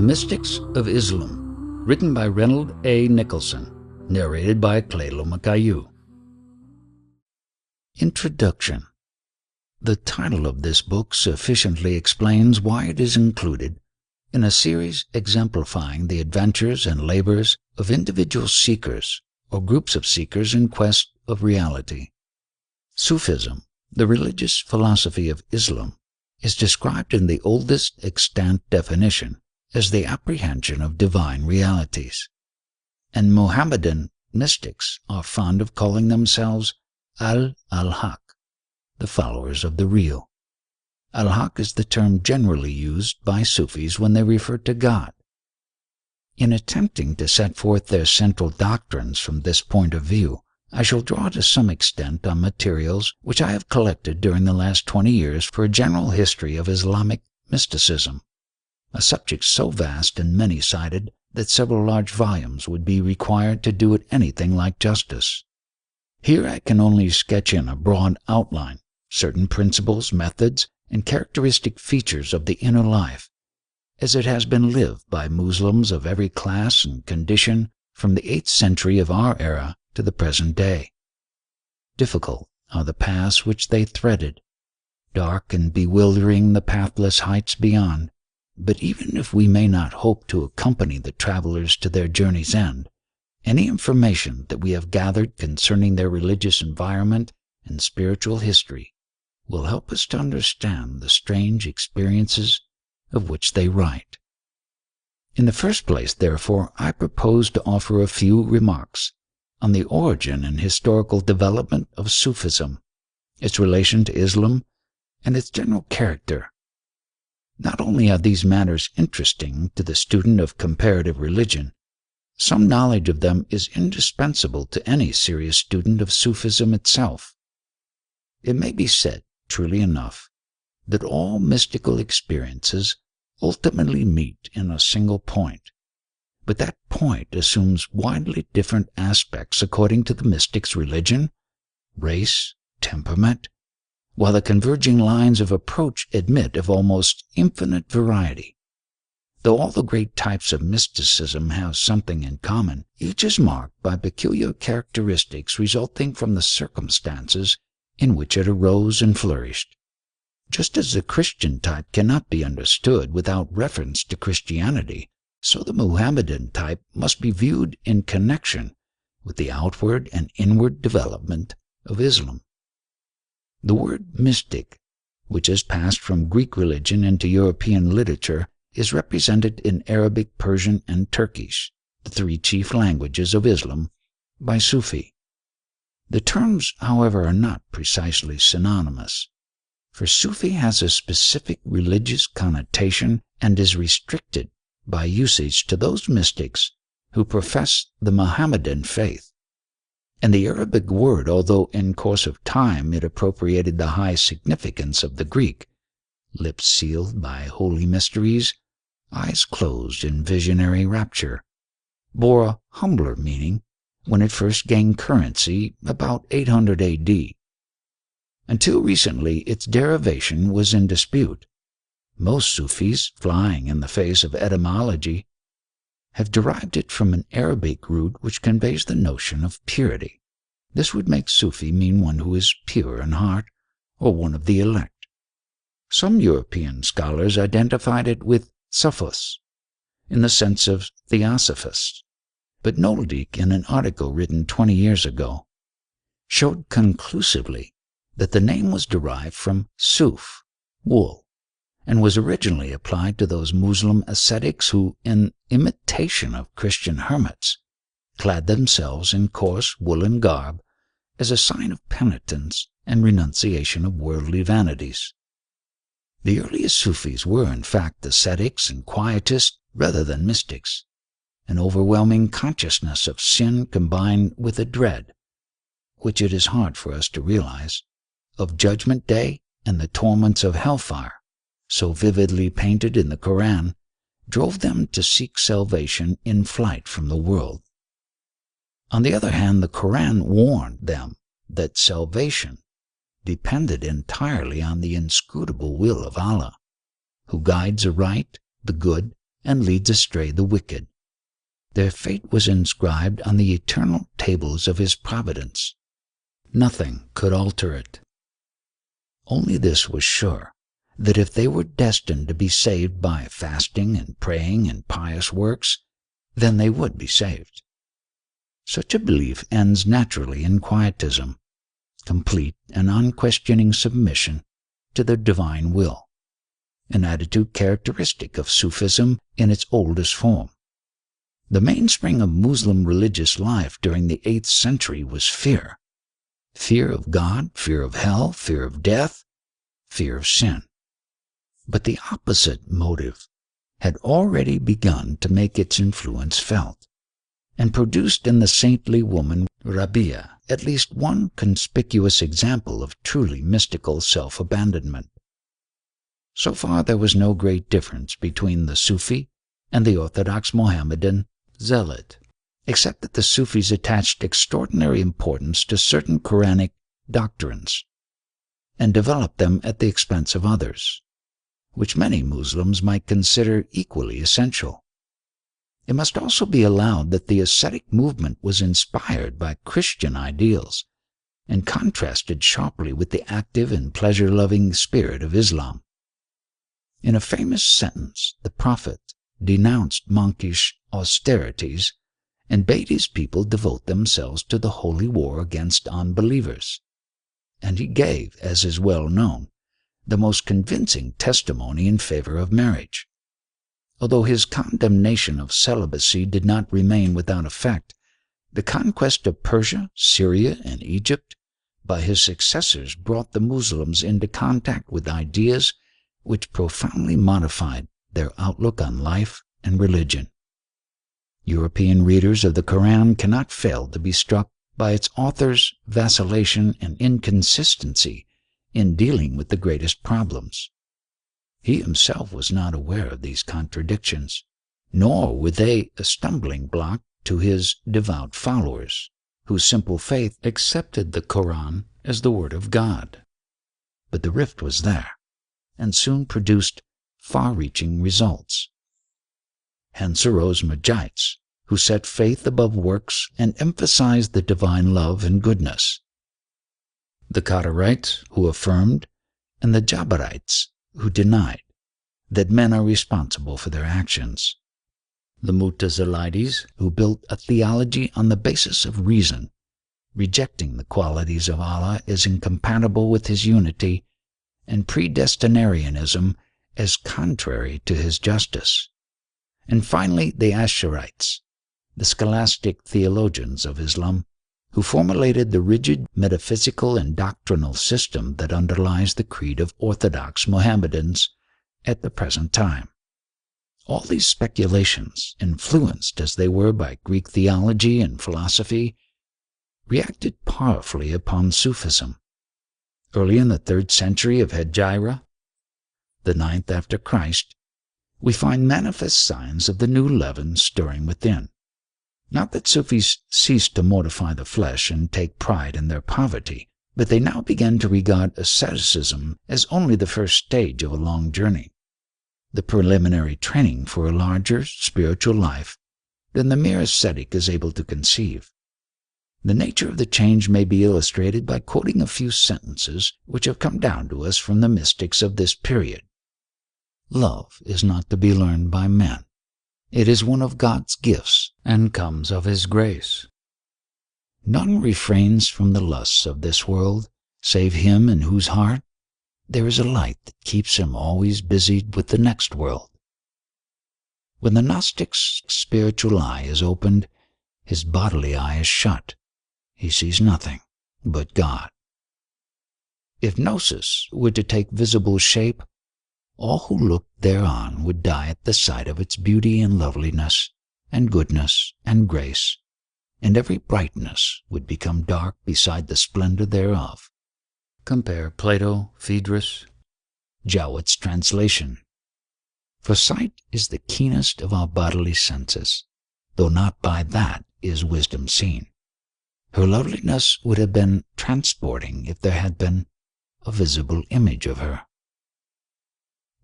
The Mystics of Islam, written by Reynold A. Nicholson, narrated by Lomakayu. Introduction. The title of this book sufficiently explains why it is included in a series exemplifying the adventures and labors of individual seekers or groups of seekers in quest of reality. Sufism, the religious philosophy of Islam, is described in the oldest extant definition as the apprehension of divine realities, and Mohammedan mystics are fond of calling themselves al-Hallāj, the followers of the real. Al-Haq is the term generally used by Sufis when they refer to God. In attempting to set forth their central doctrines from this point of view, I shall draw to some extent on materials which I have collected during the last 20 years for a general history of Islamic mysticism, a subject so vast and many-sided that several large volumes would be required to do it anything like justice. Here I can only sketch in a broad outline certain principles, methods, and characteristic features of the inner life, as it has been lived by Muslims of every class and condition from the 8th century of our era to the present day. Difficult are the paths which they threaded, dark and bewildering the pathless heights beyond, but even if we may not hope to accompany the travelers to their journey's end, any information that we have gathered concerning their religious environment and spiritual history will help us to understand the strange experiences of which they write. In the first place, therefore, I propose to offer a few remarks on the origin and historical development of Sufism, its relation to Islam, and its general character. Not only are these matters interesting to the student of comparative religion, some knowledge of them is indispensable to any serious student of Sufism itself. It may be said, truly enough, that all mystical experiences ultimately meet in a single point, but that point assumes widely different aspects according to the mystic's religion, race, temperament, while the converging lines of approach admit of almost infinite variety. Though all the great types of mysticism have something in common, each is marked by peculiar characteristics resulting from the circumstances in which it arose and flourished. Just as the Christian type cannot be understood without reference to Christianity, so the Mohammedan type must be viewed in connection with the outward and inward development of Islam. The word mystic, which has passed from Greek religion into European literature, is represented in Arabic, Persian, and Turkish, the 3 chief languages of Islam, by Sufi. The terms, however, are not precisely synonymous, for Sufi has a specific religious connotation and is restricted by usage to those mystics who profess the Mohammedan faith. And the Arabic word, although in course of time it appropriated the high significance of the Greek, lips sealed by holy mysteries, eyes closed in visionary rapture, bore a humbler meaning when it first gained currency about 800 A.D. Until recently its derivation was in dispute. Most Sufis, flying in the face of etymology, have derived it from an Arabic root which conveys the notion of purity. This would make Sufi mean one who is pure in heart, or one of the elect. Some European scholars identified it with Sophos, in the sense of theosophist, but Knowledge, in an article written 20 years ago, showed conclusively that the name was derived from suf, wool, and was originally applied to those Muslim ascetics who, in imitation of Christian hermits, clad themselves in coarse woolen garb as a sign of penitence and renunciation of worldly vanities. The earliest Sufis were, in fact, ascetics and quietists rather than mystics, an overwhelming consciousness of sin combined with a dread, which it is hard for us to realize, of Judgment Day and the torments of hellfire, so vividly painted in the Quran, drove them to seek salvation in flight from the world. On the other hand, the Quran warned them that salvation depended entirely on the inscrutable will of Allah, who guides aright the good and leads astray the wicked. Their fate was inscribed on the eternal tables of his providence. Nothing could alter it. Only this was sure, that if they were destined to be saved by fasting and praying and pious works, then they would be saved. Such a belief ends naturally in quietism, complete and unquestioning submission to the divine will, an attitude characteristic of Sufism in its oldest form. The mainspring of Muslim religious life during the 8th century was fear. Fear of God, fear of hell, fear of death, fear of sin. But the opposite motive had already begun to make its influence felt, and produced in the saintly woman Rabia at least one conspicuous example of truly mystical self-abandonment. So far there was no great difference between the Sufi and the Orthodox Mohammedan zealot, except that the Sufis attached extraordinary importance to certain Quranic doctrines and developed them at the expense of others, which many Muslims might consider equally essential. It must also be allowed that the ascetic movement was inspired by Christian ideals and contrasted sharply with the active and pleasure-loving spirit of Islam. In a famous sentence, the Prophet denounced monkish austerities and bade his people devote themselves to the holy war against unbelievers. And he gave, as is well known, the most convincing testimony in favor of marriage. Although his condemnation of celibacy did not remain without effect, the conquest of Persia, Syria, and Egypt by his successors brought the Muslims into contact with ideas which profoundly modified their outlook on life and religion. European readers of the Quran cannot fail to be struck by its author's vacillation and inconsistency in dealing with the greatest problems. He himself was not aware of these contradictions, nor were they a stumbling block to his devout followers, whose simple faith accepted the Quran as the Word of God. But the rift was there, and soon produced far-reaching results. Hence arose Magites, who set faith above works and emphasized the divine love and goodness. The Qadarites, who affirmed, and the Jabarites, who denied, that men are responsible for their actions. The Mutazilites, who built a theology on the basis of reason, rejecting the qualities of Allah as incompatible with His unity, and predestinarianism as contrary to His justice. And finally the Ash'arites, the scholastic theologians of Islam, who formulated the rigid metaphysical and doctrinal system that underlies the creed of Orthodox Mohammedans at the present time. All these speculations, influenced as they were by Greek theology and philosophy, reacted powerfully upon Sufism. Early in the 3rd century of Hejira, the 9th after Christ, we find manifest signs of the new leaven stirring within. Not that Sufis ceased to mortify the flesh and take pride in their poverty, but they now began to regard asceticism as only the first stage of a long journey, the preliminary training for a larger spiritual life than the mere ascetic is able to conceive. The nature of the change may be illustrated by quoting a few sentences which have come down to us from the mystics of this period. Love is not to be learned by men. It is one of God's gifts and comes of His grace. None refrains from the lusts of this world, save him in whose heart there is a light that keeps him always busied with the next world. When the Gnostic's spiritual eye is opened, his bodily eye is shut. He sees nothing but God. If Gnosis were to take visible shape, all who looked thereon would die at the sight of its beauty and loveliness, and goodness and grace, and every brightness would become dark beside the splendor thereof. Compare Plato, Phaedrus, Jowett's translation. For sight is the keenest of our bodily senses, though not by that is wisdom seen. Her loveliness would have been transporting if there had been a visible image of her.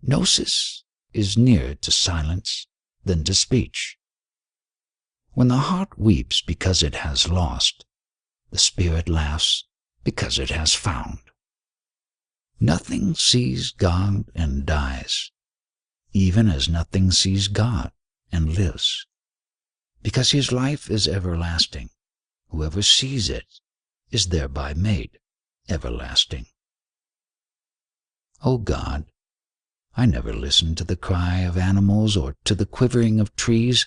Gnosis is nearer to silence than to speech. When the heart weeps because it has lost, the spirit laughs because it has found. Nothing sees God and dies, even as nothing sees God and lives. Because his life is everlasting, whoever sees it is thereby made everlasting. O God, I never listen to the cry of animals, or to the quivering of trees,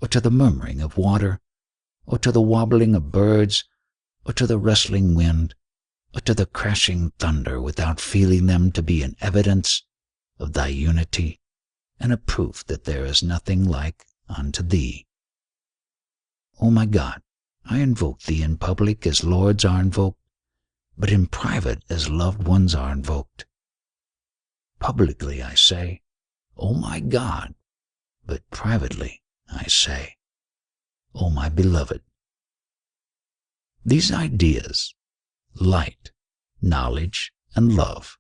or to the murmuring of water, or to the wobbling of birds, or to the rustling wind, or to the crashing thunder, without feeling them to be an evidence of thy unity and a proof that there is nothing like unto thee. O my God, I invoke thee in public as lords are invoked, but in private as loved ones are invoked. Publicly I say, O my God, but privately I say, O my beloved. These ideas, light, knowledge, and love,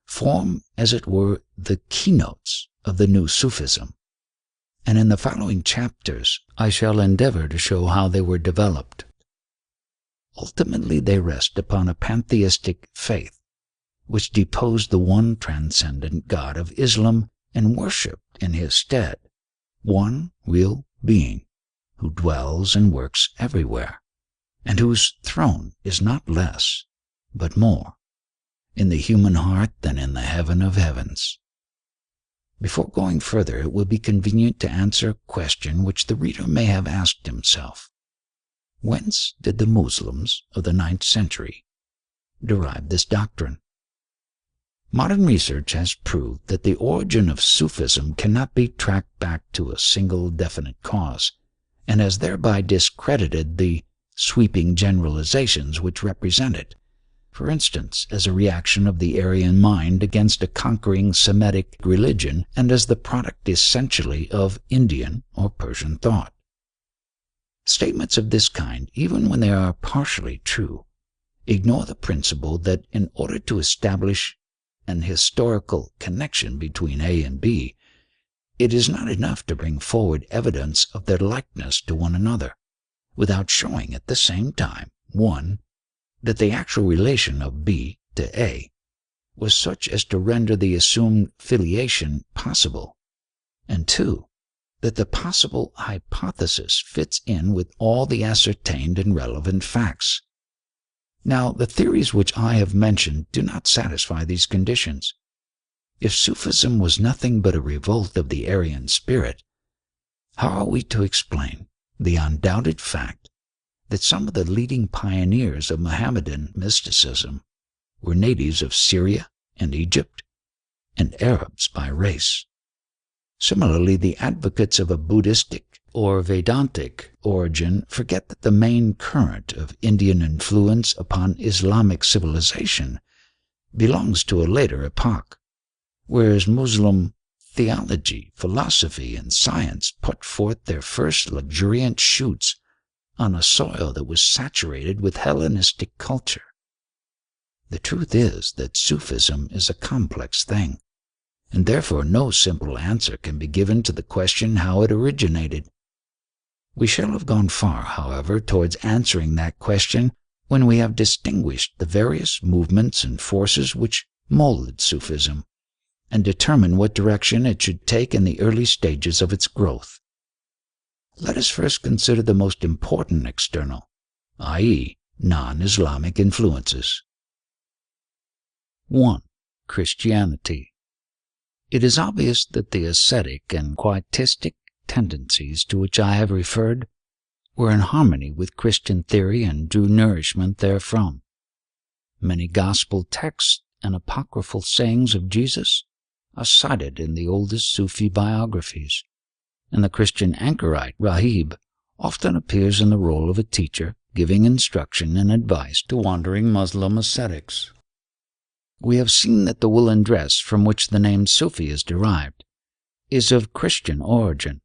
form, as it were, the keynotes of the new Sufism, and in the following chapters I shall endeavor to show how they were developed. Ultimately they rest upon a pantheistic faith, which deposed the one transcendent God of Islam and worshipped in his stead one real being who dwells and works everywhere, and whose throne is not less, but more, in the human heart than in the heaven of heavens. Before going further, it will be convenient to answer a question which the reader may have asked himself. Whence did the Muslims of the 9th century derive this doctrine? Modern research has proved that the origin of Sufism cannot be tracked back to a single definite cause, and has thereby discredited the sweeping generalizations which represent it, for instance, as a reaction of the Aryan mind against a conquering Semitic religion and as the product essentially of Indian or Persian thought. Statements of this kind, even when they are partially true, ignore the principle that in order to establish an historical connection between A and B, it is not enough to bring forward evidence of their likeness to one another, without showing at the same time, 1, that the actual relation of B to A was such as to render the assumed filiation possible, and 2, that the possible hypothesis fits in with all the ascertained and relevant facts. Now, the theories which I have mentioned do not satisfy these conditions. If Sufism was nothing but a revolt of the Aryan spirit, how are we to explain the undoubted fact that some of the leading pioneers of Mohammedan mysticism were natives of Syria and Egypt, and Arabs by race? Similarly, the advocates of a Buddhistic or Vedantic origin forget that the main current of Indian influence upon Islamic civilization belongs to a later epoch, whereas Muslim theology, philosophy, and science put forth their first luxuriant shoots on a soil that was saturated with Hellenistic culture. The truth is that Sufism is a complex thing, and therefore no simple answer can be given to the question how it originated. We shall have gone far, however, towards answering that question when we have distinguished the various movements and forces which molded Sufism, and determined what direction it should take in the early stages of its growth. Let us first consider the most important external, i.e., non-Islamic influences. 1. Christianity. It is obvious that the ascetic and quietistic tendencies to which I have referred were in harmony with Christian theory and drew nourishment therefrom. Many gospel texts and apocryphal sayings of Jesus are cited in the oldest Sufi biographies, and the Christian anchorite Rahib often appears in the role of a teacher giving instruction and advice to wandering Muslim ascetics. We have seen that the woolen dress from which the name Sufi is derived is of Christian origin.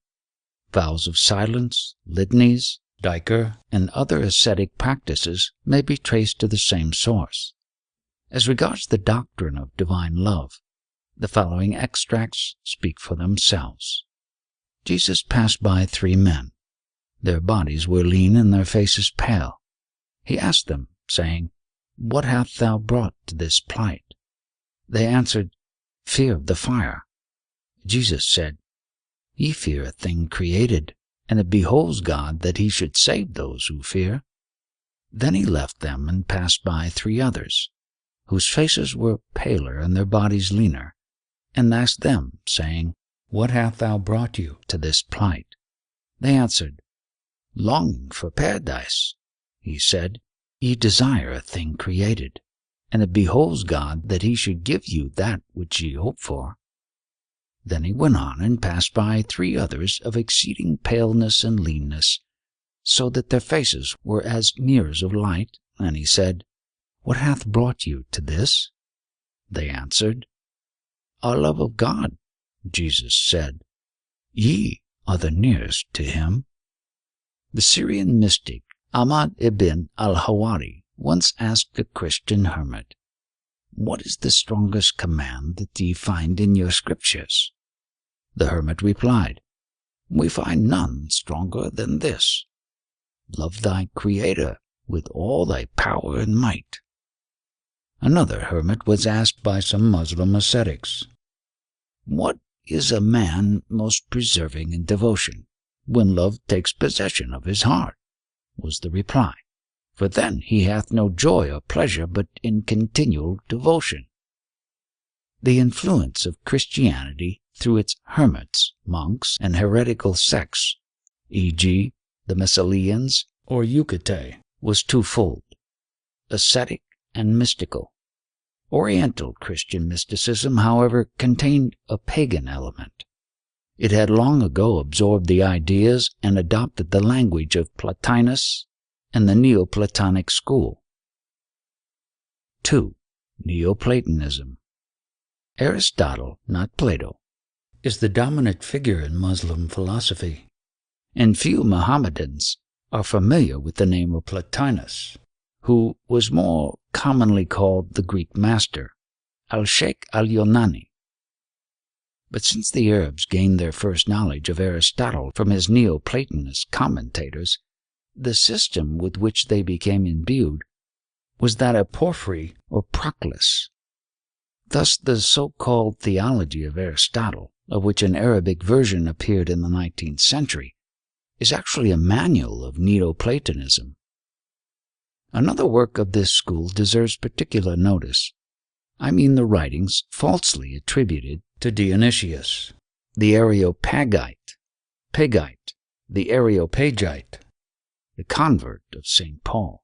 Vows of silence, litanies, dhikr, and other ascetic practices may be traced to the same source. As regards the doctrine of divine love, the following extracts speak for themselves. Jesus passed by 3 men. Their bodies were lean and their faces pale. He asked them, saying, "What hast thou brought to this plight?" They answered, "Fear of the fire." Jesus said, "Ye fear a thing created, and it behoves God that he should save those who fear." Then he left them and passed by 3 others, whose faces were paler and their bodies leaner, and asked them, saying, "What hath thou brought you to this plight?" They answered, "Longing for paradise." He said, "Ye desire a thing created, and it behoves God that he should give you that which ye hope for." Then he went on and passed by 3 others of exceeding paleness and leanness, so that their faces were as mirrors of light, and he said, "What hath brought you to this?" They answered, "Our love of God." Jesus said, "Ye are the nearest to him." The Syrian mystic Ahmad ibn al-Hallāj once asked a Christian hermit, "What is the strongest command that ye find in your scriptures?" The hermit replied, "We find none stronger than this: love thy Creator with all thy power and might." Another hermit was asked by some Muslim ascetics, "What is a man most persevering in devotion? When love takes possession of his heart," was the reply, "for then he hath no joy or pleasure but in continual devotion." The influence of Christianity through its hermits, monks, and heretical sects, e.g., the Messalians or Yucatec, was twofold: ascetic and mystical. Oriental Christian mysticism, however, contained a pagan element. It had long ago absorbed the ideas and adopted the language of Plotinus and the Neoplatonic school. 2. Neoplatonism. Aristotle, not Plato, is the dominant figure in Muslim philosophy, and few Mohammedans are familiar with the name of Plotinus, who was more commonly called the Greek master, al-Sheikh al-Yunani. But since the Arabs gained their first knowledge of Aristotle from his Neoplatonist commentators, the system with which they became imbued was that of Porphyry or Proclus. Thus the so-called theology of Aristotle, of which an Arabic version appeared in the 19th century, is actually a manual of Neoplatonism. Another work of this school deserves particular notice. I mean the writings falsely attributed to Dionysius, the Areopagite, the Areopagite, the convert of St. Paul,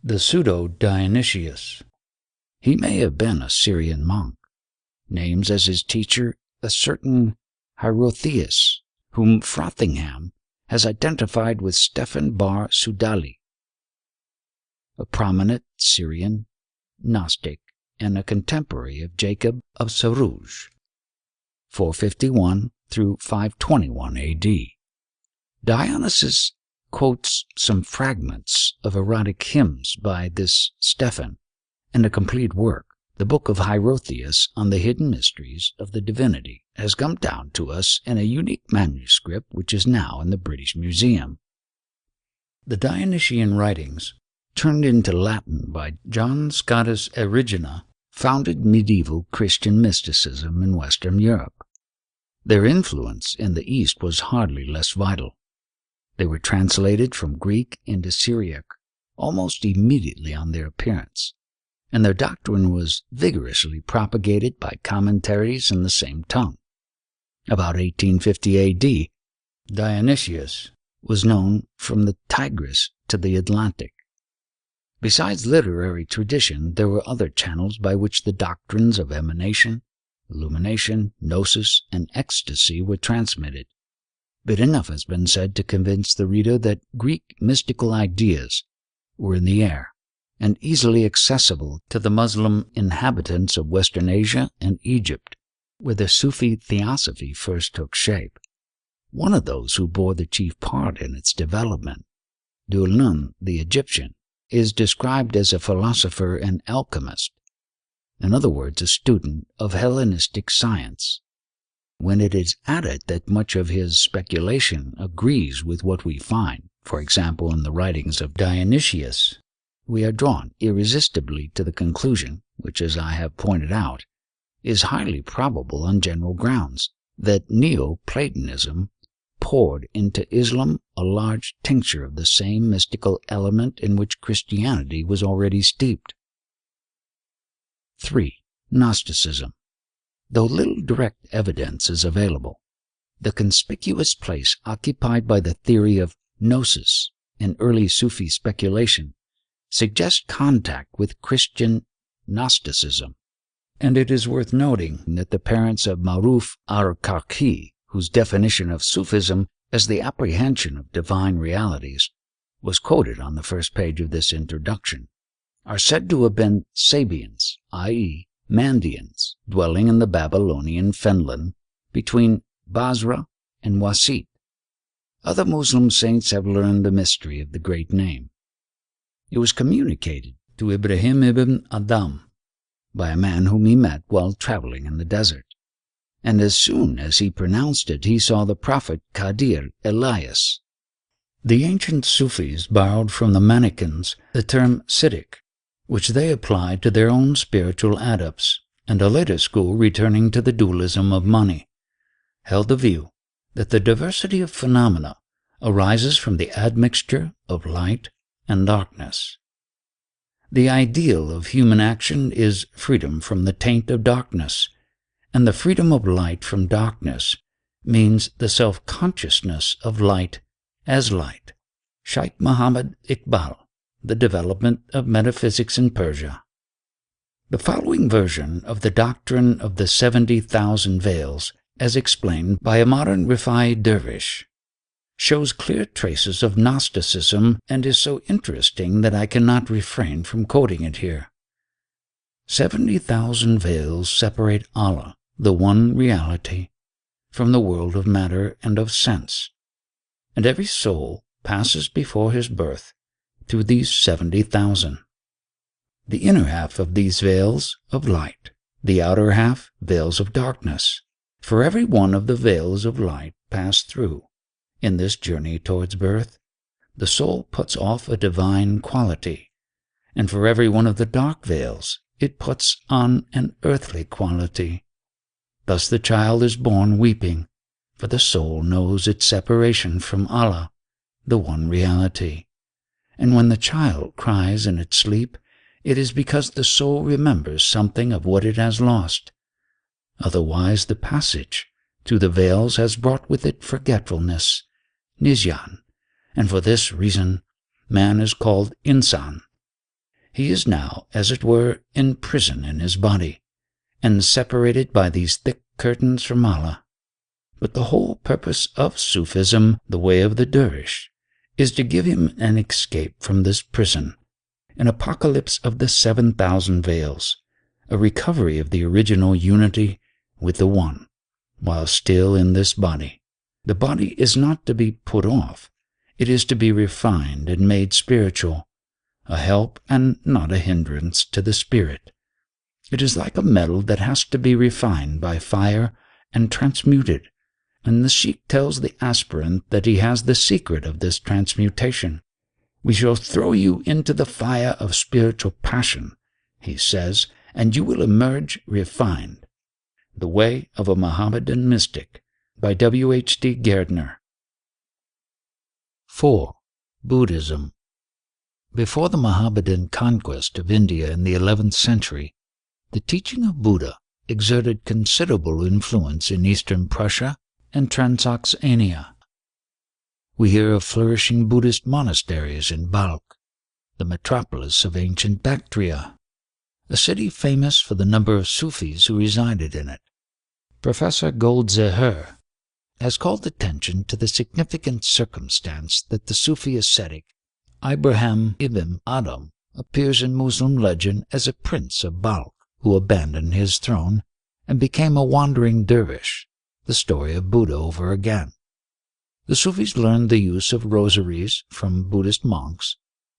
the pseudo-Dionysius. He may have been a Syrian monk, names as his teacher a certain Hierotheus, whom Frothingham has identified with Stephan bar Sudali, a prominent Syrian Gnostic and a contemporary of Jacob of Sarouj, 451 through 521 A.D. Dionysius quotes some fragments of erotic hymns by this Stephan, and a complete work, the Book of Hierotheus on the Hidden Mysteries of the Divinity, has come down to us in a unique manuscript which is now in the British Museum. The Dionysian writings, turned into Latin by John Scotus Erigena, founded medieval Christian mysticism in Western Europe. Their influence in the East was hardly less vital. They were translated from Greek into Syriac almost immediately on their appearance, and their doctrine was vigorously propagated by commentaries in the same tongue. About 1850 A.D., Dionysius was known from the Tigris to the Atlantic. Besides literary tradition, there were other channels by which the doctrines of emanation, illumination, gnosis, and ecstasy were transmitted. But enough has been said to convince the reader that Greek mystical ideas were in the air and easily accessible to the Muslim inhabitants of Western Asia and Egypt, where the Sufi theosophy first took shape. One of those who bore the chief part in its development, Dhul-Nun the Egyptian, is described as a philosopher and alchemist, in other words, a student of Hellenistic science. when it is added that much of his speculation agrees with what we find, for example in the writings of Dionysius, we are drawn irresistibly to the conclusion, which, as I have pointed out, is highly probable on general grounds, that Neo-Platonism poured into Islam a large tincture of the same mystical element in which Christianity was already steeped. 3. Gnosticism. Though little direct evidence is available, the conspicuous place occupied by the theory of gnosis in early Sufi speculation suggests contact with Christian Gnosticism, and it is worth noting that the parents of Maruf al-Karki, whose definition of Sufism as the apprehension of divine realities was quoted on the first page of this introduction, are said to have been Sabians, i.e., Mandeans, dwelling in the Babylonian Fenland between Basra and Wasit. Other Muslim saints have learned the mystery of the great name. It was communicated to Ibrahim ibn Adam by a man whom he met while traveling in the desert, and as soon as he pronounced it, he saw the prophet Qadir Elias. The ancient Sufis borrowed from the Manikins the term Siddiq, which they applied to their own spiritual adepts, and a later school, returning to the dualism of Mani, held the view that the diversity of phenomena arises from the admixture of light and darkness. The ideal of human action is freedom from the taint of darkness, and the freedom of light from darkness means the self-consciousness of light as light. Shaykh Muhammad Iqbal, The Development of Metaphysics in Persia. The following version of the doctrine of the 70,000 veils, as explained by a modern Rifai dervish, shows clear traces of Gnosticism and is so interesting that I cannot refrain from quoting it here. 70,000 veils separate Allah, the one reality, from the world of matter and of sense, and every soul passes before his birth through these 70,000. The inner half of these veils of light, the outer half veils of darkness. For every one of the veils of light passed through in this journey towards birth, the soul puts off a divine quality, and for every one of the dark veils it puts on an earthly quality. Thus the child is born weeping, for the soul knows its separation from Allah, the one reality. And when the child cries in its sleep, it is because the soul remembers something of what it has lost. Otherwise the passage through the veils has brought with it forgetfulness, nisyan, and for this reason man is called insan. He is now, as it were, in prison in his body, and separated by these thick curtains from Allah. But the whole purpose of Sufism, the way of the dervish, is to give him an escape from this prison, an apocalypse of the 7,000 veils, a recovery of the original unity with the One, while still in this body. The body is not to be put off, it is to be refined and made spiritual, a help and not a hindrance to the spirit. It is like a metal that has to be refined by fire and transmuted, and the sheikh tells the aspirant that he has the secret of this transmutation. We shall throw you into the fire of spiritual passion, he says, and you will emerge refined. The Way of a Mohammedan Mystic, by W.H.D. Gardner. 4. Buddhism. Before the Mohammedan conquest of India in the 11th century, the teaching of Buddha exerted considerable influence in eastern Prussia and Transoxania. We hear of flourishing Buddhist monasteries in Balkh, the metropolis of ancient Bactria, a city famous for the number of Sufis who resided in it. Professor Goldzeher has called attention to the significant circumstance that the Sufi ascetic Ibrahim ibn Adam appears in Muslim legend as a prince of Balkh who abandoned his throne and became a wandering dervish, the story of Buddha over again. The Sufis learned the use of rosaries from Buddhist monks,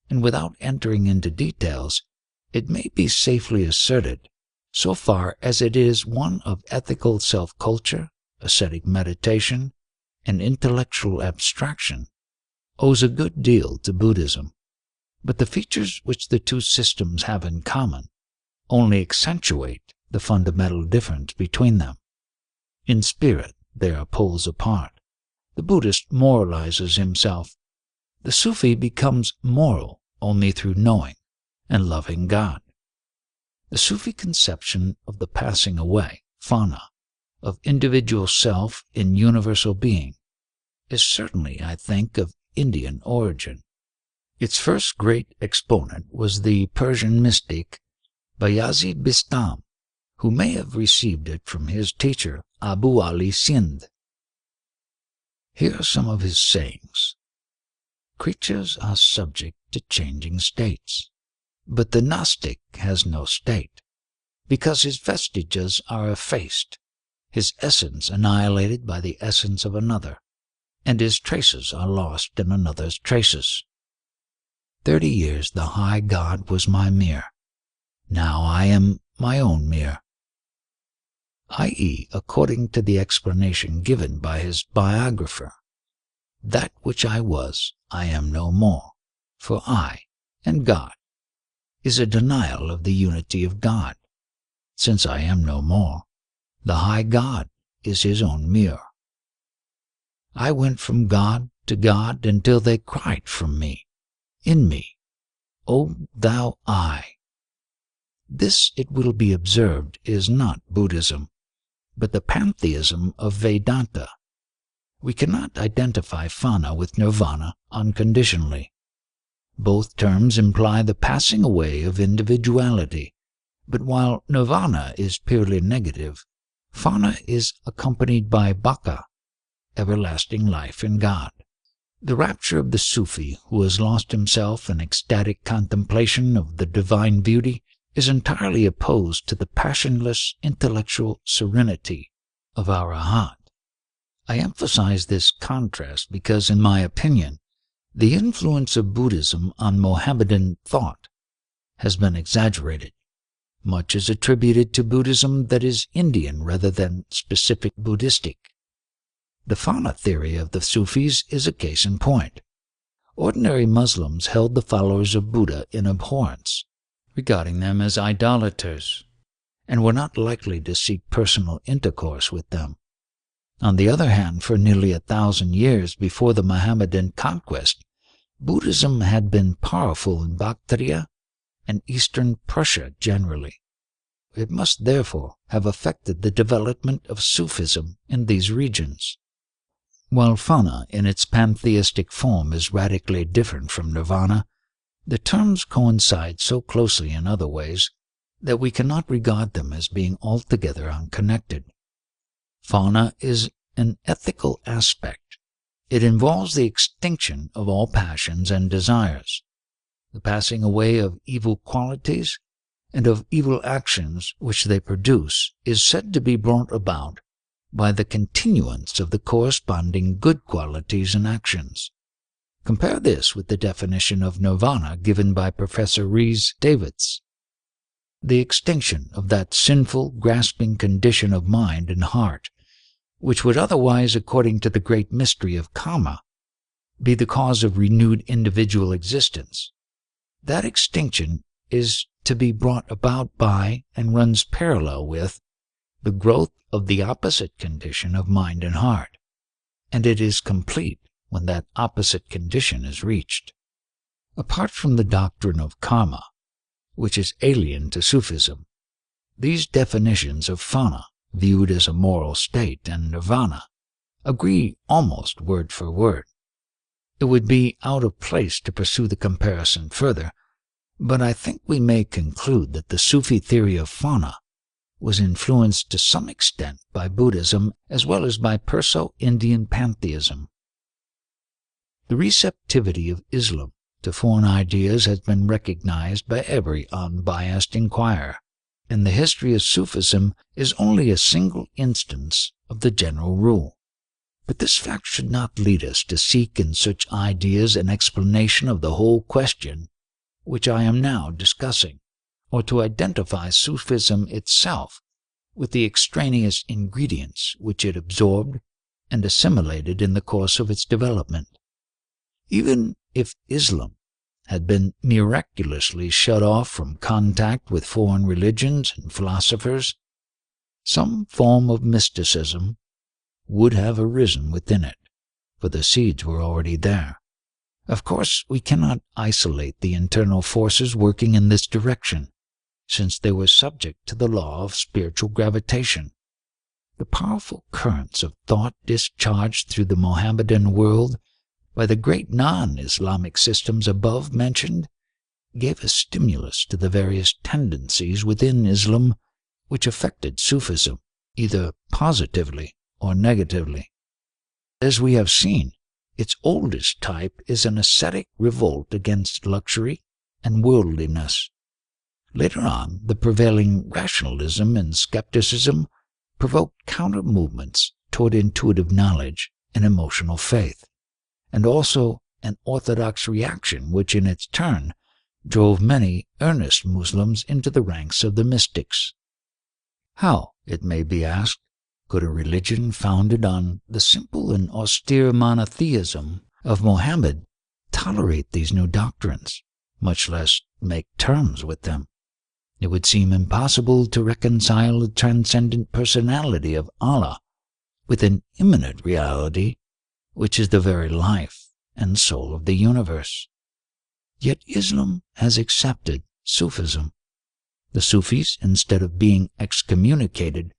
and without entering into details, it may be safely asserted, so far as it is one of ethical self-culture ascetic meditation, and intellectual abstraction, owes a good deal to Buddhism, but the features which the two systems have in common only accentuate the fundamental difference between them. In spirit, they are poles apart. The Buddhist moralizes himself. The Sufi becomes moral only through knowing and loving God. The Sufi conception of the passing away, fana, of individual self in universal being, is certainly, I think, of Indian origin. Its first great exponent was the Persian mystic Bayazid Bistam, who may have received it from his teacher Abu Ali Sind. Here are some of his sayings. Creatures are subject to changing states, but the Gnostic has no state, because his vestiges are effaced, his essence annihilated by the essence of another, and his traces are lost in another's traces. 30 years the high God was my mirror. Now I am my own mirror. I.e., according to the explanation given by his biographer, that which I was, I am no more, for I and God is a denial of the unity of God. Since I am no more, the high God is his own mirror. I went from God to God until they cried from me, in me, O thou I. This, it will be observed, is not Buddhism, but the pantheism of Vedanta. We cannot identify fana with nirvana unconditionally. Both terms imply the passing away of individuality, but while nirvana is purely negative, fana is accompanied by bhaka, everlasting life in God. The rapture of the Sufi who has lost himself in ecstatic contemplation of the divine beauty is entirely opposed to the passionless intellectual serenity of al-Hallāj. I emphasize this contrast because, in my opinion, the influence of Buddhism on Mohammedan thought has been exaggerated. Much is attributed to Buddhism that is Indian rather than specific Buddhistic. The fana theory of the Sufis is a case in point. Ordinary Muslims held the followers of Buddha in abhorrence, regarding them as idolaters, and were not likely to seek personal intercourse with them. On the other hand, for nearly 1,000 years before the Mohammedan conquest, Buddhism had been powerful in Bactria and Eastern Prussia generally. It must therefore have affected the development of Sufism in these regions. While fana in its pantheistic form is radically different from nirvana, the terms coincide so closely in other ways that we cannot regard them as being altogether unconnected. Fana is an ethical aspect. It involves the extinction of all passions and desires, the passing away of evil qualities and of evil actions which they produce is said to be brought about by the continuance of the corresponding good qualities and actions. Compare this with the definition of nirvana given by Professor Rhys Davids. The extinction of that sinful, grasping condition of mind and heart, which would otherwise, according to the great mystery of karma, be the cause of renewed individual existence. That extinction is to be brought about by and runs parallel with the growth of the opposite condition of mind and heart, and it is complete when that opposite condition is reached. Apart from the doctrine of karma, which is alien to Sufism, these definitions of fana, viewed as a moral state, and nirvana, agree almost word for word. It would be out of place to pursue the comparison further, but I think we may conclude that the Sufi theory of fana was influenced to some extent by Buddhism as well as by Perso-Indian pantheism. The receptivity of Islam to foreign ideas has been recognized by every unbiased inquirer, and the history of Sufism is only a single instance of the general rule. But this fact should not lead us to seek in such ideas an explanation of the whole question which I am now discussing, or to identify Sufism itself with the extraneous ingredients which it absorbed and assimilated in the course of its development. Even if Islam had been miraculously shut off from contact with foreign religions and philosophers, some form of mysticism would have arisen within it, for the seeds were already there. Of course, we cannot isolate the internal forces working in this direction, since they were subject to the law of spiritual gravitation. The powerful currents of thought discharged through the Mohammedan world by the great non-Islamic systems above mentioned gave a stimulus to the various tendencies within Islam which affected Sufism, either positively or negatively. As we have seen, its oldest type is an ascetic revolt against luxury and worldliness. Later on, the prevailing rationalism and skepticism provoked counter-movements toward intuitive knowledge and emotional faith, and also an orthodox reaction which in its turn drove many earnest Muslims into the ranks of the mystics. How, it may be asked, could a religion founded on the simple and austere monotheism of Mohammed tolerate these new doctrines, much less make terms with them? It would seem impossible to reconcile the transcendent personality of Allah with an immanent reality which is the very life and soul of the universe. Yet Islam has accepted Sufism. The Sufis, instead of being excommunicated,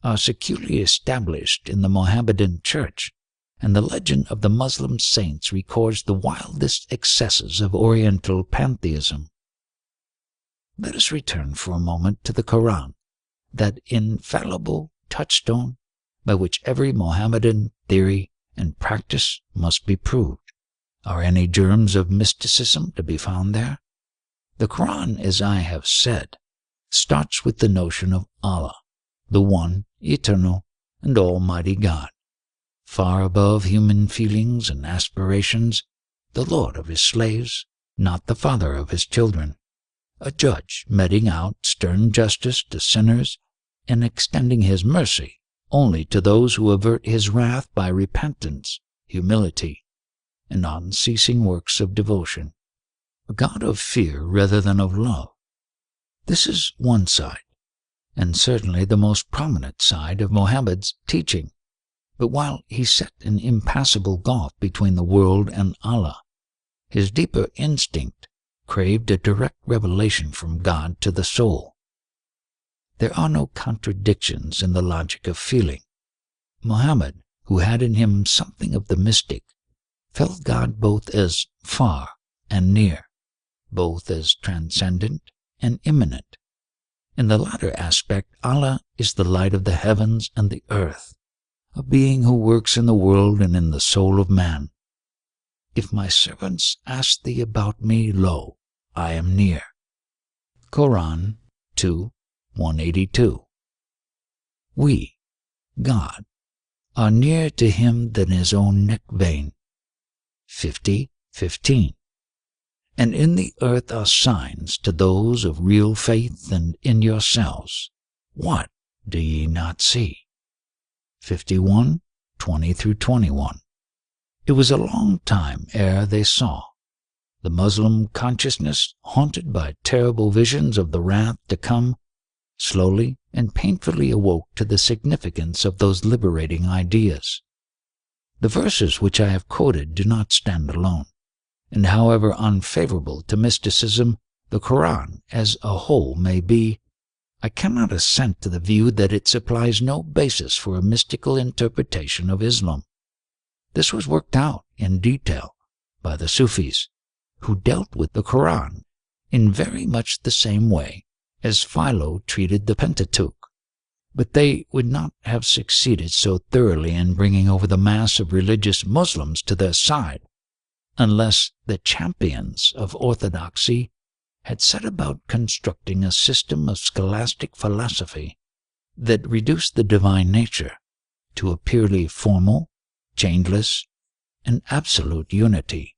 are securely established in the Mohammedan Church, and the legend of the Muslim saints records the wildest excesses of Oriental pantheism. Let us return for a moment to the Quran, that infallible touchstone by which every Mohammedan theory and practice must be proved. Are any germs of mysticism to be found there? The Quran, as I have said, starts with the notion of Allah, the one, eternal, and almighty God, far above human feelings and aspirations, the Lord of his slaves, not the father of his children, a judge meting out stern justice to sinners and extending his mercy only to those who avert his wrath by repentance, humility, and unceasing works of devotion. A God of fear rather than of love. This is one side, and certainly the most prominent side of Mohammed's teaching. But while he set an impassable gulf between the world and Allah, his deeper instinct craved a direct revelation from God to the soul. There are no contradictions in the logic of feeling. Mohammed, who had in him something of the mystic, felt God both as far and near, both as transcendent and immanent. In the latter aspect, Allah is the light of the heavens and the earth, a being who works in the world and in the soul of man. If my servants ask thee about me, lo, I am near. Quran 2:182. We, God, are near to him than his own neck vein. 50:15. And in the earth are signs to those of real faith, and in yourselves. What do ye not see? 51:20-21. It was a long time ere they saw. The Muslim consciousness, haunted by terrible visions of the wrath to come, slowly and painfully awoke to the significance of those liberating ideas. The verses which I have quoted do not stand alone, and however unfavorable to mysticism the Quran as a whole may be, I cannot assent to the view that it supplies no basis for a mystical interpretation of Islam. This was worked out in detail by the Sufis, who dealt with the Quran in very much the same way as Philo treated the Pentateuch, but they would not have succeeded so thoroughly in bringing over the mass of religious Muslims to their side unless the champions of orthodoxy had set about constructing a system of scholastic philosophy that reduced the divine nature to a purely formal, changeless, and absolute unity,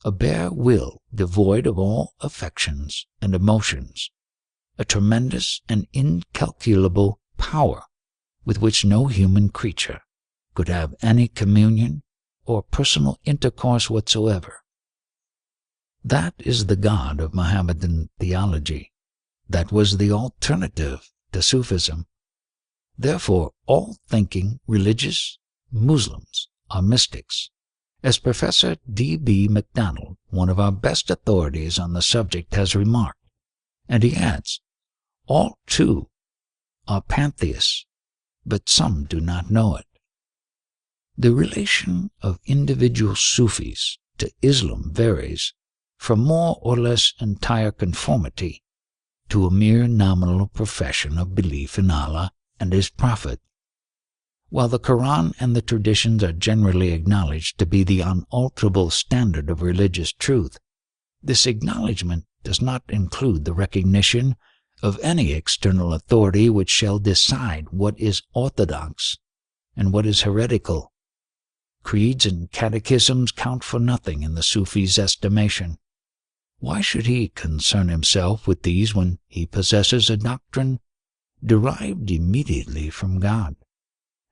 a bare will devoid of all affections and emotions, a tremendous and incalculable power with which no human creature could have any communion or personal intercourse whatsoever. That is the God of Mohammedan theology. That was the alternative to Sufism. Therefore, all thinking religious Muslims are mystics. As Professor D.B. MacDonald, one of our best authorities on the subject, has remarked, and he adds, all too are pantheists, but some do not know it. The relation of individual Sufis to Islam varies from more or less entire conformity to a mere nominal profession of belief in Allah and His Prophet. While the Quran and the traditions are generally acknowledged to be the unalterable standard of religious truth, this acknowledgment does not include the recognition of any external authority which shall decide what is orthodox and what is heretical. Creeds and catechisms count for nothing in the Sufi's estimation. Why should he concern himself with these when he possesses a doctrine derived immediately from God?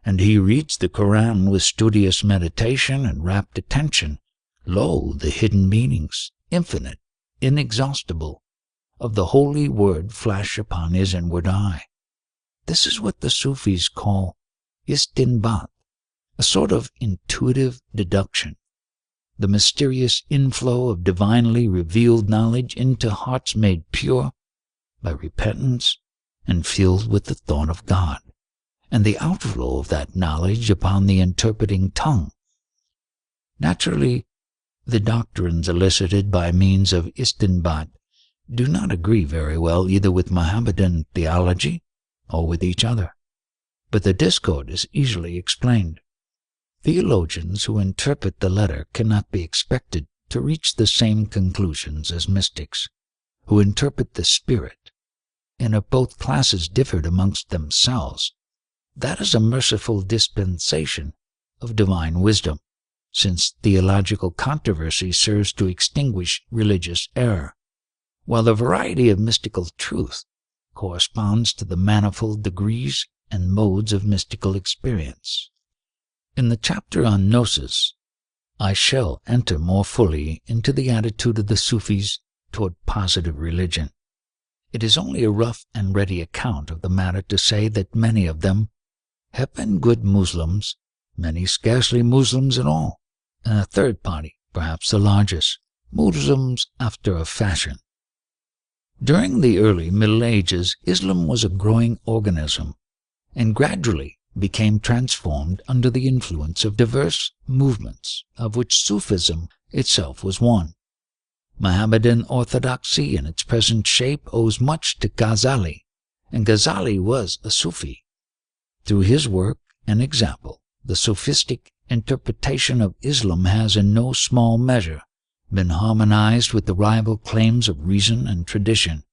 And he reads the Quran with studious meditation and rapt attention. Lo, the hidden meanings, infinite, inexhaustible, of the holy word flash upon his inward eye. This is what the Sufis call istinbat, a sort of intuitive deduction, the mysterious inflow of divinely revealed knowledge into hearts made pure by repentance and filled with the thought of God, and the outflow of that knowledge upon the interpreting tongue. Naturally, the doctrines elicited by means of istinbat do not agree very well either with Mohammedan theology or with each other, but the discord is easily explained. Theologians who interpret the letter cannot be expected to reach the same conclusions as mystics, who interpret the spirit, and if both classes differed amongst themselves, that is a merciful dispensation of divine wisdom, since theological controversy serves to extinguish religious error, while the variety of mystical truth corresponds to the manifold degrees and modes of mystical experience. In the chapter on Gnosis, I shall enter more fully into the attitude of the Sufis toward positive religion. It is only a rough and ready account of the matter to say that many of them have been good Muslims, many scarcely Muslims at all, and a third party, perhaps the largest, Muslims after a fashion. During the early Middle Ages, Islam was a growing organism, and gradually became transformed under the influence of diverse movements, of which Sufism itself was one. Mohammedan orthodoxy in its present shape owes much to Ghazali, and Ghazali was a Sufi. Through his work and example, the sophistic interpretation of Islam has in no small measure been harmonized with the rival claims of reason and tradition.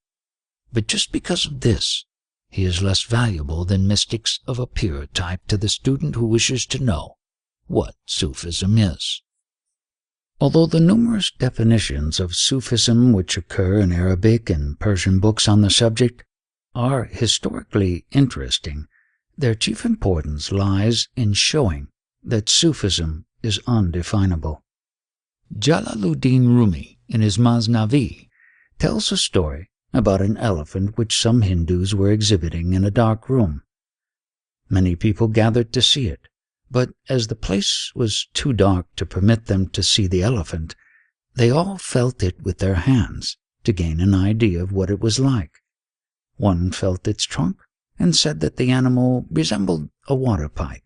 But just because of this, he is less valuable than mystics of a purer type to the student who wishes to know what Sufism is. Although the numerous definitions of Sufism which occur in Arabic and Persian books on the subject are historically interesting, their chief importance lies in showing that Sufism is undefinable. Jalaluddin Rumi, in his Masnavi, tells a story about an elephant which some Hindus were exhibiting in a dark room. Many people gathered to see it, but as the place was too dark to permit them to see the elephant, they all felt it with their hands to gain an idea of what it was like. One felt its trunk and said that the animal resembled a water pipe.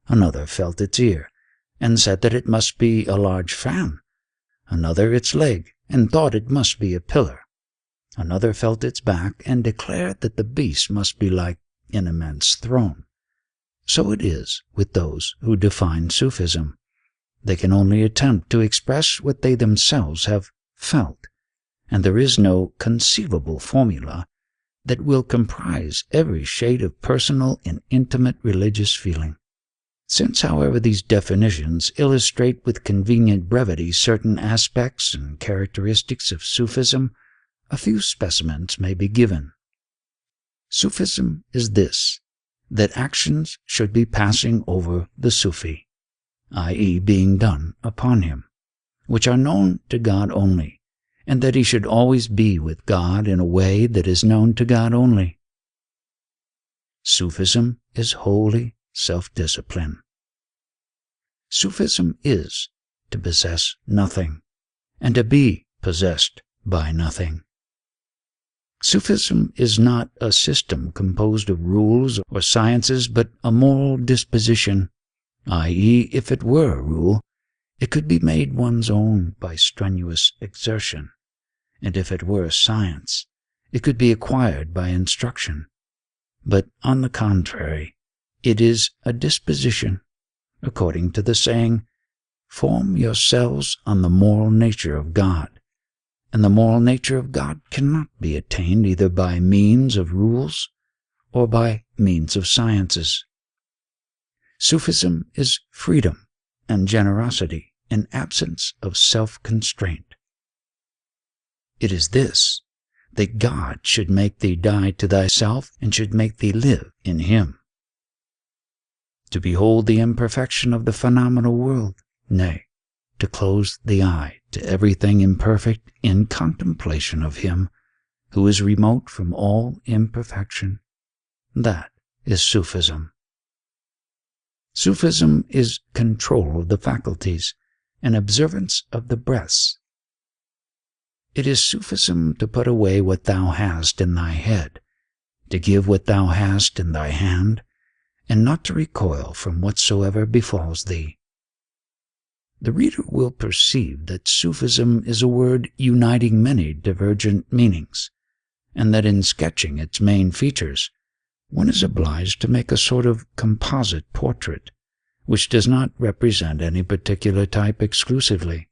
Another felt its ear and said that it must be a large fan. Another its leg and thought it must be a pillar. Another felt its back and declared that the beast must be like an immense throne. So it is with those who define Sufism. They can only attempt to express what they themselves have felt, and there is no conceivable formula that will comprise every shade of personal and intimate religious feeling. Since, however, these definitions illustrate with convenient brevity certain aspects and characteristics of Sufism, a few specimens may be given. Sufism is this: that actions should be passing over the Sufi, i.e. being done upon him, which are known to God only, and that he should always be with God in a way that is known to God only. Sufism is wholly self-discipline. Sufism is to possess nothing, and to be possessed by nothing. Sufism is not a system composed of rules or sciences, but a moral disposition, i.e., if it were a rule, it could be made one's own by strenuous exertion, and if it were a science, it could be acquired by instruction. But on the contrary, it is a disposition, according to the saying, "Form yourselves on the moral nature of God," and the moral nature of God cannot be attained either by means of rules or by means of sciences. Sufism is freedom and generosity in absence of self-constraint. It is this, that God should make thee die to thyself and should make thee live in him. To behold the imperfection of the phenomenal world, nay, to close the eye to everything imperfect in contemplation of him who is remote from all imperfection, that is Sufism. Sufism is control of the faculties and observance of the breaths. It is Sufism to put away what thou hast in thy head, to give what thou hast in thy hand, and not to recoil from whatsoever befalls thee. The reader will perceive that Sufism is a word uniting many divergent meanings, and that in sketching its main features, one is obliged to make a sort of composite portrait, which does not represent any particular type exclusively.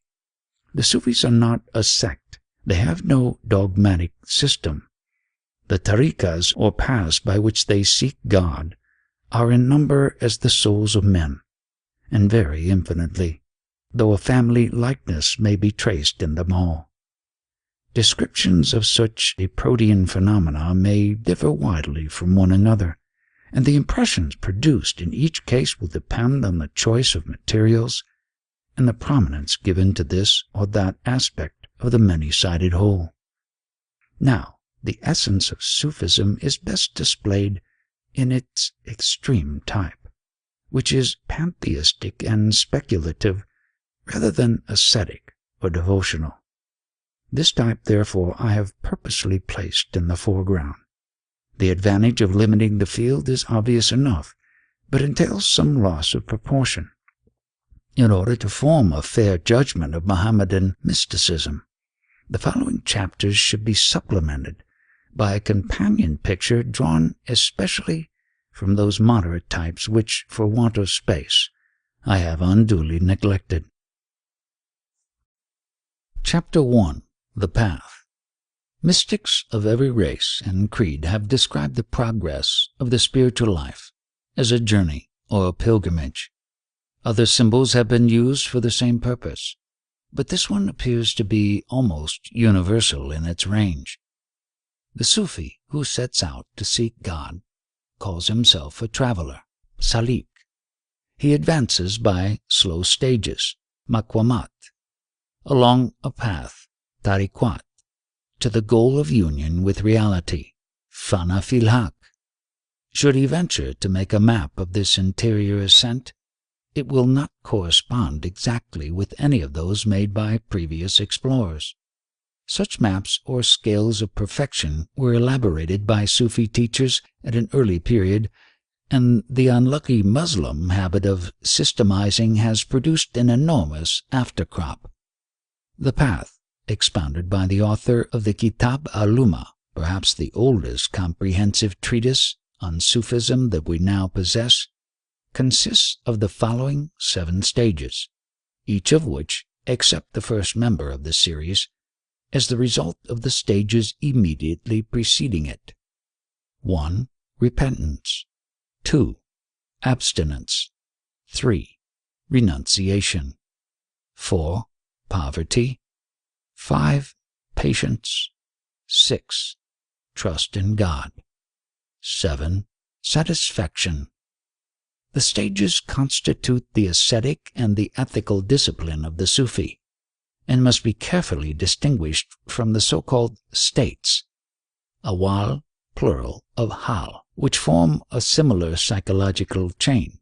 The Sufis are not a sect. They have no dogmatic system. The tariqas, or paths by which they seek God, are in number as the souls of men, and vary infinitely, though a family likeness may be traced in them all. Descriptions of such a protean phenomena may differ widely from one another, and the impressions produced in each case will depend on the choice of materials and the prominence given to this or that aspect of the many-sided whole. Now, the essence of Sufism is best displayed in its extreme type, which is pantheistic and speculative rather than ascetic or devotional. This type, therefore, I have purposely placed in the foreground. The advantage of limiting the field is obvious enough, but entails some loss of proportion. In order to form a fair judgment of Mohammedan mysticism, the following chapters should be supplemented by a companion picture drawn especially from those moderate types which, for want of space, I have unduly neglected. Chapter 1. The Path. Mystics of every race and creed have described the progress of the spiritual life as a journey or a pilgrimage. Other symbols have been used for the same purpose, but this one appears to be almost universal in its range. The Sufi who sets out to seek God calls himself a traveler, salik. He advances by slow stages, maqamat, along a path, tariqat, to the goal of union with reality, fana fil haq. Should he venture to make a map of this interior ascent, it will not correspond exactly with any of those made by previous explorers. Such maps or scales of perfection were elaborated by Sufi teachers at an early period, and the unlucky Muslim habit of systemizing has produced an enormous aftercrop. The path, expounded by the author of the Kitab al-Lumma, perhaps the oldest comprehensive treatise on Sufism that we now possess, consists of the following 7 stages, each of which, except the first member of the series, as the result of the stages immediately preceding it. 1. Repentance. 2. Abstinence. 3. Renunciation. 4. Poverty. 5. Patience. 6. Trust in God. 7. satisfaction. The stages constitute the ascetic and the ethical discipline of the Sufi, and must be carefully distinguished from the so-called states, awal, plural, of hal, which form a similar psychological chain.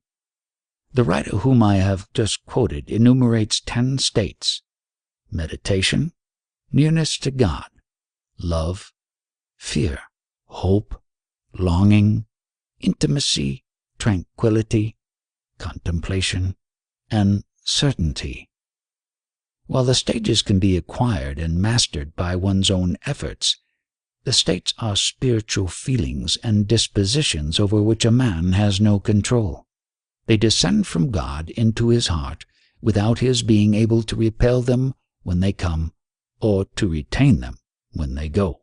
The writer whom I have just quoted enumerates 10 states: meditation, nearness to God, love, fear, hope, longing, intimacy, tranquility, contemplation, and certainty. While the stages can be acquired and mastered by one's own efforts, the states are spiritual feelings and dispositions over which a man has no control. They descend from God into his heart without his being able to repel them when they come or to retain them when they go.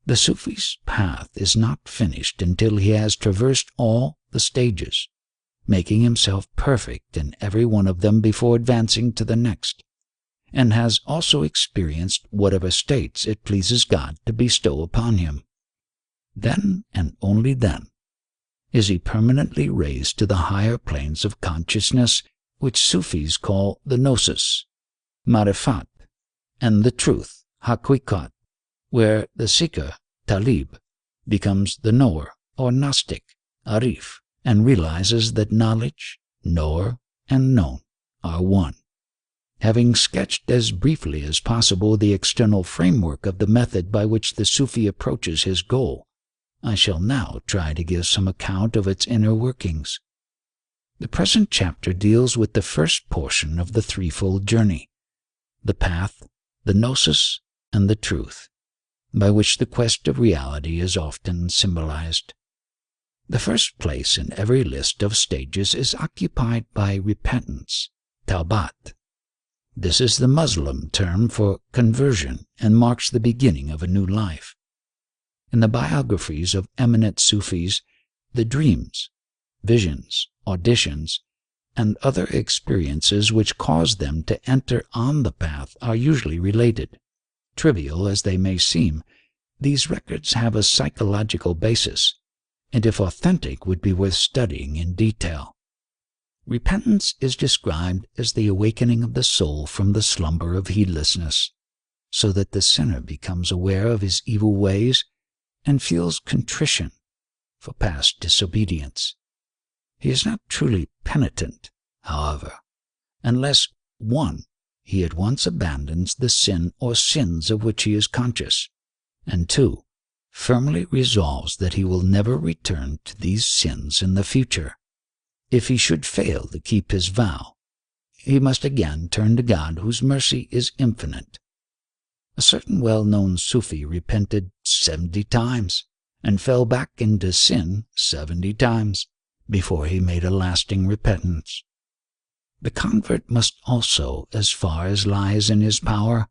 The Sufi's path is not finished until he has traversed all the stages, making himself perfect in every one of them before advancing to the next, and has also experienced whatever states it pleases God to bestow upon him. Then, and only then, is he permanently raised to the higher planes of consciousness, which Sufis call the gnosis, marifat, and the truth, haqiqat, where the seeker, talib, becomes the knower, or gnostic, arif, and realizes that knowledge, knower, and known are one. Having sketched as briefly as possible the external framework of the method by which the Sufi approaches his goal, I shall now try to give some account of its inner workings. The present chapter deals with the first portion of the threefold journey, the path, the gnosis, and the truth, by which the quest of reality is often symbolized. The first place in every list of stages is occupied by repentance, tawbat. This is the Muslim term for conversion and marks the beginning of a new life. In the biographies of eminent Sufis, the dreams, visions, auditions, and other experiences which cause them to enter on the path are usually related. Trivial as they may seem, these records have a psychological basis, and if authentic would be worth studying in detail. Repentance is described as the awakening of the soul from the slumber of heedlessness, so that the sinner becomes aware of his evil ways and feels contrition for past disobedience. He is not truly penitent, however, unless 1. He at once abandons the sin or sins of which he is conscious, and 2. Firmly resolves that he will never return to these sins in the future. If he should fail to keep his vow, he must again turn to God, whose mercy is infinite. A certain well-known Sufi repented 70 times and fell back into sin 70 times before he made a lasting repentance. The convert must also, as far as lies in his power,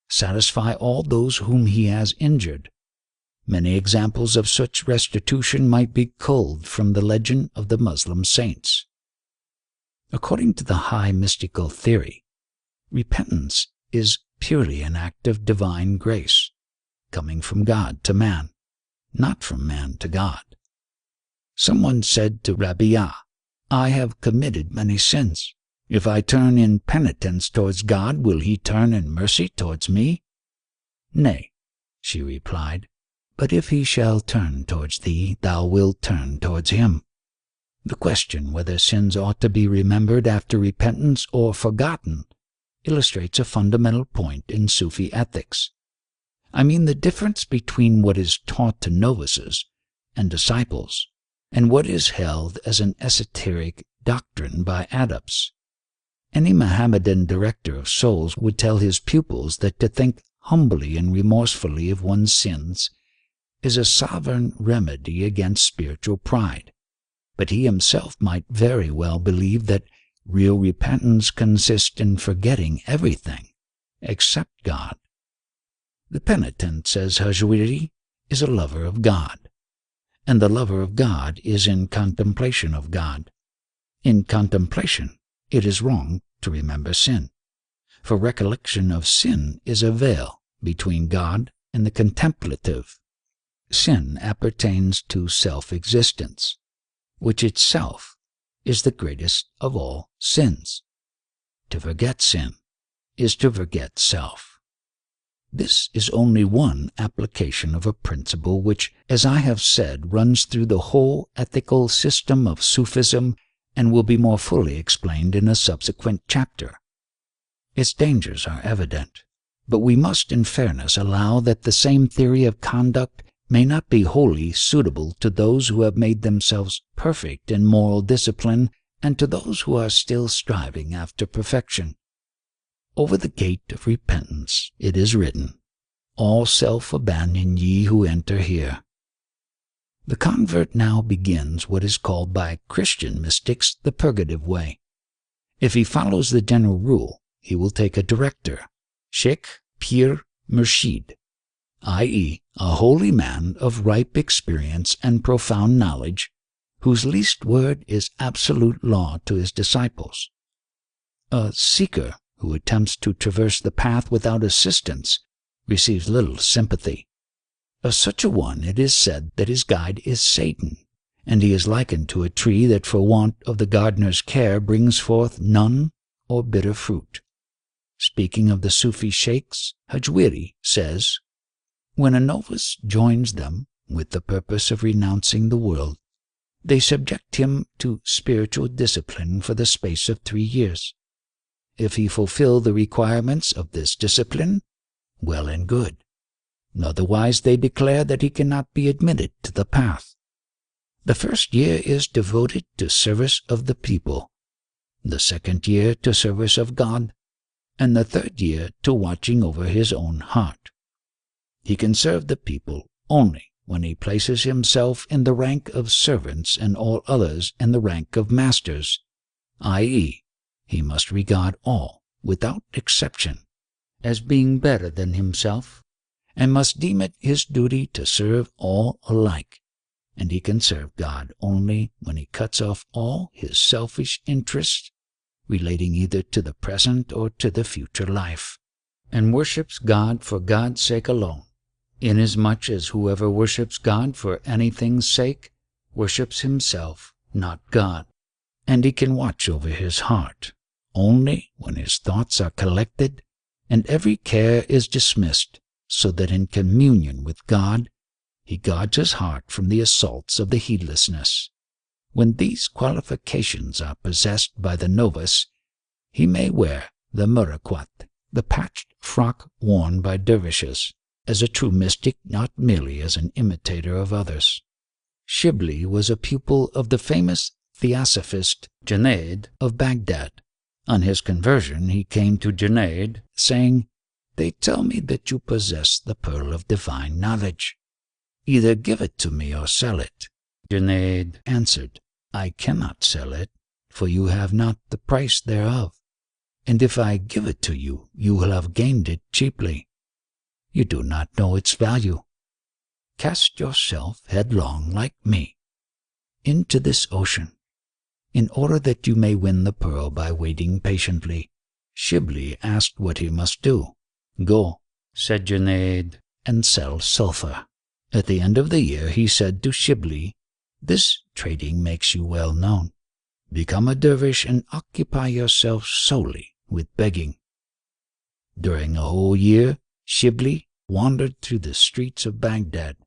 satisfy all those whom he has injured. Many examples of such restitution might be culled from the legend of the Muslim saints. According to the high mystical theory, repentance is purely an act of divine grace, coming from God to man, not from man to God. Someone said to Rabia, "I have committed many sins. If I turn in penitence towards God, will he turn in mercy towards me?" "Nay," she replied, "but if he shall turn towards thee, thou wilt turn towards him." The question whether sins ought to be remembered after repentance or forgotten illustrates a fundamental point in Sufi ethics. I mean the difference between what is taught to novices and disciples and what is held as an esoteric doctrine by adepts. Any Mohammedan director of souls would tell his pupils that to think humbly and remorsefully of one's sins is a sovereign remedy against spiritual pride, but he himself might very well believe that real repentance consists in forgetting everything except God. The penitent, says Hajwiri, is a lover of God, and the lover of God is in contemplation of God. In contemplation, it is wrong to remember sin, for recollection of sin is a veil between God and the contemplative. sin appertains to self-existence, which itself is the greatest of all sins. To forget sin is to forget self. This is only one application of a principle which, as I have said, runs through the whole ethical system of Sufism and will be more fully explained in a subsequent chapter. Its dangers are evident, but we must in fairness allow that the same theory of conduct may not be wholly suitable to those who have made themselves perfect in moral discipline and to those who are still striving after perfection. Over the gate of repentance it is written, "All self abandon ye who enter here." The convert now begins what is called by Christian mystics the purgative way. If he follows the general rule, he will take a director, Sheikh Pir Murshid, i.e., a holy man of ripe experience and profound knowledge, whose least word is absolute law to his disciples. A seeker who attempts to traverse the path without assistance receives little sympathy. Of such a one it is said that his guide is Satan, and he is likened to a tree that for want of the gardener's care brings forth none or bitter fruit. Speaking of the Sufi sheikhs, Hajwiri says, "When a novice joins them with the purpose of renouncing the world, they subject him to spiritual discipline for the space of 3 years. If he fulfill the requirements of this discipline, well and good. Otherwise they declare that he cannot be admitted to the path. The first year is devoted to service of the people, the second year to service of God, and the third year to watching over his own heart. He can serve the people only when he places himself in the rank of servants and all others in the rank of masters, i.e., he must regard all, without exception, as being better than himself, and must deem it his duty to serve all alike, and he can serve God only when he cuts off all his selfish interests relating either to the present or to the future life, and worships God for God's sake alone, inasmuch as whoever worships God for anything's sake worships himself, not God, and he can watch over his heart only when his thoughts are collected and every care is dismissed, so that in communion with God he guards his heart from the assaults of the heedlessness. When these qualifications are possessed by the novice, he may wear the murakwat, the patched frock worn by dervishes, as a true mystic, not merely as an imitator of others. Shibli was a pupil of the famous theosophist Junaid of Baghdad. On his conversion he came to Junaid, saying, "They tell me that you possess the pearl of divine knowledge. Either give it to me or sell it." Junaid answered, "I cannot sell it, for you have not the price thereof, and if I give it to you, you will have gained it cheaply. You do not know its value. Cast yourself headlong like me into this ocean, in order that you may win the pearl by waiting patiently." Shibli asked what he must do. "Go," said Junaid, "and sell sulfur." At the end of the year he said to Shibli, "This trading makes you well known. Become a dervish and occupy yourself solely with begging." During a whole year Shibli wandered through the streets of Baghdad,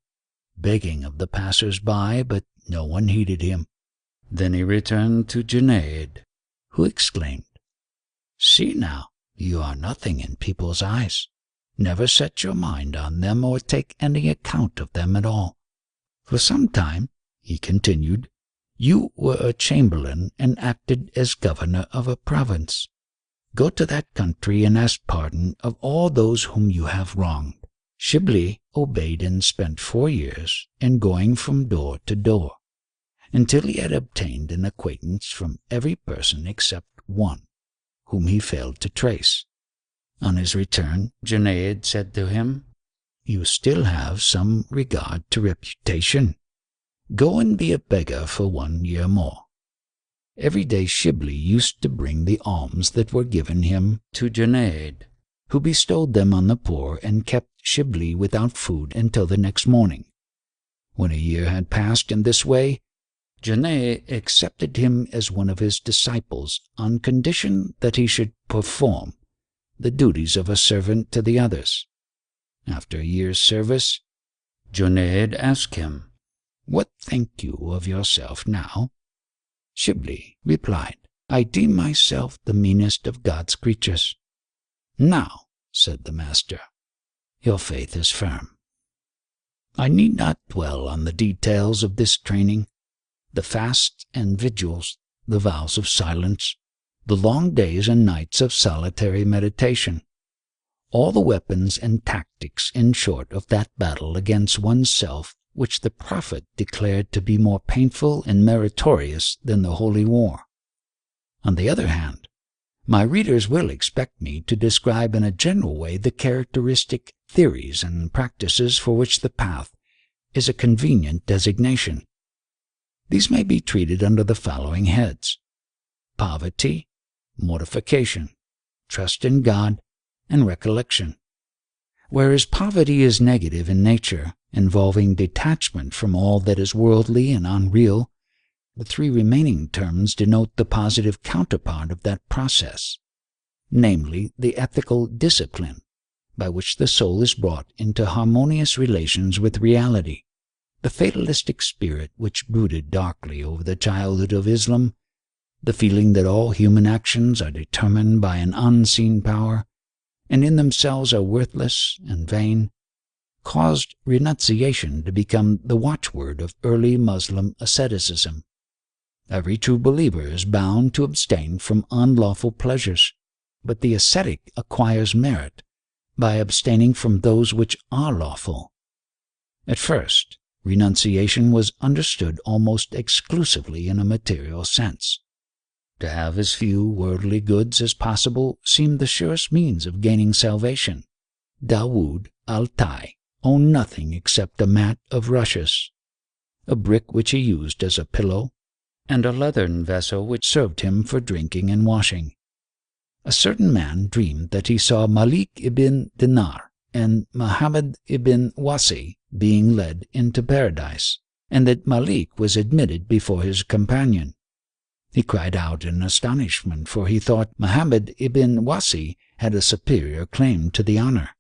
begging of the passers-by, but no one heeded him. Then he returned to Junaid, who exclaimed, "See now, you are nothing in people's eyes. Never set your mind on them or take any account of them at all. For some time," he continued, "you were a chamberlain and acted as governor of a province. Go to that country and ask pardon of all those whom you have wronged." Shibli obeyed and spent 4 years in going from door to door, until he had obtained an acquaintance from every person except one, whom he failed to trace. On his return, Junaid said to him, "You still have some regard to reputation. Go and be a beggar for 1 year more." Every day Shibli used to bring the alms that were given him to Junaid, who bestowed them on the poor and kept Shibli without food until the next morning, When a year had passed in this way, Janae accepted him as one of his disciples on condition that he should perform the duties of a servant to the others. After a year's service, Junaid asked him, "What think you of yourself now?" Shibli replied, "I deem myself the meanest of God's creatures." "Now," said the master, "your faith is firm." I need not dwell on the details of this training, the fasts and vigils, the vows of silence, the long days and nights of solitary meditation, all the weapons and tactics, in short, of that battle against oneself which the Prophet declared to be more painful and meritorious than the holy war. On the other hand, my readers will expect me to describe in a general way the characteristic theories and practices for which the path is a convenient designation. These may be treated under the following heads: poverty, mortification, trust in God, and recollection. Whereas poverty is negative in nature, involving detachment from all that is worldly and unreal, the three remaining terms denote the positive counterpart of that process, namely the ethical discipline by which the soul is brought into harmonious relations with reality. The fatalistic spirit which brooded darkly over the childhood of Islam, the feeling that all human actions are determined by an unseen power and in themselves are worthless and vain, caused renunciation to become the watchword of early Muslim asceticism. Every true believer is bound to abstain from unlawful pleasures, but the ascetic acquires merit by abstaining from those which are lawful. At first, renunciation was understood almost exclusively in a material sense. To have as few worldly goods as possible seemed the surest means of gaining salvation. Dawood al-Tai owned nothing except a mat of rushes, a brick which he used as a pillow, and a leathern vessel which served him for drinking and washing. A certain man dreamed that he saw Malik ibn Dinar and Muhammad ibn Wasi being led into paradise, and that Malik was admitted before his companion. He cried out in astonishment, for he thought Muhammad ibn Wasi had a superior claim to the honor.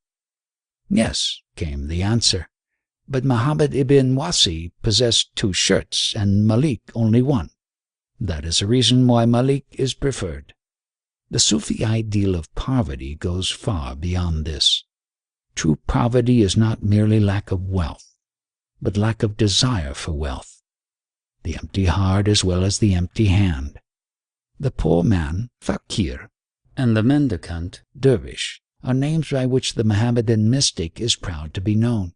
"Yes," came the answer, "but Muhammad ibn Wasi possessed 2 shirts and Malik only 1. That is the reason why Malik is preferred." The Sufi ideal of poverty goes far beyond this. True poverty is not merely lack of wealth, but lack of desire for wealth. The empty heart as well as the empty hand. The poor man, fakir, and the mendicant, dervish, are names by which the Mohammedan mystic is proud to be known,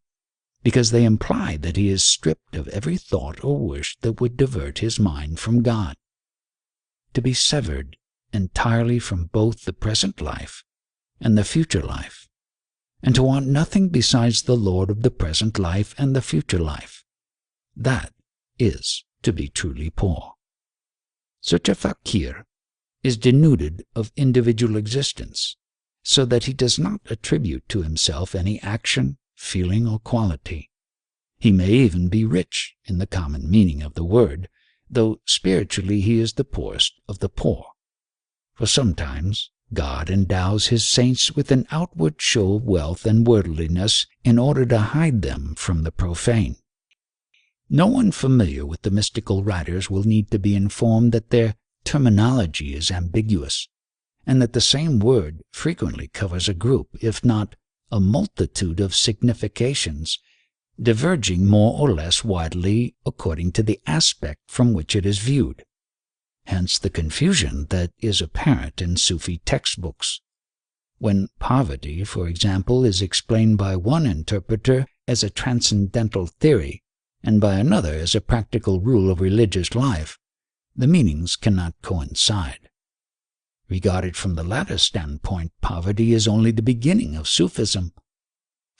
because they imply that he is stripped of every thought or wish that would divert his mind from God. To be severed entirely from both the present life and the future life, and to want nothing besides the Lord of the present life and the future life, that is to be truly poor. Such a fakir is denuded of individual existence, so that he does not attribute to himself any action, feeling, or quality. He may even be rich in the common meaning of the word, though spiritually he is the poorest of the poor. For sometimes God endows his saints with an outward show of wealth and worldliness in order to hide them from the profane. No one familiar with the mystical writers will need to be informed that their terminology is ambiguous, and that the same word frequently covers a group, if not a multitude of significations, diverging more or less widely according to the aspect from which it is viewed. Hence the confusion that is apparent in Sufi textbooks. When poverty, for example, is explained by one interpreter as a transcendental theory, and by another as a practical rule of religious life, the meanings cannot coincide. Regarded from the latter standpoint, poverty is only the beginning of Sufism.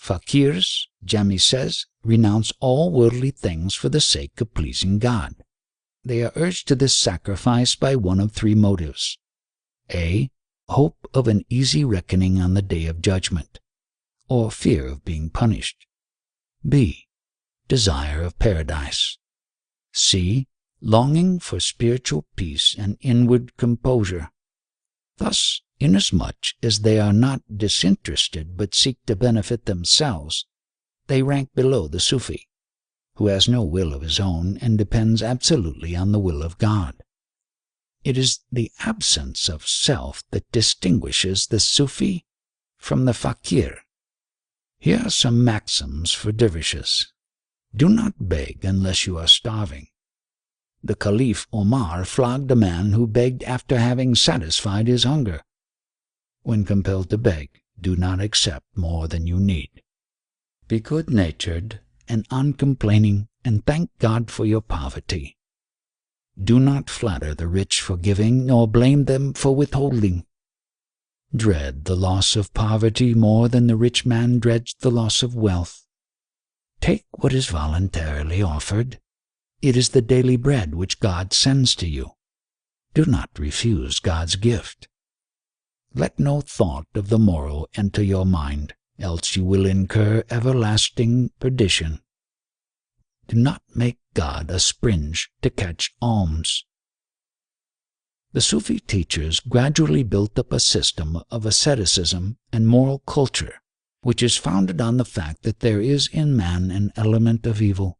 Fakirs, Jami says, renounce all worldly things for the sake of pleasing God. They are urged to this sacrifice by one of 3 motives: A. Hope of an easy reckoning on the day of judgment, or fear of being punished; B. desire of paradise. C. Longing for spiritual peace and inward composure. Thus, inasmuch as they are not disinterested but seek to benefit themselves, they rank below the Sufi, who has no will of his own and depends absolutely on the will of God. It is the absence of self that distinguishes the Sufi from the fakir. Here are some maxims for dervishes. Do not beg unless you are starving. The Caliph Omar flogged a man who begged after having satisfied his hunger. When compelled to beg, do not accept more than you need. Be good-natured and uncomplaining, and thank God for your poverty. Do not flatter the rich for giving, nor blame them for withholding. Dread the loss of poverty more than the rich man dreads the loss of wealth. Take what is voluntarily offered. It is the daily bread which God sends to you. Do not refuse God's gift. Let no thought of the morrow enter your mind, else you will incur everlasting perdition. Do not make God a springe to catch alms. The Sufi teachers gradually built up a system of asceticism and moral culture, which is founded on the fact that there is in man an element of evil.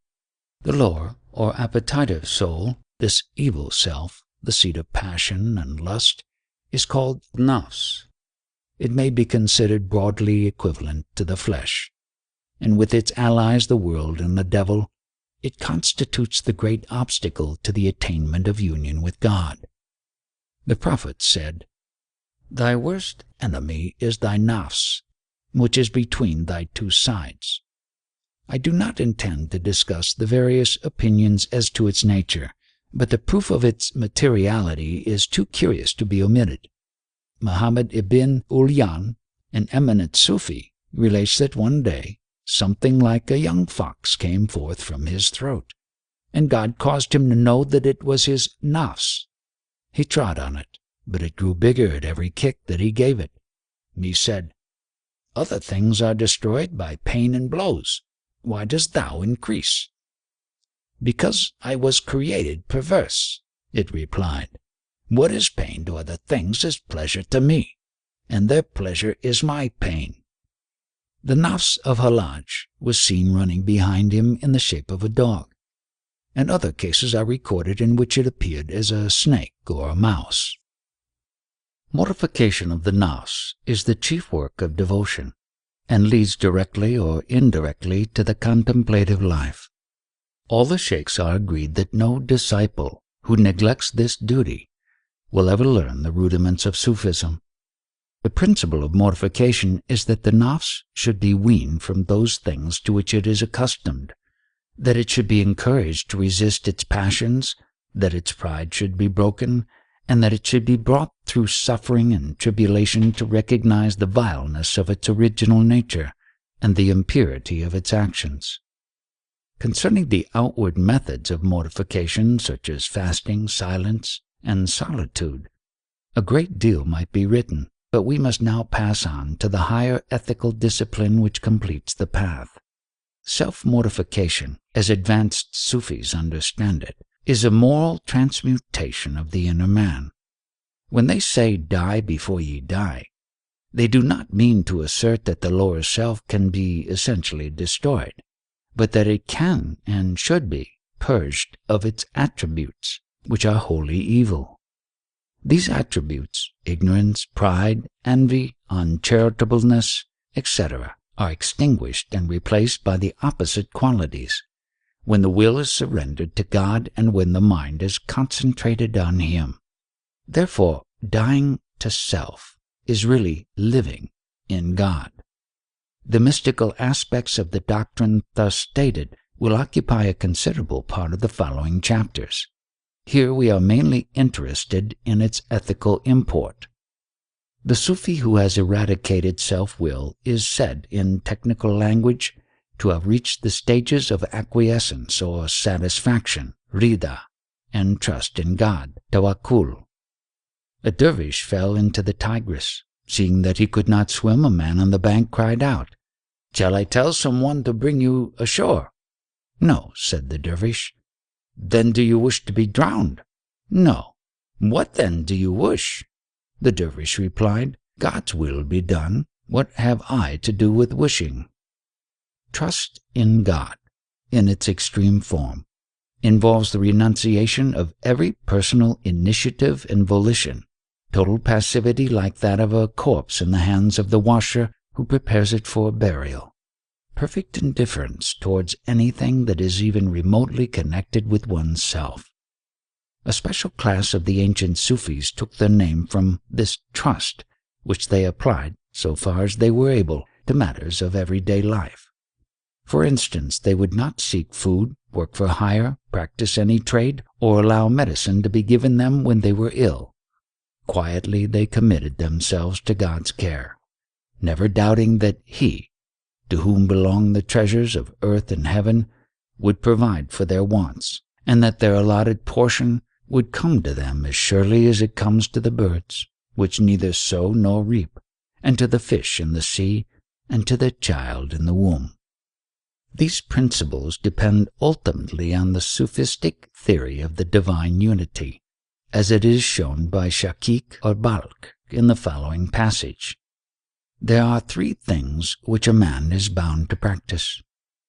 The lower, or appetitive soul, this evil self, the seat of passion and lust, is called nafs. It may be considered broadly equivalent to the flesh, and with its allies the world and the devil, it constitutes the great obstacle to the attainment of union with God. The Prophet said, "Thy worst enemy is thy nafs, which is between thy two sides." I do not intend to discuss the various opinions as to its nature, but the proof of its materiality is too curious to be omitted. Muhammad ibn Ulyan, an eminent Sufi, relates that one day something like a young fox came forth from his throat, and God caused him to know that it was his nafs. He trod on it, but it grew bigger at every kick that he gave it. He said, "Other things are destroyed by pain and blows. Why dost thou increase?" "Because I was created perverse," it replied. "What is pain to other things is pleasure to me, and their pleasure is my pain." The nafs of al-Hallāj was seen running behind him in the shape of a dog, and other cases are recorded in which it appeared as a snake or a mouse. Mortification of the nafs is the chief work of devotion, and leads directly or indirectly to the contemplative life. All the sheikhs are agreed that no disciple who neglects this duty will ever learn the rudiments of Sufism. The principle of mortification is that the nafs should be weaned from those things to which it is accustomed, that it should be encouraged to resist its passions, that its pride should be broken, and that it should be brought through suffering and tribulation to recognize the vileness of its original nature and the impurity of its actions. Concerning the outward methods of mortification, such as fasting, silence, and solitude, a great deal might be written, but we must now pass on to the higher ethical discipline which completes the path. Self-mortification, as advanced Sufis understand it, is a moral transmutation of the inner man. When they say, "Die before ye die," they do not mean to assert that the lower self can be essentially destroyed, but that it can and should be purged of its attributes, which are wholly evil. These attributes, ignorance, pride, envy, uncharitableness, etc., are extinguished and replaced by the opposite qualities, when the will is surrendered to God and when the mind is concentrated on Him. Therefore, dying to self is really living in God. The mystical aspects of the doctrine thus stated will occupy a considerable part of the following chapters. Here we are mainly interested in its ethical import. The Sufi who has eradicated self-will is said, in technical language, to have reached the stages of acquiescence or satisfaction, rida, and trust in God, tawakkul. A dervish fell into the Tigris. Seeing that he could not swim, a man on the bank cried out, "Shall I tell someone to bring you ashore?" "No," said the dervish. "Then do you wish to be drowned?" "No." "What then do you wish?" The dervish replied, "God's will be done. What have I to do with wishing?" Trust in God, in its extreme form, involves the renunciation of every personal initiative and volition, total passivity like that of a corpse in the hands of the washer who prepares it for burial, perfect indifference towards anything that is even remotely connected with one's self. A special class of the ancient Sufis took their name from this trust, which they applied, so far as they were able, to matters of everyday life. For instance, they would not seek food, work for hire, practice any trade, or allow medicine to be given them when they were ill. Quietly they committed themselves to God's care, never doubting that He, to whom belong the treasures of earth and heaven, would provide for their wants, and that their allotted portion would come to them as surely as it comes to the birds, which neither sow nor reap, and to the fish in the sea, and to the child in the womb. These principles depend ultimately on the Sufistic theory of the divine unity, as it is shown by Shakik or Balkh in the following passage. There are three things which a man is bound to practice.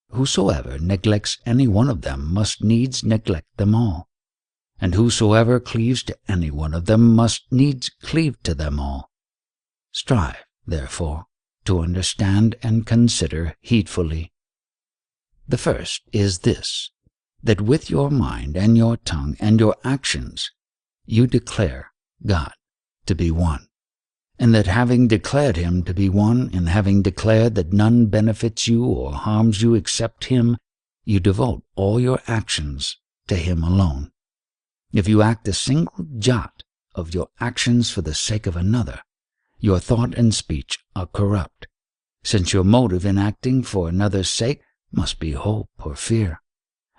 Whosoever neglects any one of them must needs neglect them all, and whosoever cleaves to any one of them must needs cleave to them all. Strive, therefore, to understand and consider heedfully. The first is this, that with your mind and your tongue and your actions you declare God to be one, and that having declared Him to be one, and having declared that none benefits you or harms you except Him, you devote all your actions to Him alone. If you act a single jot of your actions for the sake of another, your thought and speech are corrupt, since your motive in acting for another's sake must be hope or fear.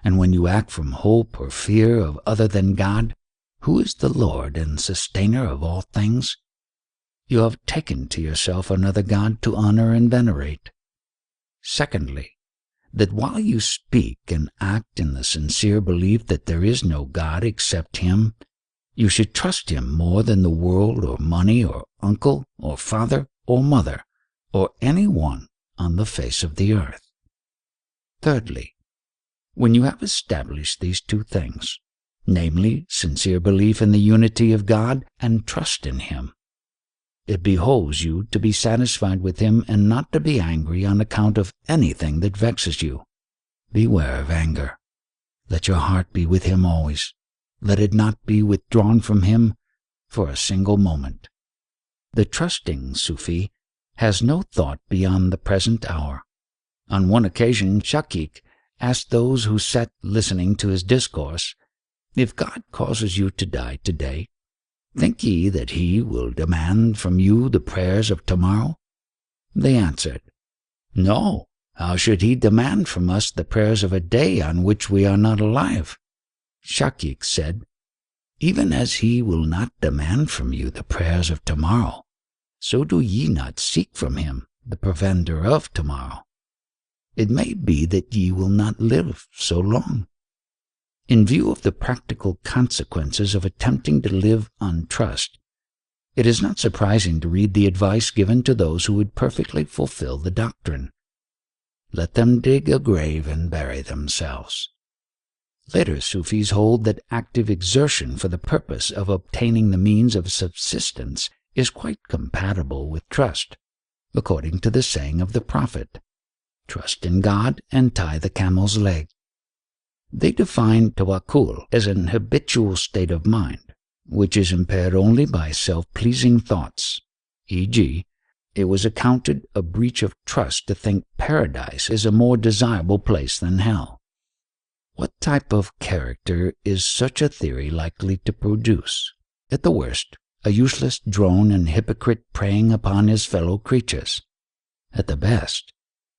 And when you act from hope or fear of other than God, who is the Lord and sustainer of all things, you have taken to yourself another God to honor and venerate. Secondly, that while you speak and act in the sincere belief that there is no God except Him, you should trust Him more than the world or money or uncle or father or mother or any one on the face of the earth. Thirdly, when you have established these two things, namely, sincere belief in the unity of God and trust in Him, it behoves you to be satisfied with Him and not to be angry on account of anything that vexes you. Beware of anger. Let your heart be with Him always. Let it not be withdrawn from Him for a single moment. The trusting Sufi has no thought beyond the present hour. On one occasion, Shakik asked those who sat listening to his discourse, "If God causes you to die today, think ye that He will demand from you the prayers of tomorrow?" They answered, "No, how should He demand from us the prayers of a day on which we are not alive?" Shakik said, "Even as He will not demand from you the prayers of tomorrow, so do ye not seek from Him the preventer of tomorrow. It may be that ye will not live so long." In view of the practical consequences of attempting to live on trust, it is not surprising to read the advice given to those who would perfectly fulfill the doctrine. Let them dig a grave and bury themselves. Later Sufis hold that active exertion for the purpose of obtaining the means of subsistence is quite compatible with trust, according to the saying of the Prophet, "Trust in God and tie the camel's leg." They define tawakkul as an habitual state of mind, which is impaired only by self-pleasing thoughts, e.g., it was accounted a breach of trust to think paradise is a more desirable place than hell. What type of character is such a theory likely to produce? At the worst, a useless drone and hypocrite preying upon his fellow creatures. At the best,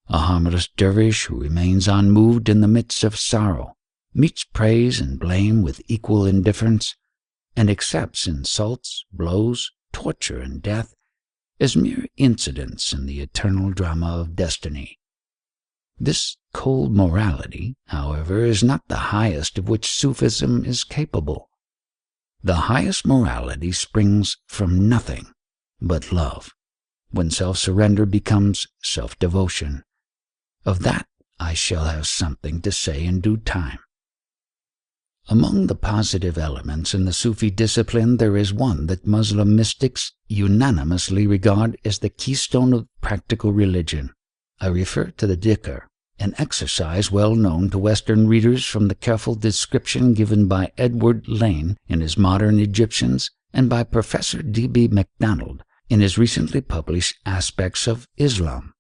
a harmless dervish who remains unmoved in the midst of sorrow, meets praise and blame with equal indifference, and accepts insults, blows, torture, and death as mere incidents in the eternal drama of destiny. This cold morality, however, is not the highest of which Sufism is capable. The highest morality springs from nothing but love, when self-surrender becomes self-devotion. Of that I shall have something to say in due time. Among the positive elements in the Sufi discipline, there is one that Muslim mystics unanimously regard as the keystone of practical religion. I refer to the dhikr, an exercise well known to Western readers from the careful description given by Edward Lane in his Modern Egyptians and by Professor D.B. MacDonald in his recently published Aspects of Islam.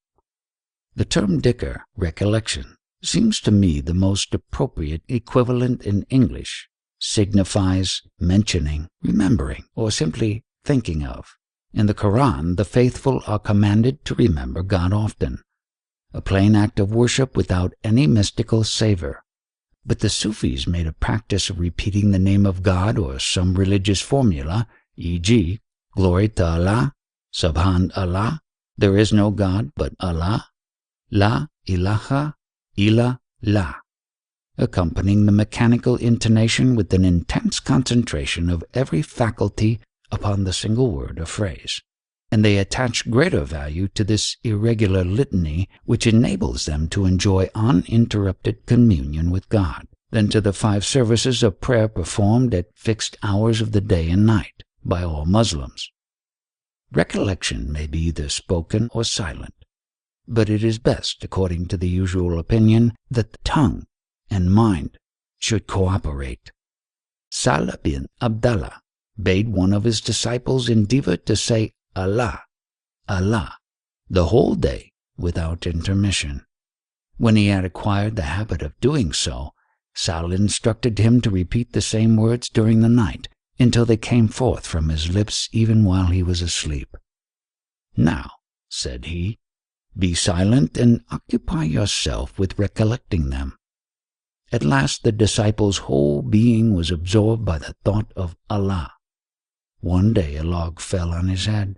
The term dhikr, recollection, seems to me the most appropriate equivalent in English, signifies mentioning, remembering, or simply thinking of. In the Quran, the faithful are commanded to remember God often, a plain act of worship without any mystical savor. But the Sufis made a practice of repeating the name of God or some religious formula, e.g., glory to Allah, Subhan Allah, there is no God but Allah, La ilaha illa la, accompanying the mechanical intonation with an intense concentration of every faculty upon the single word or phrase. And they attach greater value to this irregular litany, which enables them to enjoy uninterrupted communion with God, than to the 5 services of prayer performed at fixed hours of the day and night by all Muslims. Recollection may be either spoken or silent, but it is best, according to the usual opinion, that the tongue and mind should cooperate. Salah bin Abdallah bade one of his disciples endeavor to say Allah, Allah, the whole day without intermission. When he had acquired the habit of doing so, Salah instructed him to repeat the same words during the night until they came forth from his lips even while he was asleep. Now, said he, be silent and occupy yourself with recollecting them. At last the disciple's whole being was absorbed by the thought of Allah. One day a log fell on his head,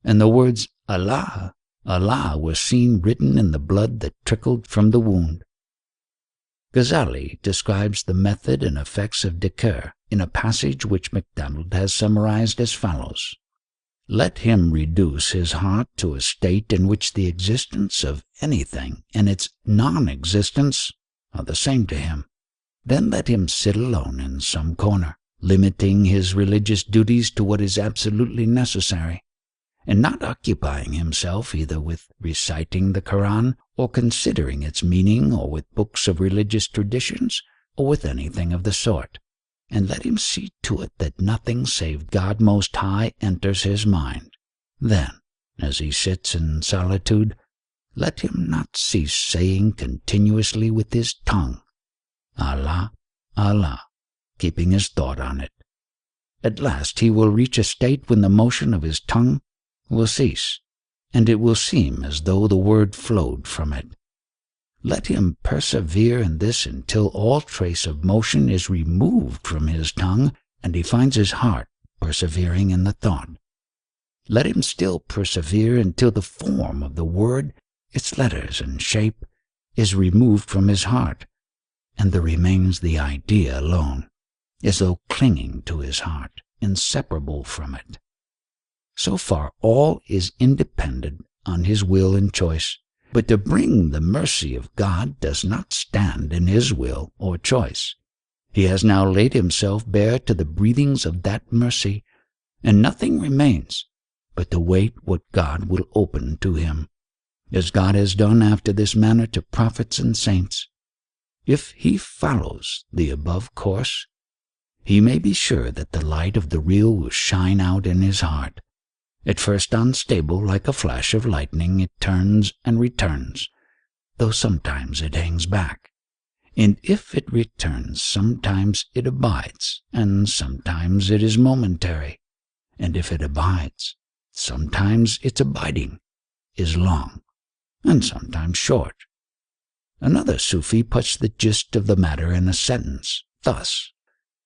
and the words Allah, Allah were seen written in the blood that trickled from the wound. Ghazali describes the method and effects of dhikr in a passage which MacDonald has summarized as follows. Let him reduce his heart to a state in which the existence of anything and its non-existence are the same to him. Then let him sit alone in some corner, limiting his religious duties to what is absolutely necessary, and not occupying himself either with reciting the Quran or considering its meaning or with books of religious traditions or with anything of the sort. And let him see to it that nothing save God Most High enters his mind. Then, as he sits in solitude, let him not cease saying continuously with his tongue, Allah, Allah, keeping his thought on it. At last he will reach a state when the motion of his tongue will cease, and it will seem as though the word flowed from it. Let him persevere in this until all trace of motion is removed from his tongue and he finds his heart persevering in the thought. Let him still persevere until the form of the word, its letters and shape, is removed from his heart, and there remains the idea alone, as though clinging to his heart, inseparable from it. So far all is independent on his will and choice, but to bring the mercy of God does not stand in his will or choice. He has now laid himself bare to the breathings of that mercy, and nothing remains but to wait what God will open to him, as God has done after this manner to prophets and saints. If he follows the above course, he may be sure that the light of the real will shine out in his heart. At first unstable, like a flash of lightning, it turns and returns, though sometimes it hangs back. And if it returns, sometimes it abides, and sometimes it is momentary. And if it abides, sometimes its abiding is long, and sometimes short. Another Sufi puts the gist of the matter in a sentence, thus: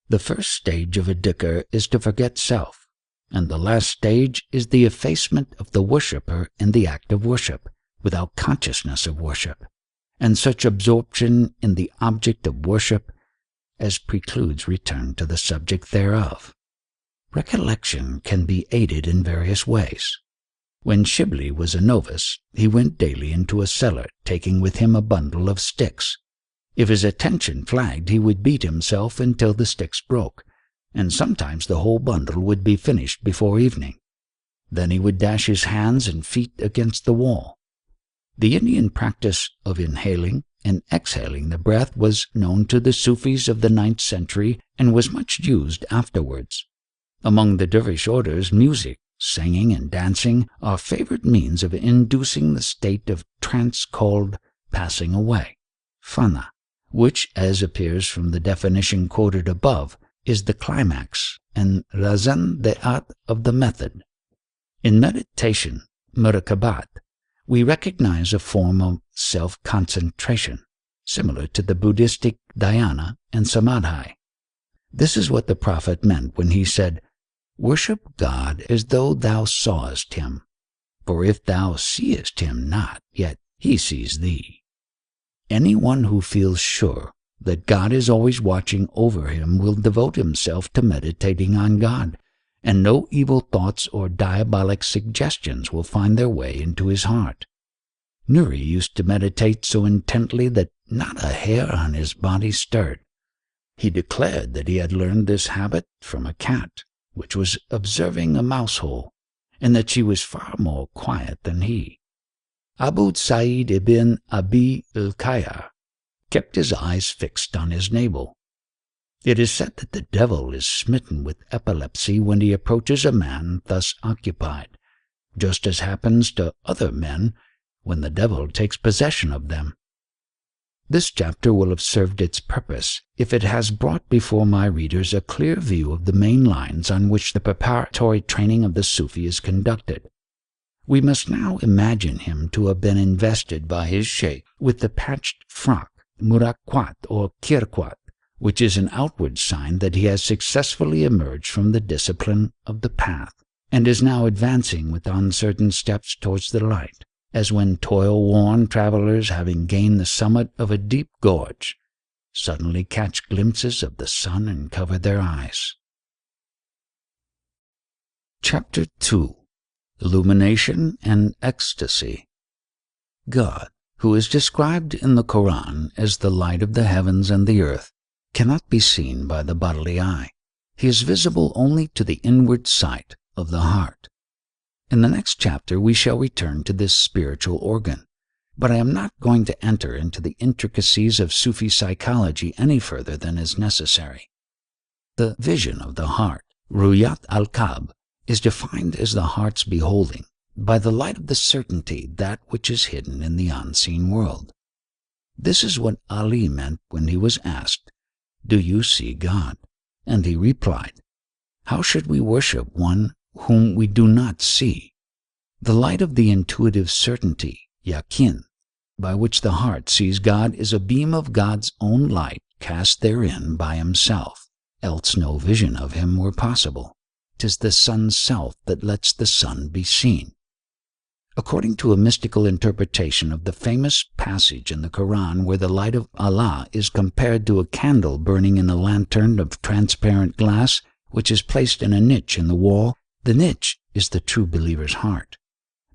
the first stage of a dhikr is to forget self, and the last stage is the effacement of the worshipper in the act of worship, without consciousness of worship. and such absorption in the object of worship as precludes return to the subject thereof. Recollection can be aided in various ways. When Shibli was a novice, he went daily into a cellar, taking with him a bundle of sticks. If his attention flagged, he would beat himself until the sticks broke, and sometimes the whole bundle would be finished before evening. Then he would dash his hands and feet against the wall. The Indian practice of inhaling and exhaling the breath was known to the Sufis of the 9th century and was much used afterwards. Among the dervish orders, music, singing, and dancing are favourite means of inducing the state of trance called passing away, fana, which, as appears from the definition quoted above, is the climax and raison d'être of the method. In meditation, muraqabat, we recognize a form of self-concentration, similar to the Buddhistic dhyana and samadhi. This is what the Prophet meant when he said, "Worship God as though thou sawest him, for if thou seest him not, yet he sees thee." Anyone who feels sure that God is always watching over him will devote himself to meditating on God, and no evil thoughts or diabolic suggestions will find their way into his heart. Nuri used to meditate so intently that not a hair on his body stirred. He declared that he had learned this habit from a cat, which was observing a mouse-hole, and that she was far more quiet than he. Abu Sa'id ibn Abi al-Khayyar kept his eyes fixed on his navel. It is said that the devil is smitten with epilepsy when he approaches a man thus occupied, just as happens to other men when the devil takes possession of them. This chapter will have served its purpose if it has brought before my readers a clear view of the main lines on which the preparatory training of the Sufi is conducted. We must now imagine him to have been invested by his sheikh with the patched frock, murakwat or kirkwat, which is an outward sign that he has successfully emerged from the discipline of the path, and is now advancing with uncertain steps towards the light, as when toil-worn travelers, having gained the summit of a deep gorge, suddenly catch glimpses of the sun and cover their eyes. Chapter 2. Illumination and Ecstasy. God, who is described in the Quran as the light of the heavens and the earth, cannot be seen by the bodily eye. He is visible only to the inward sight of the heart. In the next chapter we shall return to this spiritual organ, but I am not going to enter into the intricacies of Sufi psychology any further than is necessary. The vision of the heart, Ruyat al-Qalb, is defined as the heart's beholding, by the light of the certainty, that which is hidden in the unseen world. This is what Ali meant when he was asked, "Do you see God?" And he replied, "How should we worship one whom we do not see?" The light of the intuitive certainty, yakin, by which the heart sees God is a beam of God's own light cast therein by himself, else no vision of him were possible. 'Tis the sun's self that lets the sun be seen. According to a mystical interpretation of the famous passage in the Quran where the light of Allah is compared to a candle burning in a lantern of transparent glass which is placed in a niche in the wall, the niche is the true believer's heart.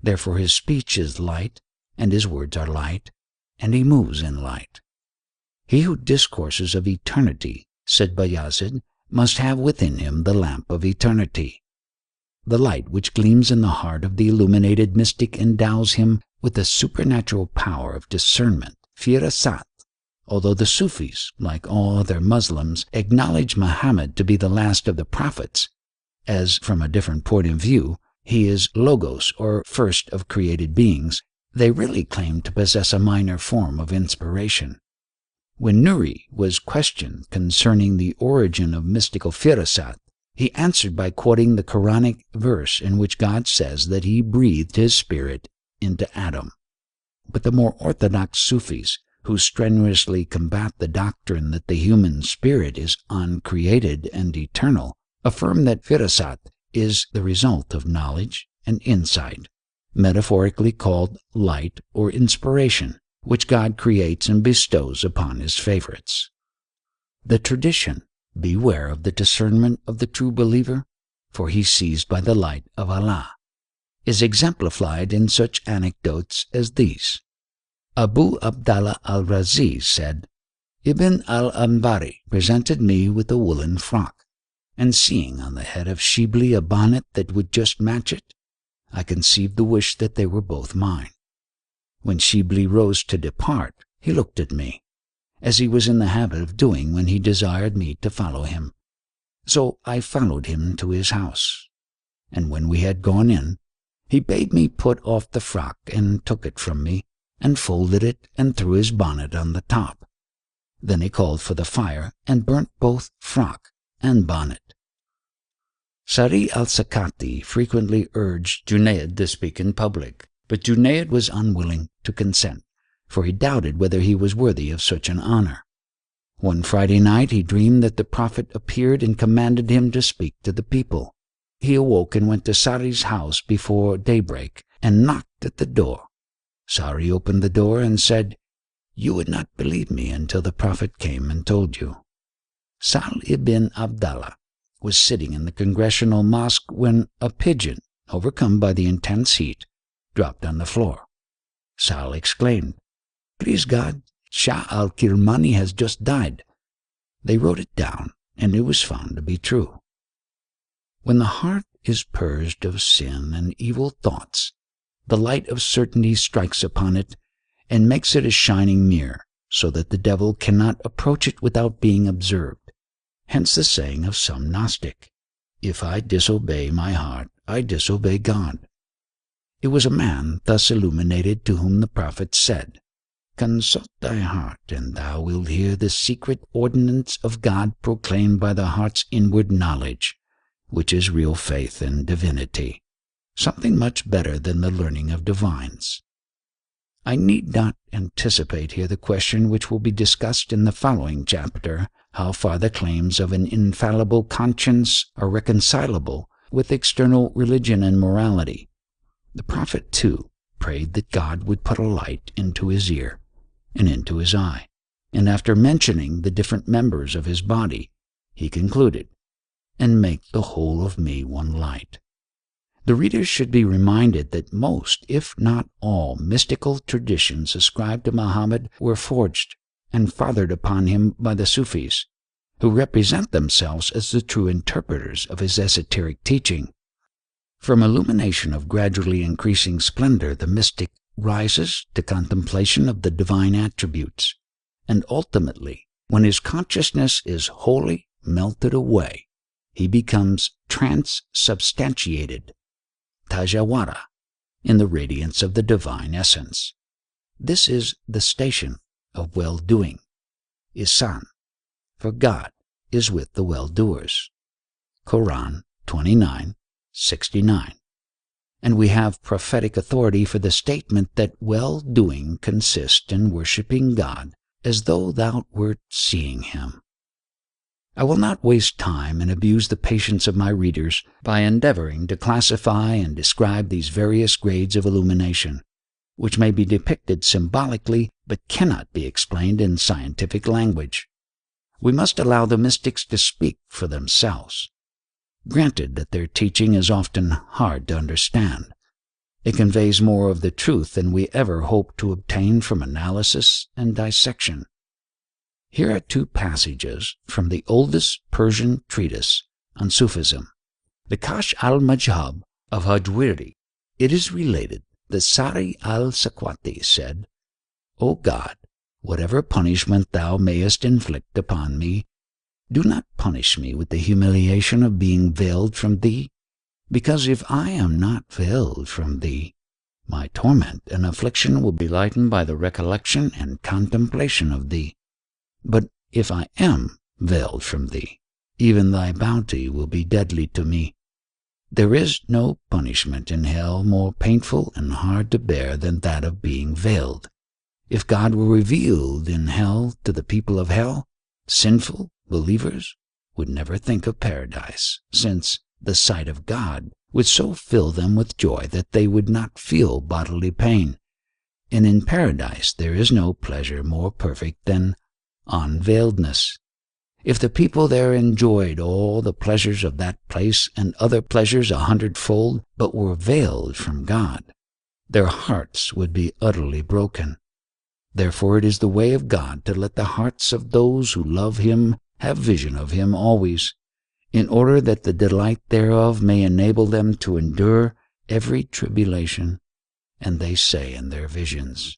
Therefore his speech is light, and his words are light, and he moves in light. He who discourses of eternity, said Bayazid, must have within him the lamp of eternity. The light which gleams in the heart of the illuminated mystic endows him with the supernatural power of discernment, firasat. Although the Sufis, like all other Muslims, acknowledge Muhammad to be the last of the prophets, as from a different point of view he is Logos or first of created beings, they really claim to possess a minor form of inspiration. When Nuri was questioned concerning the origin of mystical firasat, he answered by quoting the Quranic verse in which God says that he breathed his spirit into Adam. But the more orthodox Sufis, who strenuously combat the doctrine that the human spirit is uncreated and eternal, affirm that firasat is the result of knowledge and insight, metaphorically called light or inspiration, which God creates and bestows upon His favorites. The tradition, "Beware of the discernment of the true believer, for he sees by the light of Allah," is exemplified in such anecdotes as these. Abu Abdallah al-Razi said, "Ibn al-Anbari presented me with a woolen frock, and seeing on the head of Shibli a bonnet that would just match it, I conceived the wish that they were both mine. When Shibli rose to depart, he looked at me, as he was in the habit of doing when he desired me to follow him. So I followed him to his house, and when we had gone in, he bade me put off the frock and took it from me, and folded it and threw his bonnet on the top. Then he called for the fire and burnt both frock and bonnet." Sari al-Sakati frequently urged Junayd to speak in public, but Junayd was unwilling to consent, for he doubted whether he was worthy of such an honor. One Friday night he dreamed that the Prophet appeared and commanded him to speak to the people. He awoke and went to Sari's house before daybreak and knocked at the door. Sari opened the door and said, "You would not believe me until the Prophet came and told you." Sal ibn Abdallah was sitting in the Congressional Mosque when a pigeon, overcome by the intense heat, dropped on the floor. Sal exclaimed, "Please God, Shah al-Kirmani has just died." They wrote it down, and it was found to be true. When the heart is purged of sin and evil thoughts, the light of certainty strikes upon it and makes it a shining mirror, so that the devil cannot approach it without being observed. Hence the saying of some Gnostic, "If I disobey my heart, I disobey God." It was a man thus illuminated to whom the Prophet said, "Consult thy heart, and thou wilt hear the secret ordinance of God proclaimed by the heart's inward knowledge, which is real faith and divinity, something much better than the learning of divines." I need not anticipate here the question which will be discussed in the following chapter, how far the claims of an infallible conscience are reconcilable with external religion and morality. The Prophet, too, prayed that God would put a light into his ear and into his eye, and after mentioning the different members of his body, he concluded, "And make the whole of me one light." The readers should be reminded that most, if not all, mystical traditions ascribed to Muhammad were forged and fathered upon him by the Sufis, who represent themselves as the true interpreters of his esoteric teaching. From illumination of gradually increasing splendor, the mystic rises to contemplation of the divine attributes, and ultimately, when his consciousness is wholly melted away, he becomes transubstantiated, tajawara, in the radiance of the divine essence. This is the station of well-doing, ihsan, for God is with the well-doers. Quran 29:69. And we have prophetic authority for the statement that well-doing consists in worshipping God as though thou wert seeing Him. I will not waste time and abuse the patience of my readers by endeavoring to classify and describe these various grades of illumination, which may be depicted symbolically but cannot be explained in scientific language. We must allow the mystics to speak for themselves. Granted that their teaching is often hard to understand, it conveys more of the truth than we ever hope to obtain from analysis and dissection. Here are two passages from the oldest Persian treatise on Sufism, the Kashf al-Majhub of Hajwiri. It is related that Sari al-Sakwati said, "O God, whatever punishment thou mayest inflict upon me, do not punish me with the humiliation of being veiled from thee, because if I am not veiled from thee, my torment and affliction will be lightened by the recollection and contemplation of thee. But if I am veiled from thee, even thy bounty will be deadly to me. There is no punishment in hell more painful and hard to bear than that of being veiled. If God were revealed in hell to the people of hell, sinful believers would never think of paradise, since the sight of God would so fill them with joy that they would not feel bodily pain. and in paradise there is no pleasure more perfect than unveiledness. If the people there enjoyed all the pleasures of that place and other pleasures 100-fold, but were veiled from God, their hearts would be utterly broken. Therefore it is the way of God to let the hearts of those who love Him have vision of Him always, in order that the delight thereof may enable them to endure every tribulation. And they say in their visions,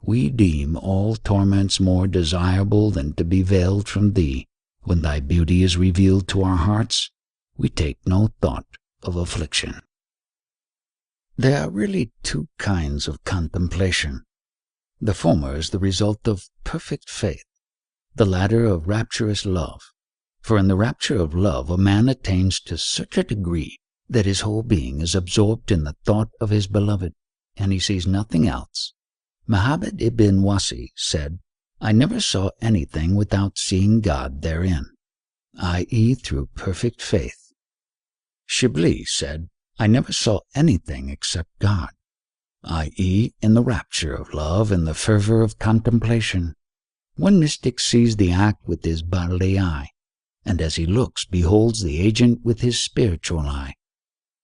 We deem all torments more desirable than to be veiled from Thee. When Thy beauty is revealed to our hearts, we take no thought of affliction. There are really two kinds of contemplation. The former is the result of perfect faith, the latter of rapturous love. For in the rapture of love a man attains to such a degree that his whole being is absorbed in the thought of his beloved, and he sees nothing else. Muhammad ibn Wasi said, I never saw anything without seeing God therein, i.e. through perfect faith. Shibli said, I never saw anything except God, i.e. in the rapture of love and the fervor of contemplation. One mystic sees the act with his bodily eye, and as he looks beholds the agent with his spiritual eye.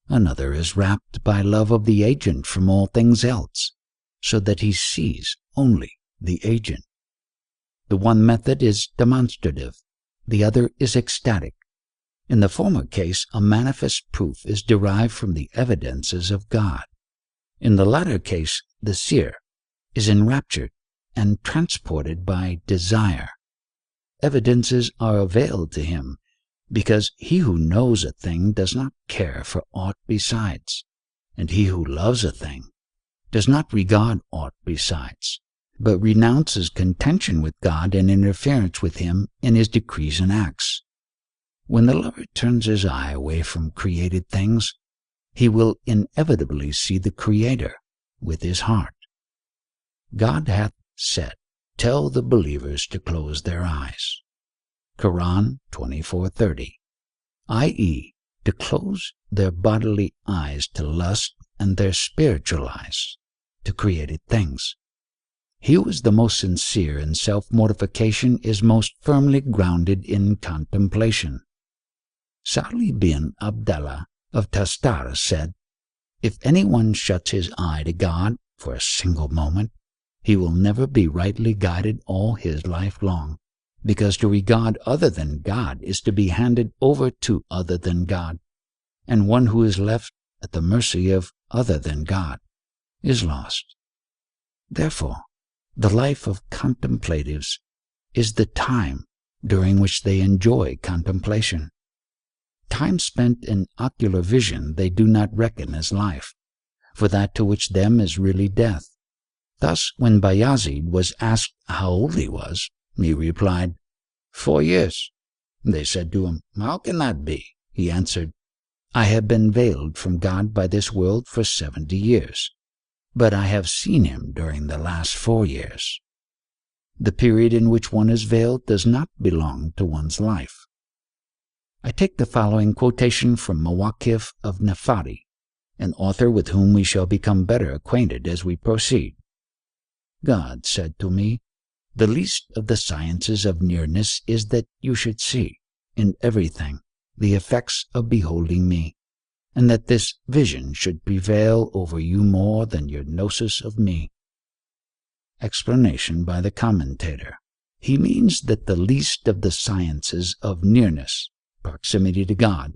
Another is rapt by love of the agent from all things else, so that he sees only the agent. The one method is demonstrative, the other is ecstatic. In the former case, a manifest proof is derived from the evidences of God. In the latter case, the seer is enraptured and transported by desire. Evidences are availed to him, because he who knows a thing does not care for aught besides, and he who loves a thing does not regard aught besides, but renounces contention with God and interference with Him in His decrees and acts. When the lover turns his eye away from created things, he will inevitably see the Creator with his heart. God hath said, Tell the believers to close their eyes. Quran 24:30, i.e., to close their bodily eyes to lust and their spiritual eyes to created things. He who is the most sincere in self-mortification is most firmly grounded in contemplation. Salih bin Abdallah of Tastara said, If anyone shuts his eye to God for a single moment, he will never be rightly guided all his life long, because to regard other than God is to be handed over to other than God, and one who is left at the mercy of other than God is lost. Therefore, the life of contemplatives is the time during which they enjoy contemplation. Time spent in ocular vision they do not reckon as life, for that to which them is really death. Thus, when Bayazid was asked how old he was, he replied, 4 years. They said to him, How can that be? He answered, I have been veiled from God by this world for 70 years. But I have seen Him during the last 4 years. The period in which one is veiled does not belong to one's life. I take the following quotation from Mawaqif of Nafari, an author with whom we shall become better acquainted as we proceed. God said to me, The least of the sciences of nearness is that you should see, in everything, the effects of beholding me, and that this vision should prevail over you more than your gnosis of me. Explanation by the commentator. He means that the least of the sciences of nearness, proximity to God,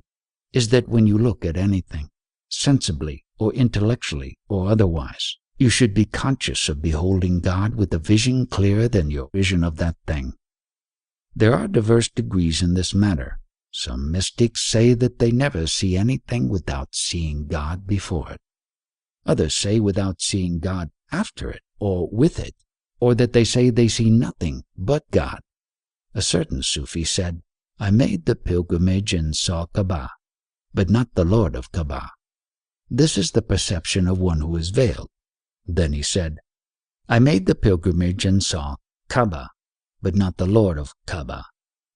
is that when you look at anything, sensibly or intellectually or otherwise, you should be conscious of beholding God with a vision clearer than your vision of that thing. There are diverse degrees in this matter. Some mystics say that they never see anything without seeing God before it. Others say without seeing God after it or with it, or that they say they see nothing but God. A certain Sufi said, I made the pilgrimage and saw Kaaba, but not the Lord of Kaaba. This is the perception of one who is veiled. Then he said, I made the pilgrimage and saw Kaaba, but not the Lord of Kaaba.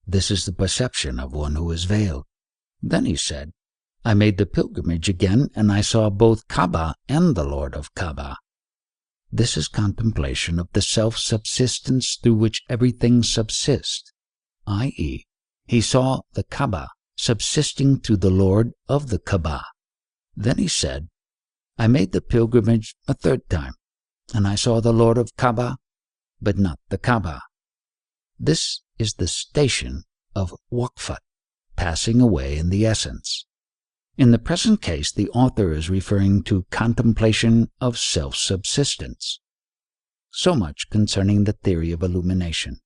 This is the perception of one who is veiled. Then he said, I made the pilgrimage again, and I saw both Kaaba and the Lord of Kaaba. This is contemplation of the self-subsistence through which everything subsists, i.e., he saw the Kaaba subsisting through the Lord of the Kaaba. Then he said, I made the pilgrimage a third time, and I saw the Lord of Kaaba, but not the Kaaba. This is the station of waqfat, passing away in the essence. In the present case, the author is referring to contemplation of self-subsistence. So much concerning the theory of illumination.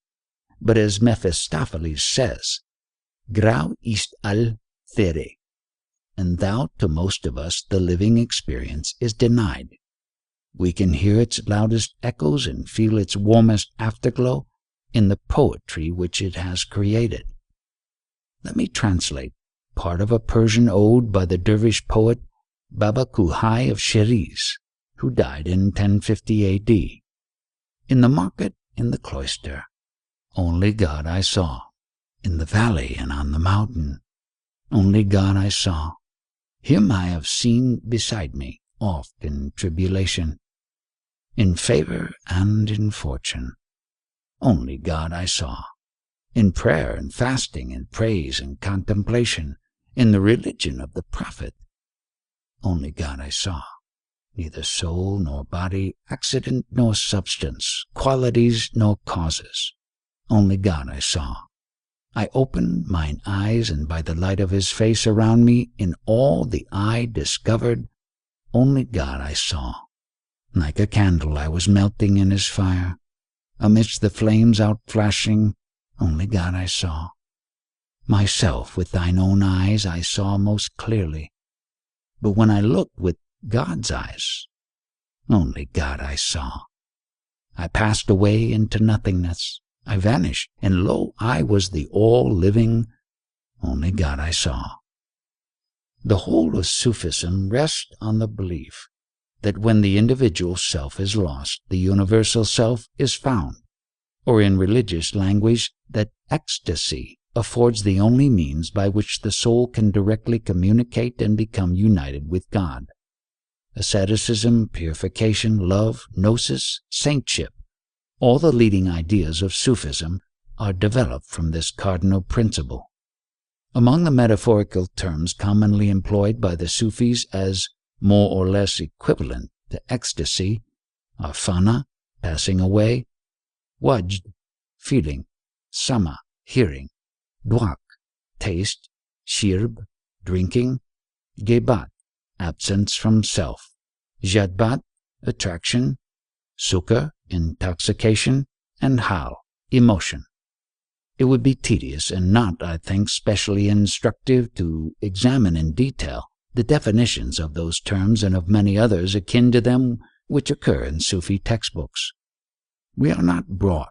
But as Mephistopheles says, Grau ist al-There, and thou to most of us the living experience is denied. We can hear its loudest echoes and feel its warmest afterglow in the poetry which it has created. Let me translate part of a Persian ode by the dervish poet Baba Kuhai of Shiraz, who died in 1050 A.D. In the market, in the cloister, only God I saw. In the valley and on the mountain, only God I saw. Him I have seen beside me, oft in tribulation, in favor and in fortune. Only God I saw. In prayer and fasting, in praise and contemplation, in the religion of the prophet, only God I saw. Neither soul nor body, accident nor substance, qualities nor causes. Only God I saw. I opened mine eyes, and by the light of his face around me, in all the eye discovered, only God I saw. Like a candle I was melting in his fire. Amidst the flames outflashing, only God I saw. Myself with thine own eyes I saw most clearly. But when I looked with God's eyes, only God I saw. I passed away into nothingness. I vanished, and lo, I was the all-living, only God I saw. The whole of Sufism rests on the belief that when the individual self is lost, the universal self is found, or in religious language, that ecstasy affords the only means by which the soul can directly communicate and become united with God. Asceticism, purification, love, gnosis, saintship, all the leading ideas of Sufism are developed from this cardinal principle. Among the metaphorical terms commonly employed by the Sufis as more or less equivalent to ecstasy are fana, passing away, wajd, feeling, sama, hearing, dwak, taste, shirb, drinking, gebat, absence from self, jadbat, attraction, sukha, intoxication, and hal, emotion. It would be tedious and not, I think, specially instructive to examine in detail the definitions of those terms and of many others akin to them which occur in Sufi textbooks. We are not brought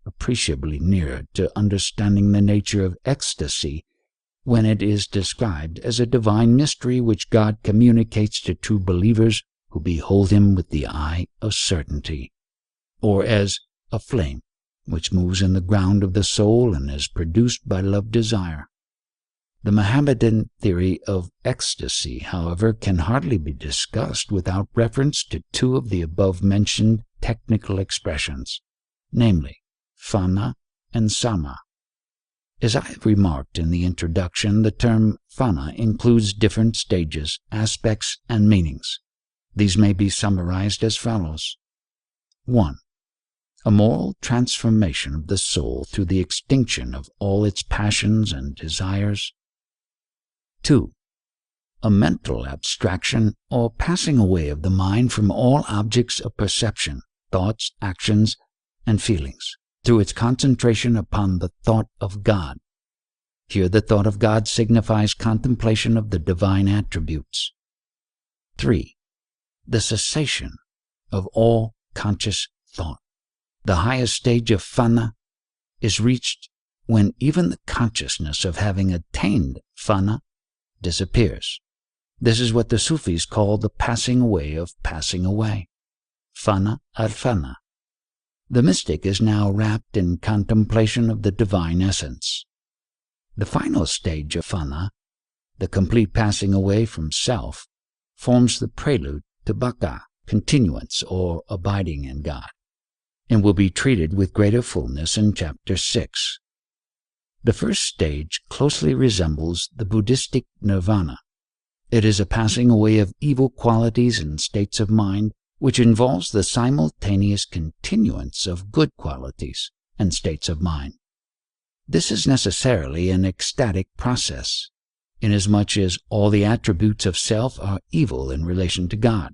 appreciably nearer to understanding the nature of ecstasy when it is described as a divine mystery which God communicates to true believers who behold him with the eye of certainty, or as a flame which moves in the ground of the soul and is produced by love-desire. The Mohammedan theory of ecstasy, however, can hardly be discussed without reference to two of the above-mentioned technical expressions, namely, fana and sama. As I have remarked in the introduction, the term fana includes different stages, aspects, and meanings. These may be summarized as follows. 1. A moral transformation of the soul through the extinction of all its passions and desires. 2. A mental abstraction or passing away of the mind from all objects of perception, thoughts, actions, and feelings, through its concentration upon the thought of God. Here the thought of God signifies contemplation of the divine attributes. 3. The cessation of all conscious thought. The highest stage of fana is reached when even the consciousness of having attained fana disappears. This is what the Sufis call the passing away of passing away. Fana al-fana. The mystic is now wrapped in contemplation of the divine essence. The final stage of fana, the complete passing away from self, forms the prelude to baka, continuance or abiding in God, and will be treated with greater fullness in Chapter 6. The first stage closely resembles the Buddhistic nirvana. It is a passing away of evil qualities and states of mind, which involves the simultaneous continuance of good qualities and states of mind. This is necessarily an ecstatic process, inasmuch as all the attributes of self are evil in relation to God.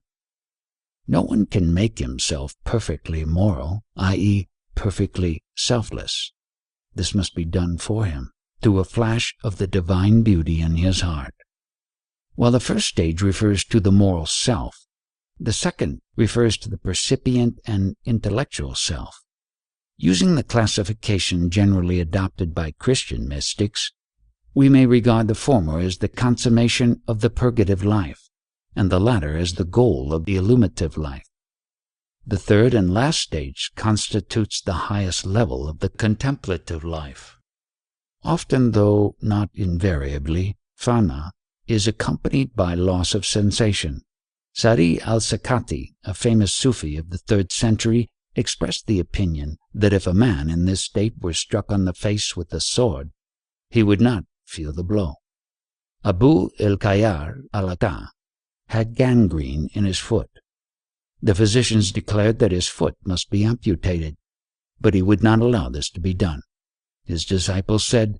No one can make himself perfectly moral, i.e., perfectly selfless. This must be done for him, through a flash of the divine beauty in his heart. While the first stage refers to the moral self, the second refers to the percipient and intellectual self. Using the classification generally adopted by Christian mystics, we may regard the former as the consummation of the purgative life, and the latter as the goal of the illuminative life. The third and last stage constitutes the highest level of the contemplative life. Often, though not invariably, fana is accompanied by loss of sensation. Sari al-Sakati, a famous Sufi of the 3rd century, expressed the opinion that if a man in this state were struck on the face with a sword, he would not feel the blow. Abu al-Khayyar al-Ata had gangrene in his foot. The physicians declared that his foot must be amputated, but he would not allow this to be done. His disciples said,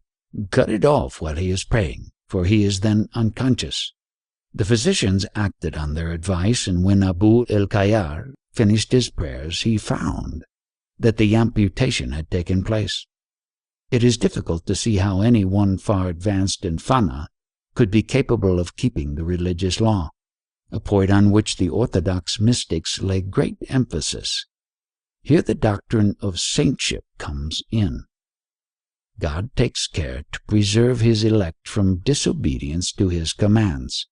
"Cut it off while he is praying, for he is then unconscious." The physicians acted on their advice, and when Abu al-Khayyar finished his prayers, he found that the amputation had taken place. It is difficult to see how any one far advanced in fana could be capable of keeping the religious law, a point on which the orthodox mystics lay great emphasis. Here the doctrine of saintship comes in. God takes care to preserve his elect from disobedience to his commands.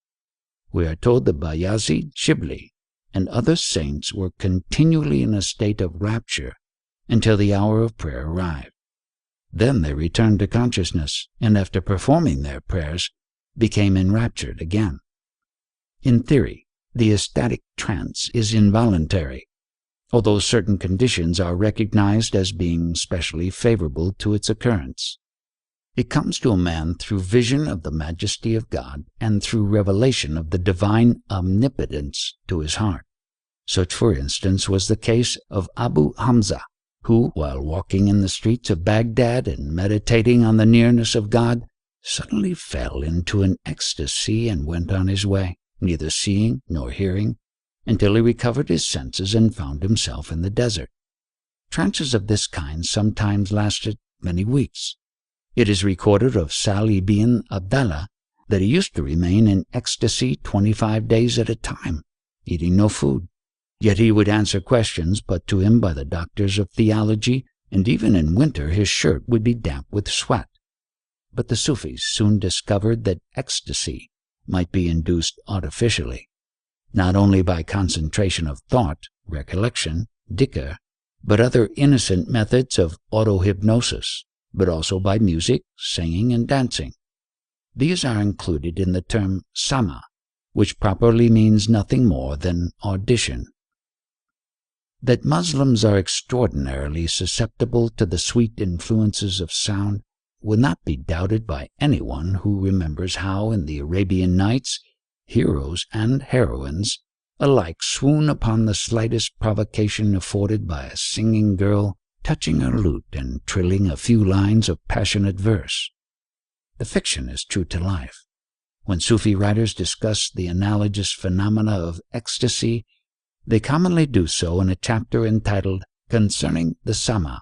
We are told that Bayazid, Shibli, and other saints were continually in a state of rapture until the hour of prayer arrived. Then they returned to consciousness, and after performing their prayers, became enraptured again. In theory, the ecstatic trance is involuntary, although certain conditions are recognized as being specially favorable to its occurrence. It comes to a man through vision of the majesty of God and through revelation of the divine omnipotence to his heart. Such, for instance, was the case of Abu Hamza, who, while walking in the streets of Baghdad and meditating on the nearness of God, suddenly fell into an ecstasy and went on his way, neither seeing nor hearing, until he recovered his senses and found himself in the desert. Trances of this kind sometimes lasted many weeks. It is recorded of Salih bin Abdallah that he used to remain in ecstasy 25 days at a time, eating no food. Yet he would answer questions put to him by the doctors of theology, and even in winter his shirt would be damp with sweat. But the Sufis soon discovered that ecstasy might be induced artificially, not only by concentration of thought, recollection, dhikr, but other innocent methods of auto-hypnosis, but also by music, singing, and dancing. These are included in the term sama, which properly means nothing more than audition. That Muslims are extraordinarily susceptible to the sweet influences of sound will not be doubted by anyone who remembers how in the Arabian Nights heroes and heroines alike swoon upon the slightest provocation afforded by a singing girl touching her lute and trilling a few lines of passionate verse. The fiction is true to life. When Sufi writers discuss the analogous phenomena of ecstasy, they commonly do so in a chapter entitled Concerning the Sama.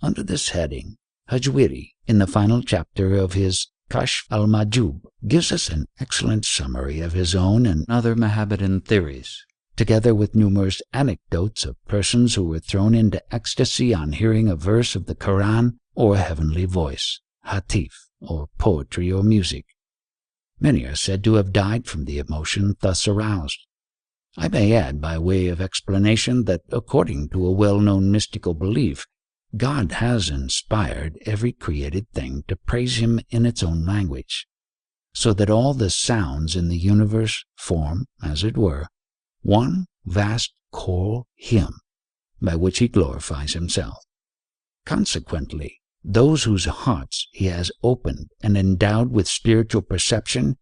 Under this heading, Hajwiri, in the final chapter of his Kashf al-Majub, gives us an excellent summary of his own and other Mohammedan theories, together with numerous anecdotes of persons who were thrown into ecstasy on hearing a verse of the Quran or a heavenly voice, hatif, or poetry or music. Many are said to have died from the emotion thus aroused. I may add by way of explanation that, according to a well-known mystical belief, God has inspired every created thing to praise him in its own language, so that all the sounds in the universe form, as it were, one vast choral hymn by which he glorifies himself. Consequently, those whose hearts he has opened and endowed with spiritual perception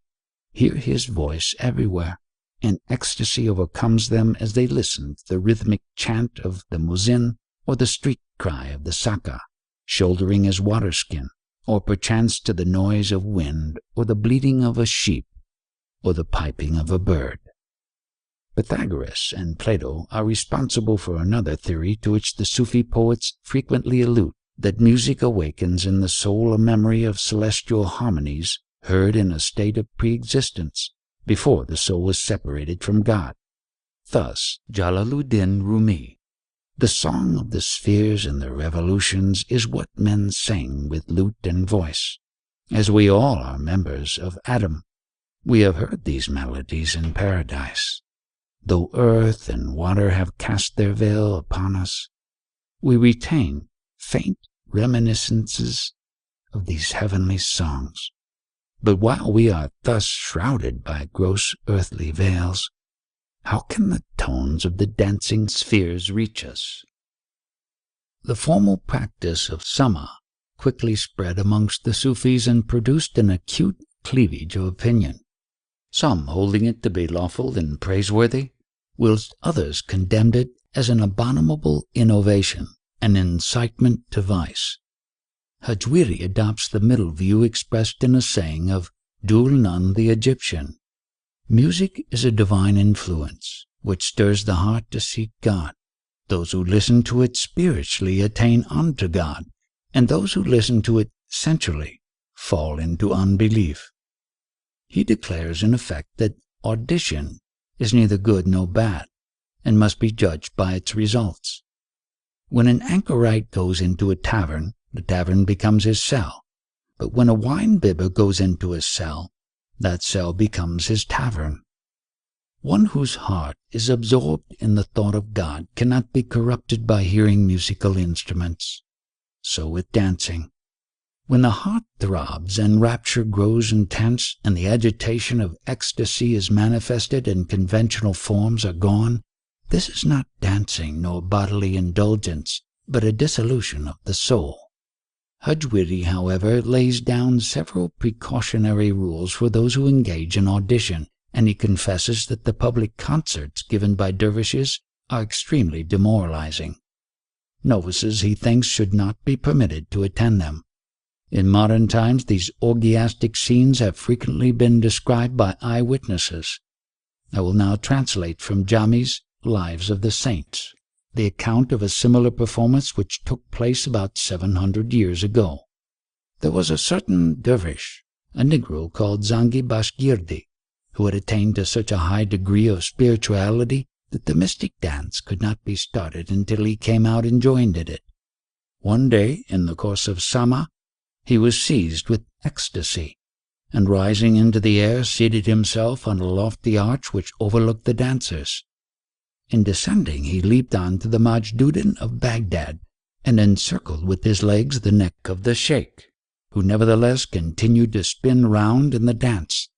hear his voice everywhere, and ecstasy overcomes them as they listen to the rhythmic chant of the muezzin or the street cry of the saka, shouldering his waterskin, or perchance to the noise of wind or the bleating of a sheep or the piping of a bird. Pythagoras and Plato are responsible for another theory to which the Sufi poets frequently allude, that music awakens in the soul a memory of celestial harmonies heard in a state of pre-existence, before the soul was separated from God. Thus, Jalaluddin Rumi, the song of the spheres and their revolutions is what men sing with lute and voice. As we all are members of Adam, we have heard these melodies in paradise. Though earth and water have cast their veil upon us, we retain faint reminiscences of these heavenly songs. But while we are thus shrouded by gross earthly veils, how can the tones of the dancing spheres reach us? The formal practice of sama quickly spread amongst the Sufis and produced an acute cleavage of opinion, some holding it to be lawful and praiseworthy, whilst others condemned it as an abominable innovation, an incitement to vice. Hajwiri adopts the middle view expressed in a saying of Dhul Nun the Egyptian. Music is a divine influence, which stirs the heart to seek God. Those who listen to it spiritually attain unto God, and those who listen to it sensually fall into unbelief. He declares in effect that audition is neither good nor bad, and must be judged by its results. When an anchorite goes into a tavern, the tavern becomes his cell. But when a wine-bibber goes into a cell, that cell becomes his tavern. One whose heart is absorbed in the thought of God cannot be corrupted by hearing musical instruments. So with dancing. When the heart throbs and rapture grows intense and the agitation of ecstasy is manifested and conventional forms are gone, this is not dancing nor bodily indulgence, but a dissolution of the soul. Hajwiri, however, lays down several precautionary rules for those who engage in audition, and he confesses that the public concerts given by dervishes are extremely demoralizing. Novices, he thinks, should not be permitted to attend them. In modern times, these orgiastic scenes have frequently been described by eyewitnesses. I will now translate from Jami's Lives of the Saints, the account of a similar performance which took place about 700 years ago. There was a certain dervish, a Negro called Zangi Bashgirdi, who had attained to such a high degree of spirituality that the mystic dance could not be started until he came out and joined in it. One day, in the course of Sama, he was seized with ecstasy, and rising into the air, seated himself on a lofty arch which overlooked the dancers. In descending, he leaped on to the Majduddin of Baghdad, and encircled with his legs the neck of the sheikh, who nevertheless continued to spin round in the dance,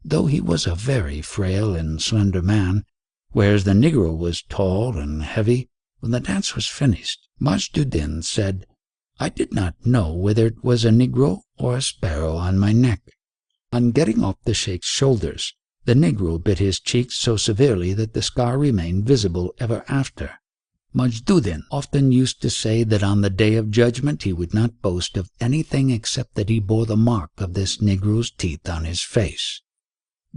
though he was a very frail and slender man, whereas the Negro was tall and heavy. When the dance was finished, Majduddin said, "I did not know whether it was a Negro or a sparrow on my neck." On getting off the sheikh's shoulders, the Negro bit his cheeks so severely that the scar remained visible ever after. Majduddin often used to say that on the day of judgment he would not boast of anything except that he bore the mark of this Negro's teeth on his face.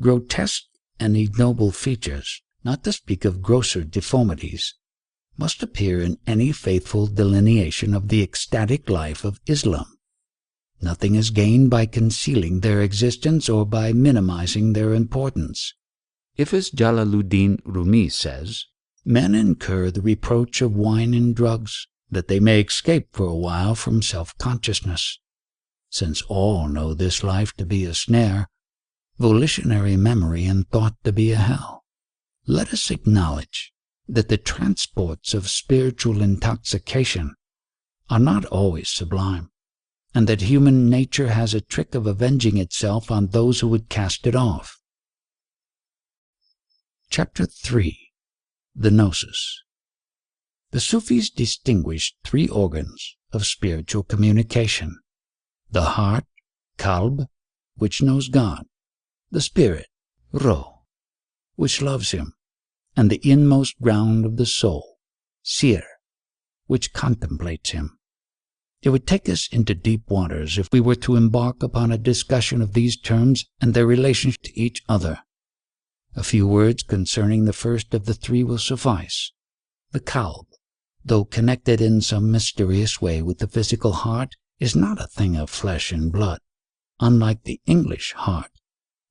Grotesque and ignoble features, not to speak of grosser deformities, must appear in any faithful delineation of the ecstatic life of Islam. Nothing is gained by concealing their existence or by minimizing their importance. If, as Jalaluddin Rumi says, men incur the reproach of wine and drugs, that they may escape for a while from self-consciousness. Since all know this life to be a snare, volitionary memory and thought to be a hell, let us acknowledge that the transports of spiritual intoxication are not always sublime, and that human nature has a trick of avenging itself on those who would cast it off. Chapter 3. the gnosis. The Sufis distinguished three organs of spiritual communication: the heart, qalb, which knows God; the spirit, ruh, which loves Him; and the inmost ground of the soul, sir, which contemplates Him. It would take us into deep waters if we were to embark upon a discussion of these terms and their relations to each other. A few words concerning the first of the three will suffice. The qalb, though connected in some mysterious way with the physical heart, is not a thing of flesh and blood. Unlike the English heart,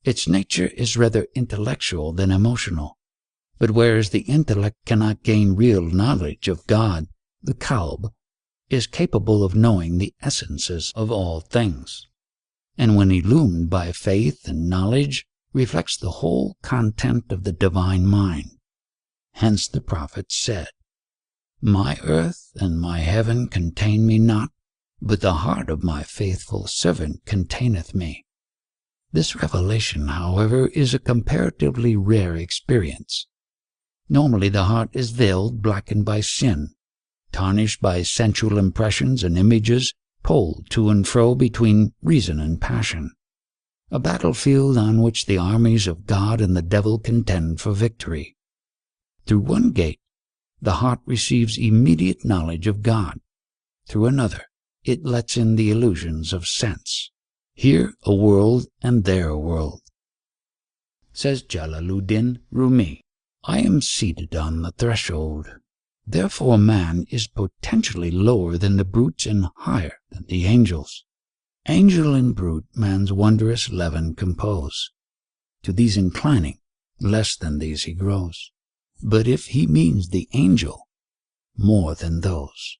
its nature is rather intellectual than emotional. But whereas the intellect cannot gain real knowledge of God, the qalb is capable of knowing the essences of all things, and when illumined by faith and knowledge, reflects the whole content of the divine mind. Hence the prophet said, "My earth and my heaven contain me not, but the heart of my faithful servant containeth me." This revelation, however, is a comparatively rare experience. Normally the heart is veiled, blackened by sin, tarnished by sensual impressions and images, pulled to and fro between reason and passion, a battlefield on which the armies of God and the devil contend for victory. Through one gate, the heart receives immediate knowledge of God. Through another, it lets in the illusions of sense. Here a world and there a world. Says Jalaluddin Rumi, "I am seated on the threshold. Therefore man is potentially lower than the brutes and higher than the angels. Angel and brute man's wondrous leaven compose. To these inclining, less than these he grows. But if he means the angel, more than those.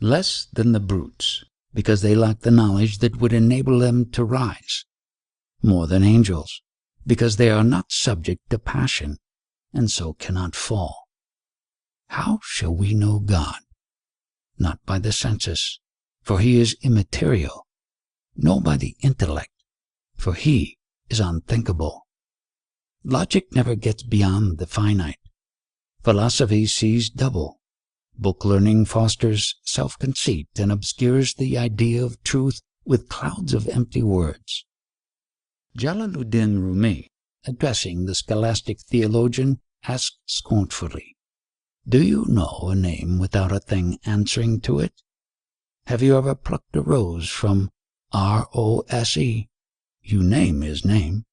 Less than the brutes, because they lack the knowledge that would enable them to rise. More than angels, because they are not subject to passion, and so cannot fall. How shall we know God? Not by the senses, for He is immaterial, nor by the intellect, for He is unthinkable. Logic never gets beyond the finite. Philosophy sees double. Book learning fosters self-conceit and obscures the idea of truth with clouds of empty words. Jalaluddin Rumi, addressing the scholastic theologian, asked scornfully, "Do you know a name without a thing answering to it? Have you ever plucked a rose from R-O-S-E? You name His name.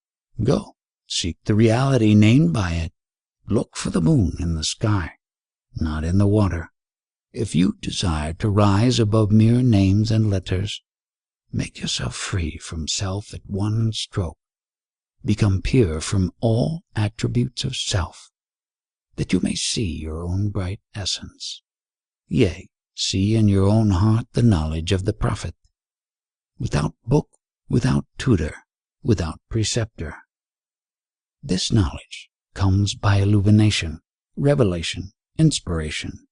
Go, seek the reality named by it. Look for the moon in the sky, not in the water. If you desire to rise above mere names and letters, make yourself free from self at one stroke. Become pure from all attributes of self, that you may see your own bright essence. Yea, see in your own heart the knowledge of the prophet, without book, without tutor, without preceptor. This knowledge comes by illumination, revelation, inspiration.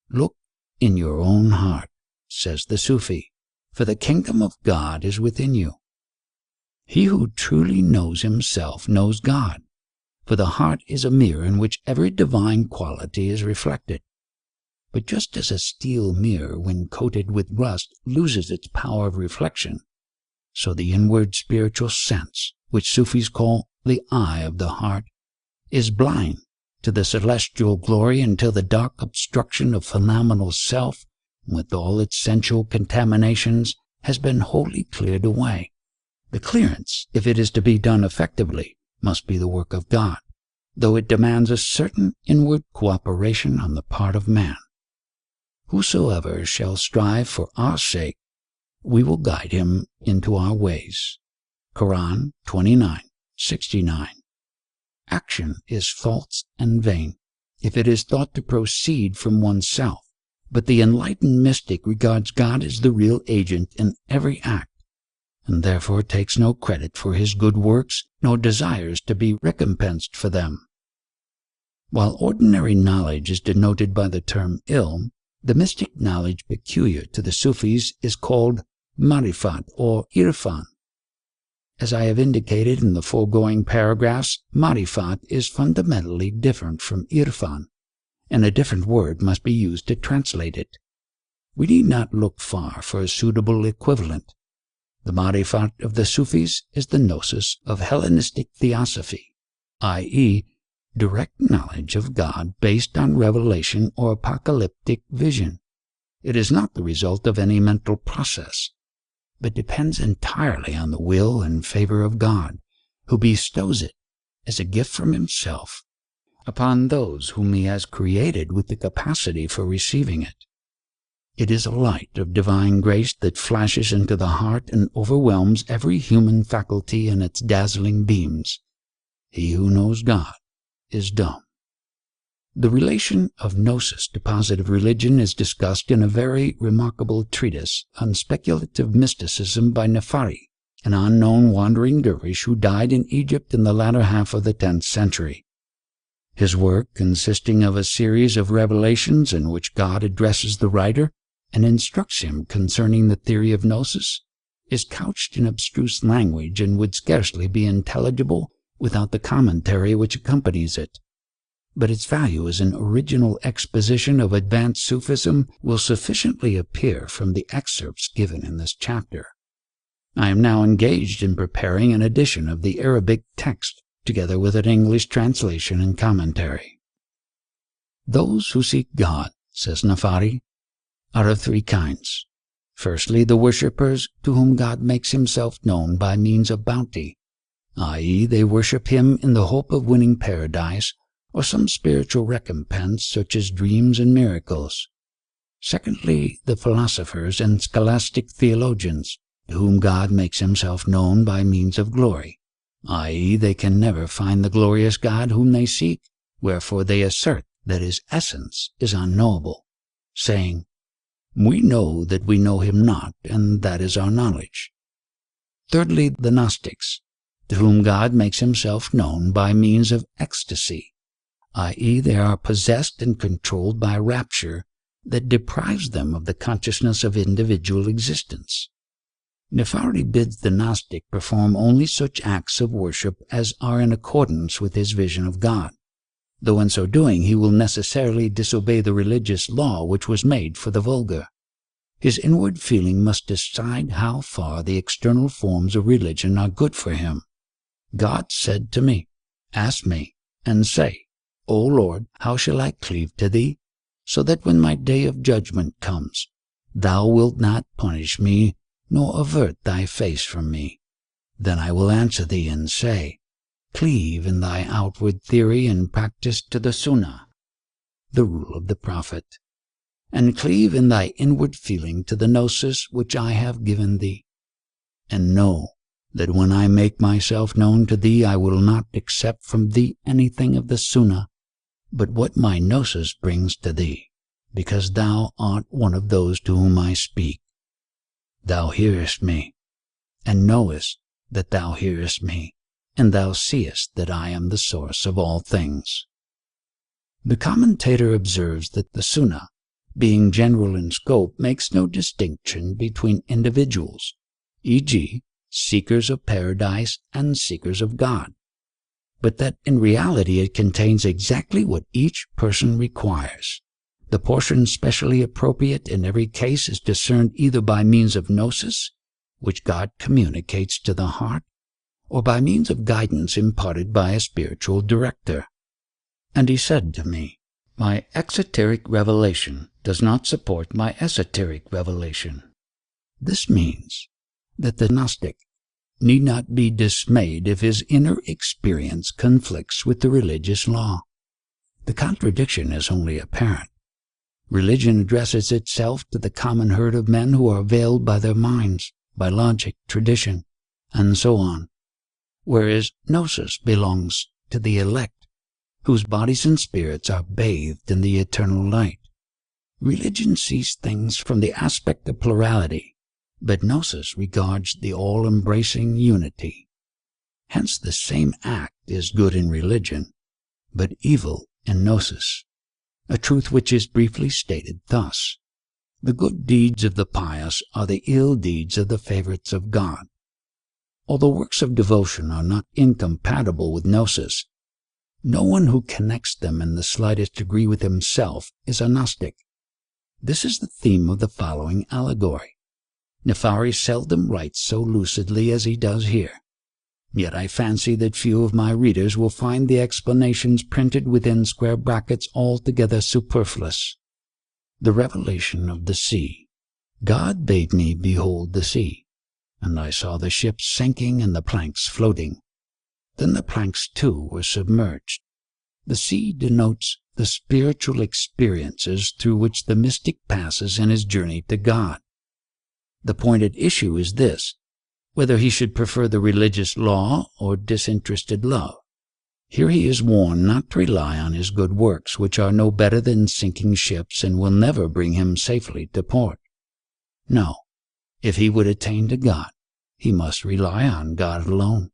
Look in your own heart, says the Sufi, for the kingdom of God is within you. He who truly knows himself knows God, for the heart is a mirror in which every divine quality is reflected. But just as a steel mirror, when coated with rust, loses its power of reflection, so the inward spiritual sense, which Sufis call the eye of the heart, is blind to the celestial glory until the dark obstruction of phenomenal self, with all its sensual contaminations, has been wholly cleared away. The clearance, if it is to be done effectively, must be the work of God, though it demands a certain inward cooperation on the part of man. Whosoever shall strive for our sake, we will guide him into our ways. Quran 29:69. Action is false and vain if it is thought to proceed from oneself, but the enlightened mystic regards God as the real agent in every act, and therefore takes no credit for his good works, nor desires to be recompensed for them. While ordinary knowledge is denoted by the term ilm, the mystic knowledge peculiar to the Sufis is called marifat or irfan. As I have indicated in the foregoing paragraphs, marifat is fundamentally different from irfan, and a different word must be used to translate it. We need not look far for a suitable equivalent. The marifat of the Sufis is the gnosis of Hellenistic theosophy, i.e., direct knowledge of God based on revelation or apocalyptic vision. It is not the result of any mental process, but depends entirely on the will and favor of God, who bestows it as a gift from himself upon those whom he has created with the capacity for receiving it. It is a light of divine grace that flashes into the heart and overwhelms every human faculty in its dazzling beams. He who knows God is dumb. The relation of gnosis to positive religion is discussed in a very remarkable treatise on speculative mysticism by Nefari, an unknown wandering dervish who died in Egypt in the latter half of the 10th century. His work, consisting of a series of revelations in which God addresses the writer and instructs him concerning the theory of gnosis, is couched in abstruse language and would scarcely be intelligible without the commentary which accompanies it. But its value as an original exposition of advanced Sufism will sufficiently appear from the excerpts given in this chapter. I am now engaged in preparing an edition of the Arabic text, together with an English translation and commentary. Those who seek God, says Nefari, are of three kinds. Firstly, the worshippers to whom God makes himself known by means of bounty, i.e., they worship him in the hope of winning paradise or some spiritual recompense such as dreams and miracles. Secondly, the philosophers and scholastic theologians, to whom God makes himself known by means of glory, i.e., they can never find the glorious God whom they seek, wherefore they assert that his essence is unknowable, saying, "We know that we know him not, and that is our knowledge." Thirdly, the Gnostics, to whom God makes himself known by means of ecstasy, i.e., they are possessed and controlled by rapture that deprives them of the consciousness of individual existence. Nefari bids the Gnostic perform only such acts of worship as are in accordance with his vision of God, though in so doing he will necessarily disobey the religious law which was made for the vulgar. His inward feeling must decide how far the external forms of religion are good for him. God said to me, "Ask me, and say, O Lord, how shall I cleave to thee, so that when my day of judgment comes, thou wilt not punish me, nor avert thy face from me? Then I will answer thee and say, cleave in thy outward theory and practice to the Sunnah, the rule of the Prophet, and cleave in thy inward feeling to the gnosis which I have given thee. And know that when I make myself known to thee, I will not accept from thee anything of the Sunnah, but what my gnosis brings to thee, because thou art one of those to whom I speak. Thou hearest me, and knowest that thou hearest me, and thou seest that I am the source of all things." The commentator observes that the Sunnah, being general in scope, makes no distinction between individuals, e.g., seekers of paradise and seekers of God, but that in reality it contains exactly what each person requires. The portion specially appropriate in every case is discerned either by means of gnosis, which God communicates to the heart, or by means of guidance imparted by a spiritual director. And he said to me, "My exoteric revelation does not support my esoteric revelation." This means that the Gnostic need not be dismayed if his inner experience conflicts with the religious law. The contradiction is only apparent. Religion addresses itself to the common herd of men who are veiled by their minds, by logic, tradition, and so on, whereas gnosis belongs to the elect, whose bodies and spirits are bathed in the eternal light. Religion sees things from the aspect of plurality, but gnosis regards the all-embracing unity. Hence the same act is good in religion, but evil in gnosis, a truth which is briefly stated thus: the good deeds of the pious are the ill deeds of the favorites of God. Although works of devotion are not incompatible with gnosis, no one who connects them in the slightest degree with himself is a Gnostic. This is the theme of the following allegory. Nefari seldom writes so lucidly as he does here. Yet I fancy that few of my readers will find the explanations printed within square brackets altogether superfluous. The revelation of the sea. God bade me behold the sea, and I saw the ships sinking and the planks floating. Then the planks too were submerged. The sea denotes the spiritual experiences through which the mystic passes in his journey to God. The point at issue is this: whether he should prefer the religious law or disinterested love. Here he is warned not to rely on his good works, which are no better than sinking ships and will never bring him safely to port. No, if he would attain to God, he must rely on God alone.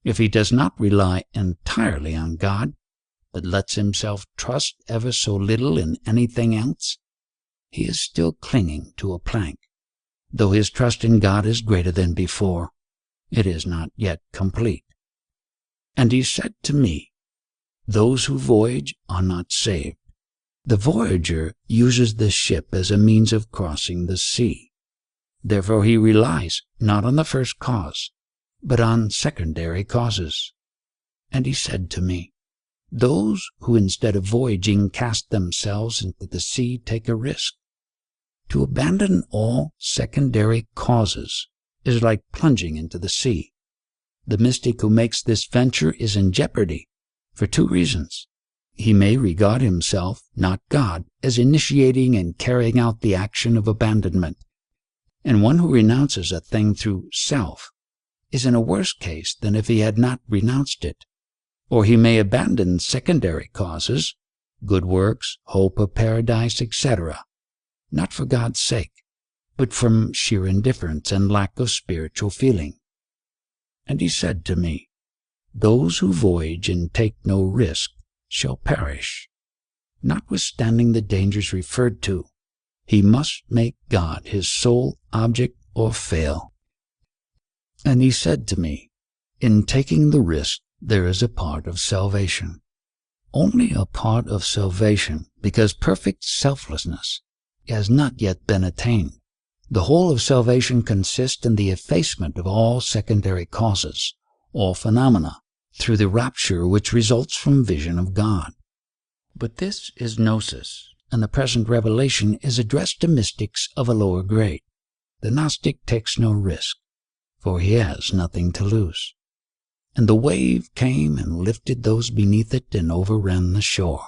If he does not rely entirely on God, but lets himself trust ever so little in anything else, he is still clinging to a plank. Though his trust in God is greater than before, it is not yet complete. And he said to me, those who voyage are not saved. The voyager uses the ship as a means of crossing the sea. Therefore he relies not on the first cause, but on secondary causes. And he said to me, those who instead of voyaging cast themselves into the sea take a risk. To abandon all secondary causes is like plunging into the sea. The mystic who makes this venture is in jeopardy for two reasons. He may regard himself, not God, as initiating and carrying out the action of abandonment, and one who renounces a thing through self is in a worse case than if he had not renounced it. Or he may abandon secondary causes, good works, hope of paradise, etc., not for God's sake, but from sheer indifference and lack of spiritual feeling. And he said to me, those who voyage and take no risk shall perish. Notwithstanding the dangers referred to, he must make God his sole object or fail. And he said to me, in taking the risk there is a part of salvation. Only a part of salvation, because perfect selflessness has not yet been attained. The whole of salvation consists in the effacement of all secondary causes, all phenomena, through the rapture which results from vision of God. But this is gnosis, and the present revelation is addressed to mystics of a lower grade. The Gnostic takes no risk, for he has nothing to lose. And the wave came and lifted those beneath it and overran the shore.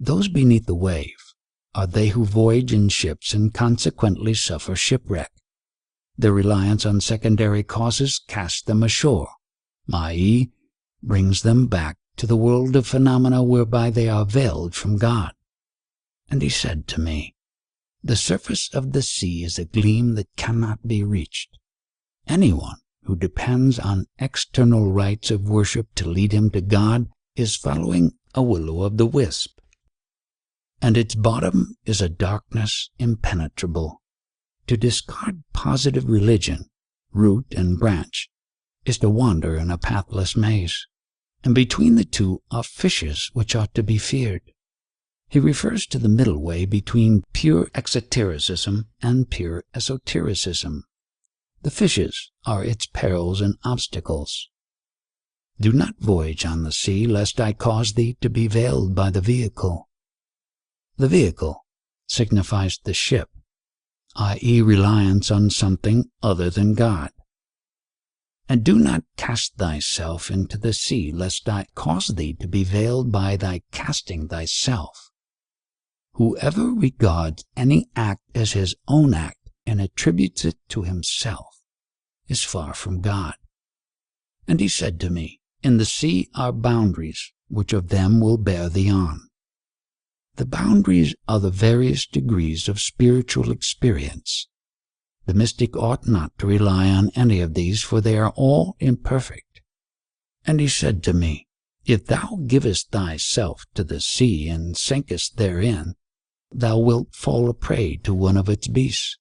Those beneath the wave are they who voyage in ships and consequently suffer shipwreck. Their reliance on secondary causes casts them ashore, i.e., brings them back to the world of phenomena whereby they are veiled from God. And he said to me, the surface of the sea is a gleam that cannot be reached. Anyone who depends on external rites of worship to lead him to God is following a will-o'-the-wisp. And its bottom is a darkness impenetrable. To discard positive religion, root and branch, is to wander in a pathless maze, and between the two are fishes which ought to be feared. He refers to the middle way between pure exotericism and pure esotericism. The fishes are its perils and obstacles. Do not voyage on the sea, lest I cause thee to be veiled by the vehicle. The vehicle signifies the ship, i.e., reliance on something other than God. And do not cast thyself into the sea, lest I cause thee to be veiled by thy casting thyself. Whoever regards any act as his own act and attributes it to himself is far from God. And he said to me, in the sea are boundaries, which of them will bear thee on. The boundaries are the various degrees of spiritual experience. The mystic ought not to rely on any of these, for they are all imperfect. And he said to me, if thou givest thyself to the sea and sinkest therein, thou wilt fall a prey to one of its beasts.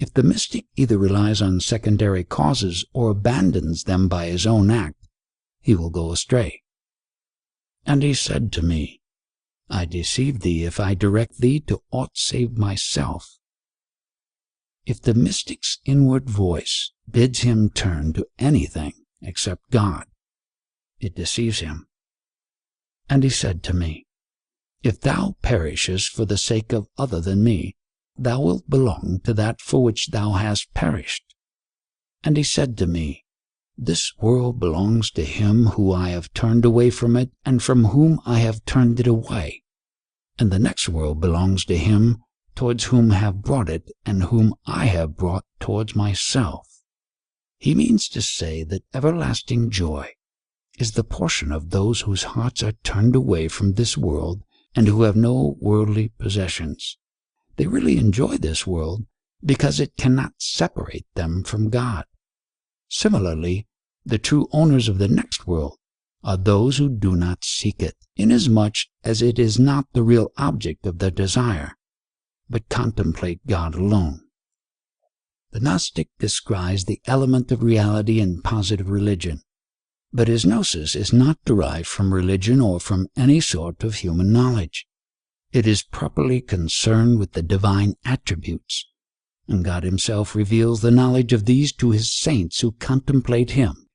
If the mystic either relies on secondary causes or abandons them by his own act, he will go astray. And he said to me, I deceive thee if I direct thee to aught save myself. If the mystic's inward voice bids him turn to anything except God, it deceives him. And he said to me, If thou perishest for the sake of other than me, thou wilt belong to that for which thou hast perished. And he said to me, This world belongs to him who I have turned away from it, and from whom I have turned it away. And the next world belongs to him towards whom have brought it, and whom I have brought towards myself. He means to say that everlasting joy is the portion of those whose hearts are turned away from this world and who have no worldly possessions. They really enjoy this world because it cannot separate them from God. Similarly, the true owners of the next world are those who do not seek it, inasmuch as it is not the real object of their desire, but contemplate God alone. The Gnostic descries the element of reality in positive religion, but his gnosis is not derived from religion or from any sort of human knowledge. It is properly concerned with the divine attributes, and God himself reveals the knowledge of these to his saints who contemplate him.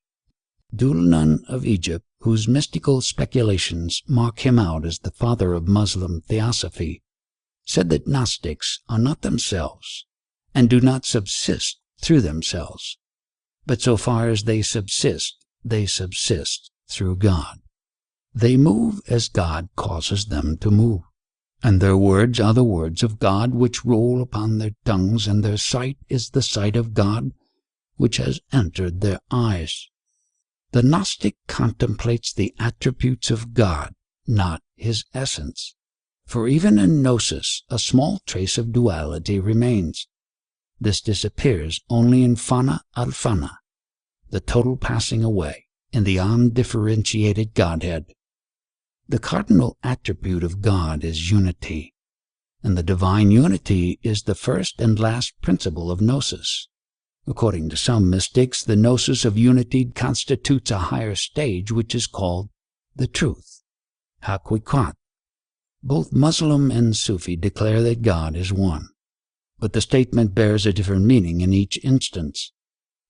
Dulnan of Egypt, whose mystical speculations mark him out as the father of Muslim theosophy, said that Gnostics are not themselves and do not subsist through themselves, but so far as they subsist through God. They move as God causes them to move, and their words are the words of God which roll upon their tongues, and their sight is the sight of God which has entered their eyes. The Gnostic contemplates the attributes of God, not his essence, for even in gnosis a small trace of duality remains. This disappears only in Fana al-Fana, the total passing away in the undifferentiated Godhead. The cardinal attribute of God is unity, and the divine unity is the first and last principle of gnosis. According to some mystics, the gnosis of unity constitutes a higher stage which is called the truth, haqiqat. Both Muslim and Sufi declare that God is one, but the statement bears a different meaning in each instance.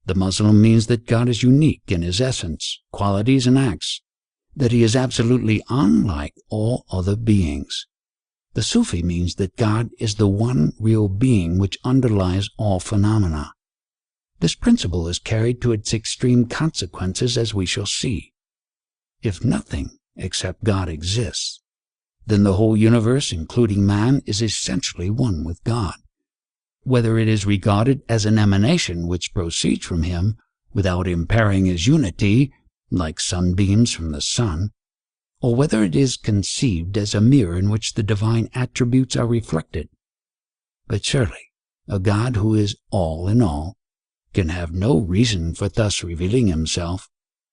The Muslim means that God is unique in his essence, qualities, and acts, that he is absolutely unlike all other beings. The Sufi means that God is the one real being which underlies all phenomena. This principle is carried to its extreme consequences, as we shall see. If nothing except God exists, then the whole universe, including man, is essentially one with God. Whether it is regarded as an emanation which proceeds from him without impairing his unity, like sunbeams from the sun, or whether it is conceived as a mirror in which the divine attributes are reflected. But surely a God who is all in all can have no reason for thus revealing himself.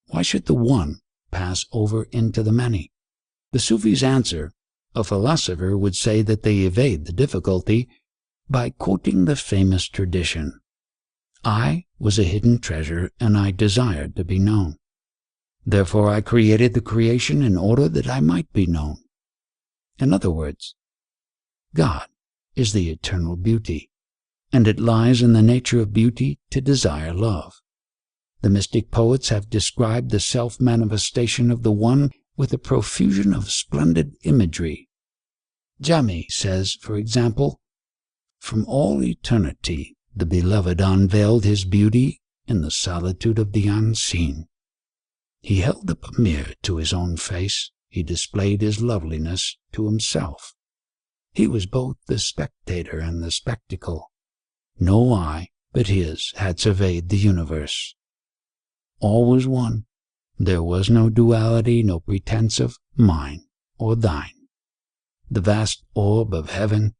Why should the one pass over into the many? The Sufis answer, a philosopher would say that they evade the difficulty by quoting the famous tradition, I was a hidden treasure and I desired to be known. Therefore I created the creation in order that I might be known. In other words, God is the eternal beauty, and it lies in the nature of beauty to desire love. The mystic poets have described the self-manifestation of the One with a profusion of splendid imagery. Jami says, for example, from all eternity the Beloved unveiled his beauty in the solitude of the unseen. He held up a mirror to his own face. He displayed his loveliness to himself. He was both the spectator and the spectacle. No eye but his had surveyed the universe. All was one. There was no duality, no pretense of mine or thine. The vast orb of heaven,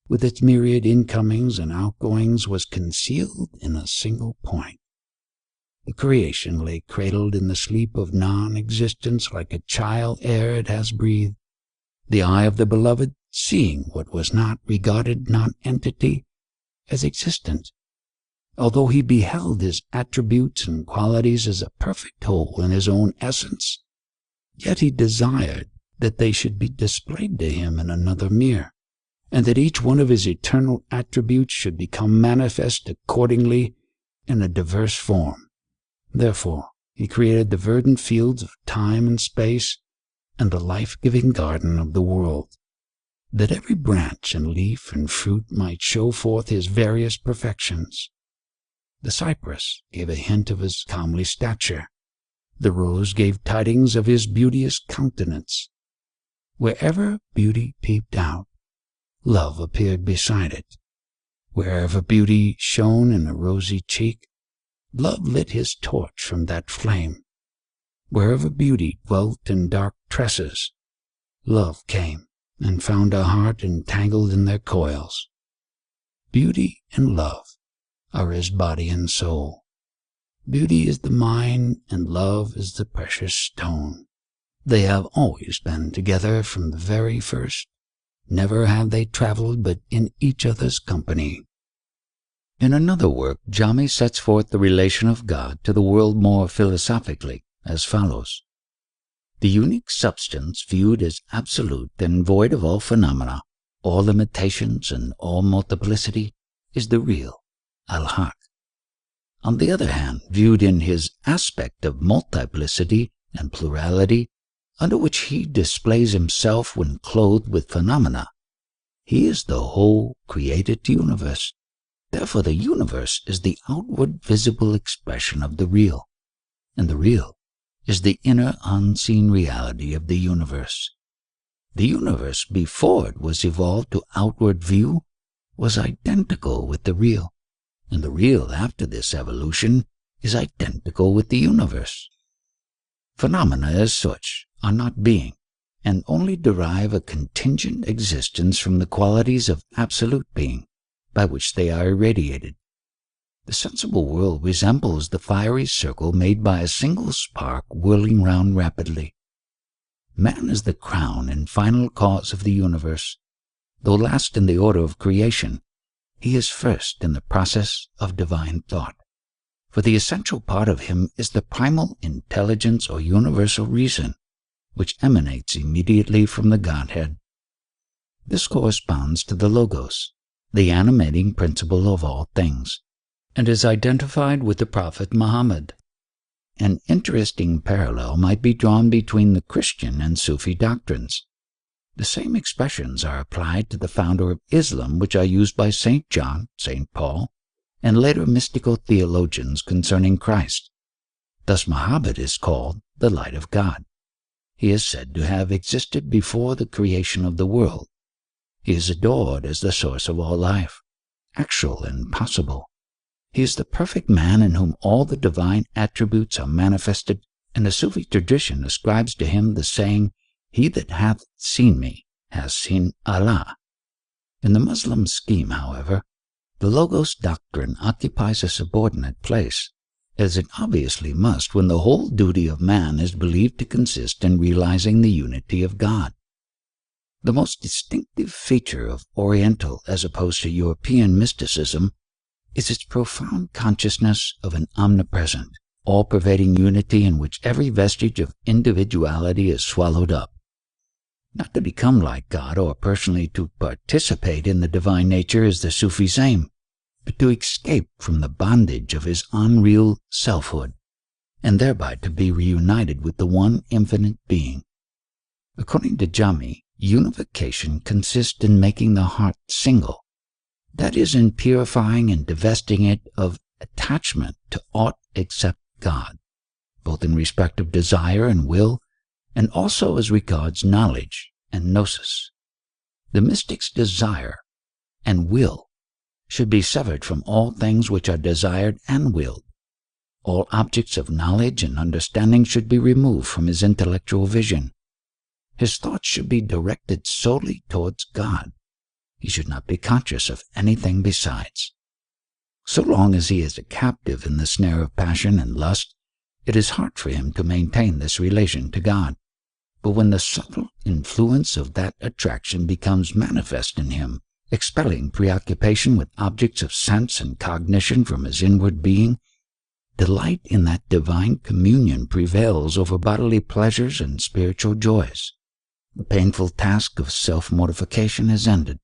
with its myriad incomings and outgoings, was concealed in a single point. The creation lay cradled in the sleep of non-existence like a child ere it has breathed. The eye of the Beloved, seeing what was not, regarded non-entity as existent, although he beheld his attributes and qualities as a perfect whole in his own essence, yet he desired that they should be displayed to him in another mirror, and that each one of his eternal attributes should become manifest accordingly in a diverse form. Therefore, he created the verdant fields of time and space and the life-giving garden of the world, that every branch and leaf and fruit might show forth his various perfections. The cypress gave a hint of his comely stature. The rose gave tidings of his beauteous countenance. Wherever beauty peeped out, love appeared beside it. Wherever beauty shone in a rosy cheek, love lit his torch from that flame. Wherever beauty dwelt in dark tresses, love came and found a heart entangled in their coils. Beauty and love are his body and soul. Beauty is the mine, and love is the precious stone. They have always been together from the very first. Never have they traveled but in each other's company. In another work, Jami sets forth the relation of God to the world more philosophically, as follows. The unique substance viewed as absolute and void of all phenomena, all limitations and all multiplicity, is the real, al-Hallāj. On the other hand, viewed in his aspect of multiplicity and plurality, under which he displays himself when clothed with phenomena, he is the whole created universe. Therefore the universe is the outward visible expression of the real, and the real is the inner unseen reality of the universe. The universe, before it was evolved to outward view, was identical with the real, and the real after this evolution is identical with the universe. Phenomena as such are not being, and only derive a contingent existence from the qualities of absolute being, by which they are irradiated. The sensible world resembles the fiery circle made by a single spark whirling round rapidly. Man is the crown and final cause of the universe. Though last in the order of creation, he is first in the process of divine thought, for the essential part of him is the primal intelligence or universal reason, which emanates immediately from the Godhead. This corresponds to the Logos, the animating principle of all things, and is identified with the Prophet Muhammad. An interesting parallel might be drawn between the Christian and Sufi doctrines. The same expressions are applied to the founder of Islam which are used by St. John, St. Paul, and later mystical theologians concerning Christ. Thus Muhammad is called the light of God. He is said to have existed before the creation of the world. He is adored as the source of all life, actual and possible. He is the perfect man in whom all the divine attributes are manifested, and the Sufi tradition ascribes to him the saying, "He that hath seen me has seen Allah." In the Muslim scheme, however, the Logos doctrine occupies a subordinate place, as it obviously must when the whole duty of man is believed to consist in realizing the unity of God. The most distinctive feature of Oriental as opposed to European mysticism is its profound consciousness of an omnipresent, all-pervading unity in which every vestige of individuality is swallowed up. Not to become like God or personally to participate in the divine nature is the Sufi's aim, but to escape from the bondage of his unreal selfhood, and thereby to be reunited with the one infinite being. According to Jami, unification consists in making the heart single, that is, in purifying and divesting it of attachment to aught except God, both in respect of desire and will, and also as regards knowledge and gnosis. The mystic's desire and will should be severed from all things which are desired and willed. All objects of knowledge and understanding should be removed from his intellectual vision. His thoughts should be directed solely towards God. He should not be conscious of anything besides. So long as he is a captive in the snare of passion and lust, it is hard for him to maintain this relation to God. But when the subtle influence of that attraction becomes manifest in him, expelling preoccupation with objects of sense and cognition from his inward being, delight in that divine communion prevails over bodily pleasures and spiritual joys. The painful task of self-mortification is ended,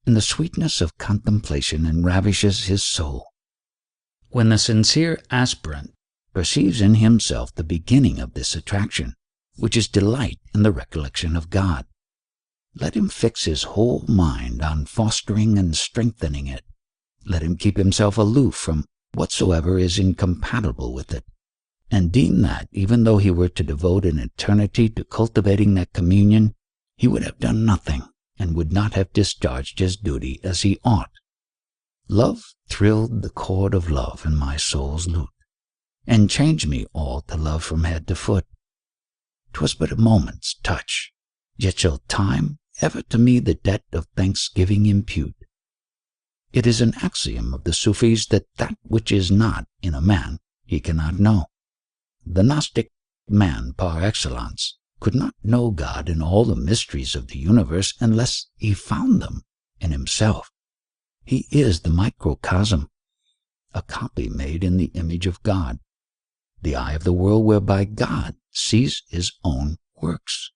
and the sweetness of contemplation enravishes his soul. When the sincere aspirant perceives in himself the beginning of this attraction, which is delight in the recollection of God, let him fix his whole mind on fostering and strengthening it. Let him keep himself aloof from whatsoever is incompatible with it, and deem that, even though he were to devote an eternity to cultivating that communion, he would have done nothing, and would not have discharged his duty as he ought. Love thrilled the chord of love in my soul's lute, and changed me all to love from head to foot. 'Twas but a moment's touch, yet shall time ever to me the debt of thanksgiving impute. It is an axiom of the Sufis that which is not in a man he cannot know. The Gnostic man par excellence could not know God and all the mysteries of the universe unless he found them in himself. He is the microcosm, a copy made in the image of God, the eye of the world whereby God sees his own works.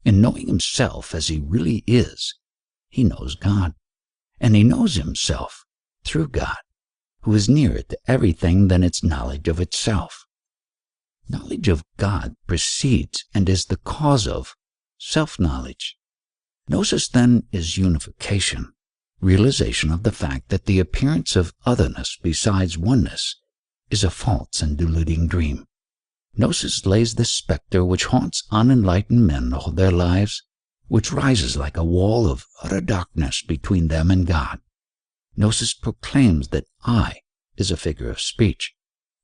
In knowing himself as he really is, he knows God, and he knows himself through God, who is nearer to everything than its knowledge of itself. Knowledge of God precedes and is the cause of self-knowledge. Gnosis, then, is unification, realization of the fact that the appearance of otherness besides oneness is a false and deluding dream. Gnosis lays the specter which haunts unenlightened men all their lives, which rises like a wall of utter darkness between them and God. Gnosis proclaims that I is a figure of speech,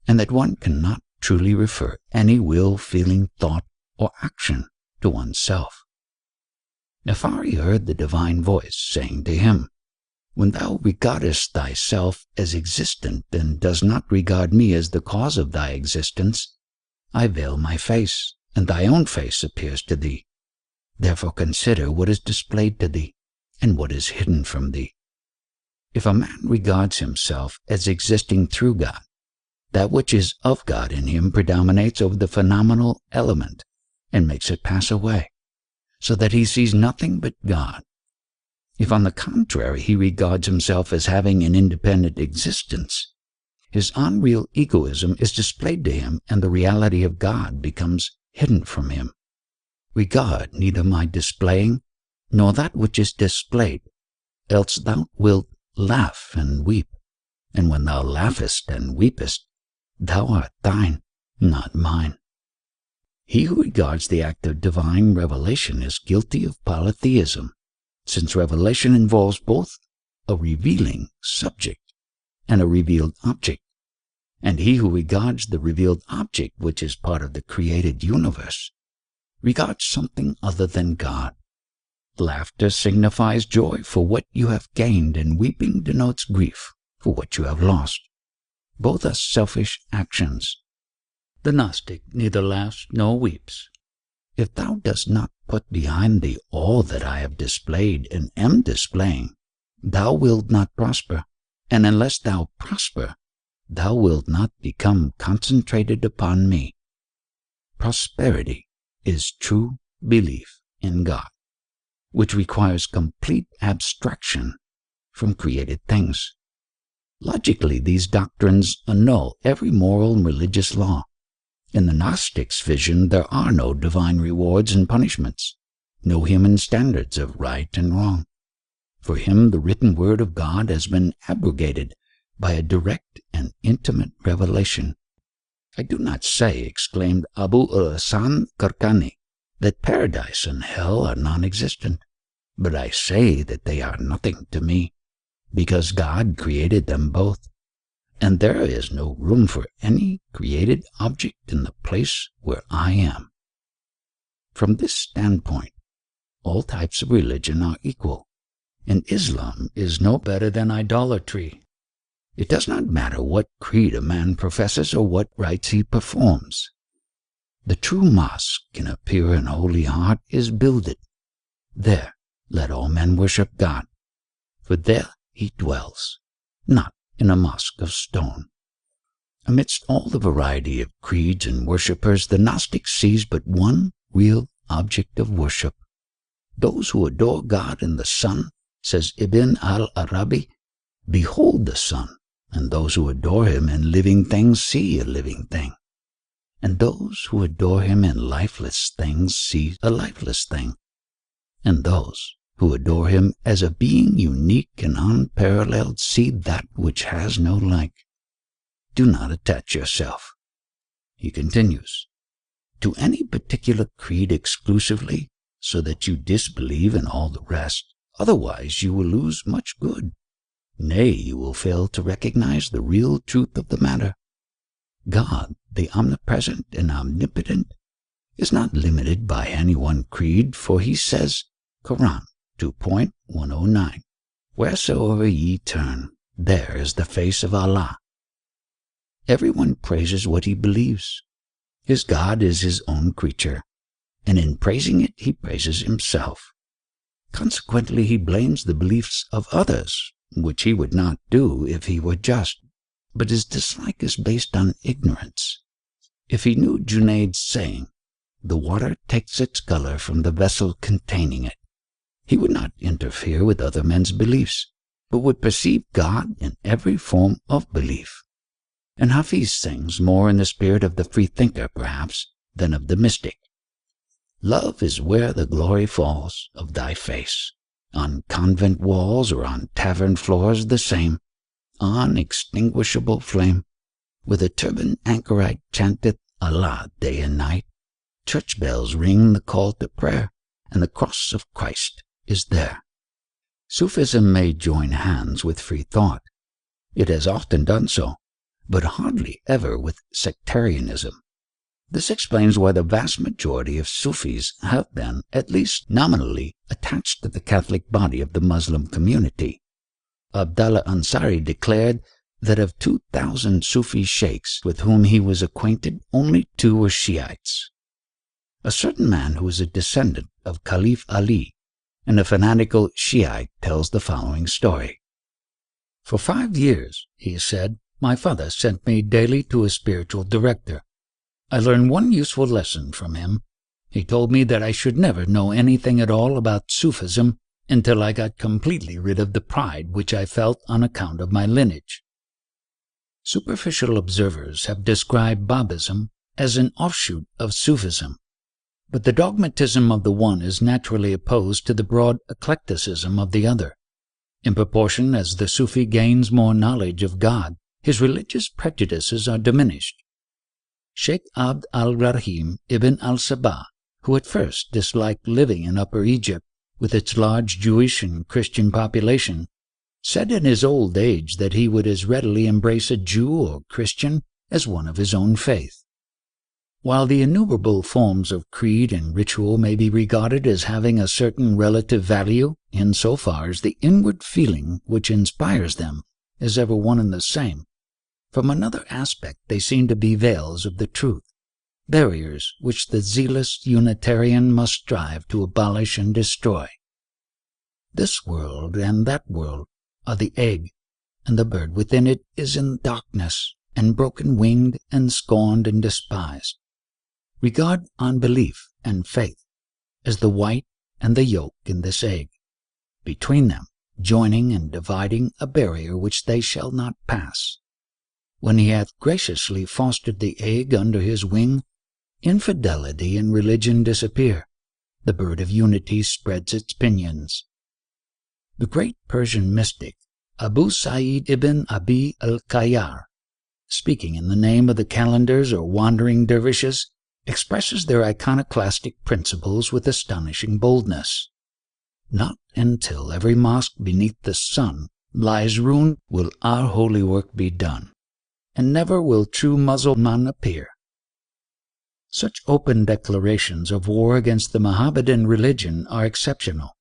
and that one cannot truly refer any will, feeling, thought, or action to oneself. Nefari heard the divine voice saying to him, "When thou regardest thyself as existent and does not regard me as the cause of thy existence, I veil my face, and thy own face appears to thee. Therefore consider what is displayed to thee, and what is hidden from thee." If a man regards himself as existing through God, that which is of God in him predominates over the phenomenal element and makes it pass away, so that he sees nothing but God. If, on the contrary, he regards himself as having an independent existence, his unreal egoism is displayed to him, and the reality of God becomes hidden from him. Regard neither my displaying, nor that which is displayed, else thou wilt laugh and weep, and when thou laughest and weepest, thou art thine, not mine. He who regards the act of divine revelation is guilty of polytheism, since revelation involves both a revealing subject and a revealed object, and he who regards the revealed object, which is part of the created universe, regards something other than God. Laughter signifies joy for what you have gained, and weeping denotes grief for what you have lost. Both are selfish actions. The Gnostic neither laughs nor weeps. If thou dost not put behind thee all that I have displayed and am displaying, thou wilt not prosper, and unless thou prosper, thou wilt not become concentrated upon me. Prosperity is true belief in God, which requires complete abstraction from created things. Logically, these doctrines annul every moral and religious law. In the Gnostic's vision, there are no divine rewards and punishments, no human standards of right and wrong. For him, the written word of God has been abrogated by a direct and intimate revelation. "I do not say," exclaimed Abu al-Hasan Karkani, "that paradise and hell are non-existent, but I say that they are nothing to me, because God created them both, and there is no room for any created object in the place where I am." From this standpoint, all types of religion are equal, and Islam is no better than idolatry. It does not matter what creed a man professes or what rites he performs. The true mosque in a pure and holy heart is builded. There let all men worship God. for there he dwells, not in a mosque of stone. Amidst all the variety of creeds and worshippers, the Gnostic sees but one real object of worship. Those who adore God in the sun, says Ibn al-Arabi, behold the sun, and those who adore him in living things see a living thing. And those who adore him in lifeless things see a lifeless thing. And those who adore him as a being unique and unparalleled see that which has no like. Do not attach yourself, he continues, to any particular creed exclusively, so that you disbelieve in all the rest. Otherwise you will lose much good. Nay, you will fail to recognize the real truth of the matter. God, the omnipresent and omnipotent, is not limited by any one creed, for he says, Quran 2.109, wheresoever ye turn, there is the face of Allah. Everyone praises what he believes. His God is his own creature, and in praising it he praises himself. Consequently, he blames the beliefs of others, which he would not do if he were just, but his dislike is based on ignorance. If he knew Junaid's saying, the water takes its color from the vessel containing it, he would not interfere with other men's beliefs, but would perceive God in every form of belief. And Hafiz sings more in the spirit of the freethinker, perhaps, than of the mystic. Love is where the glory falls of thy face. On convent walls or on tavern floors the same, unextinguishable flame. With a turban anchorite chanteth Allah day and night. Church bells ring the call to prayer, and the cross of Christ is there. Sufism may join hands with free thought. It has often done so, but hardly ever with sectarianism. This explains why the vast majority of Sufis have been, at least nominally, attached to the Catholic body of the Muslim community. Abdallah Ansari declared that of 2,000 Sufi sheikhs with whom he was acquainted, only 2 were Shiites. A certain man who is a descendant of Caliph Ali and a fanatical Shiite tells the following story. For 5 years, he said, my father sent me daily to a spiritual director. I learned one useful lesson from him. He told me that I should never know anything at all about Sufism until I got completely rid of the pride which I felt on account of my lineage. Superficial observers have described Babism as an offshoot of Sufism, but the dogmatism of the one is naturally opposed to the broad eclecticism of the other. In proportion as the Sufi gains more knowledge of God, his religious prejudices are diminished. Sheikh Abd al-Rahim ibn al-Sabah, who at first disliked living in Upper Egypt with its large Jewish and Christian population, said in his old age that he would as readily embrace a Jew or Christian as one of his own faith. While the innumerable forms of creed and ritual may be regarded as having a certain relative value insofar as the inward feeling which inspires them is ever one and the same, from another aspect they seem to be veils of the truth, barriers which the zealous Unitarian must strive to abolish and destroy. This world and that world are the egg, and the bird within it is in darkness, and broken-winged, and scorned and despised. Regard unbelief and faith as the white and the yolk in this egg, between them joining and dividing a barrier which they shall not pass. When he hath graciously fostered the egg under his wing, infidelity and religion disappear. The bird of unity spreads its pinions. The great Persian mystic Abu Sa'id ibn Abi al-Khayyar, speaking in the name of the calendars or wandering dervishes, expresses their iconoclastic principles with astonishing boldness. Not until every mosque beneath the sun lies ruined will our holy work be done, and never will true Mussulman appear. Such open declarations of war against the Mohammedan religion are exceptional,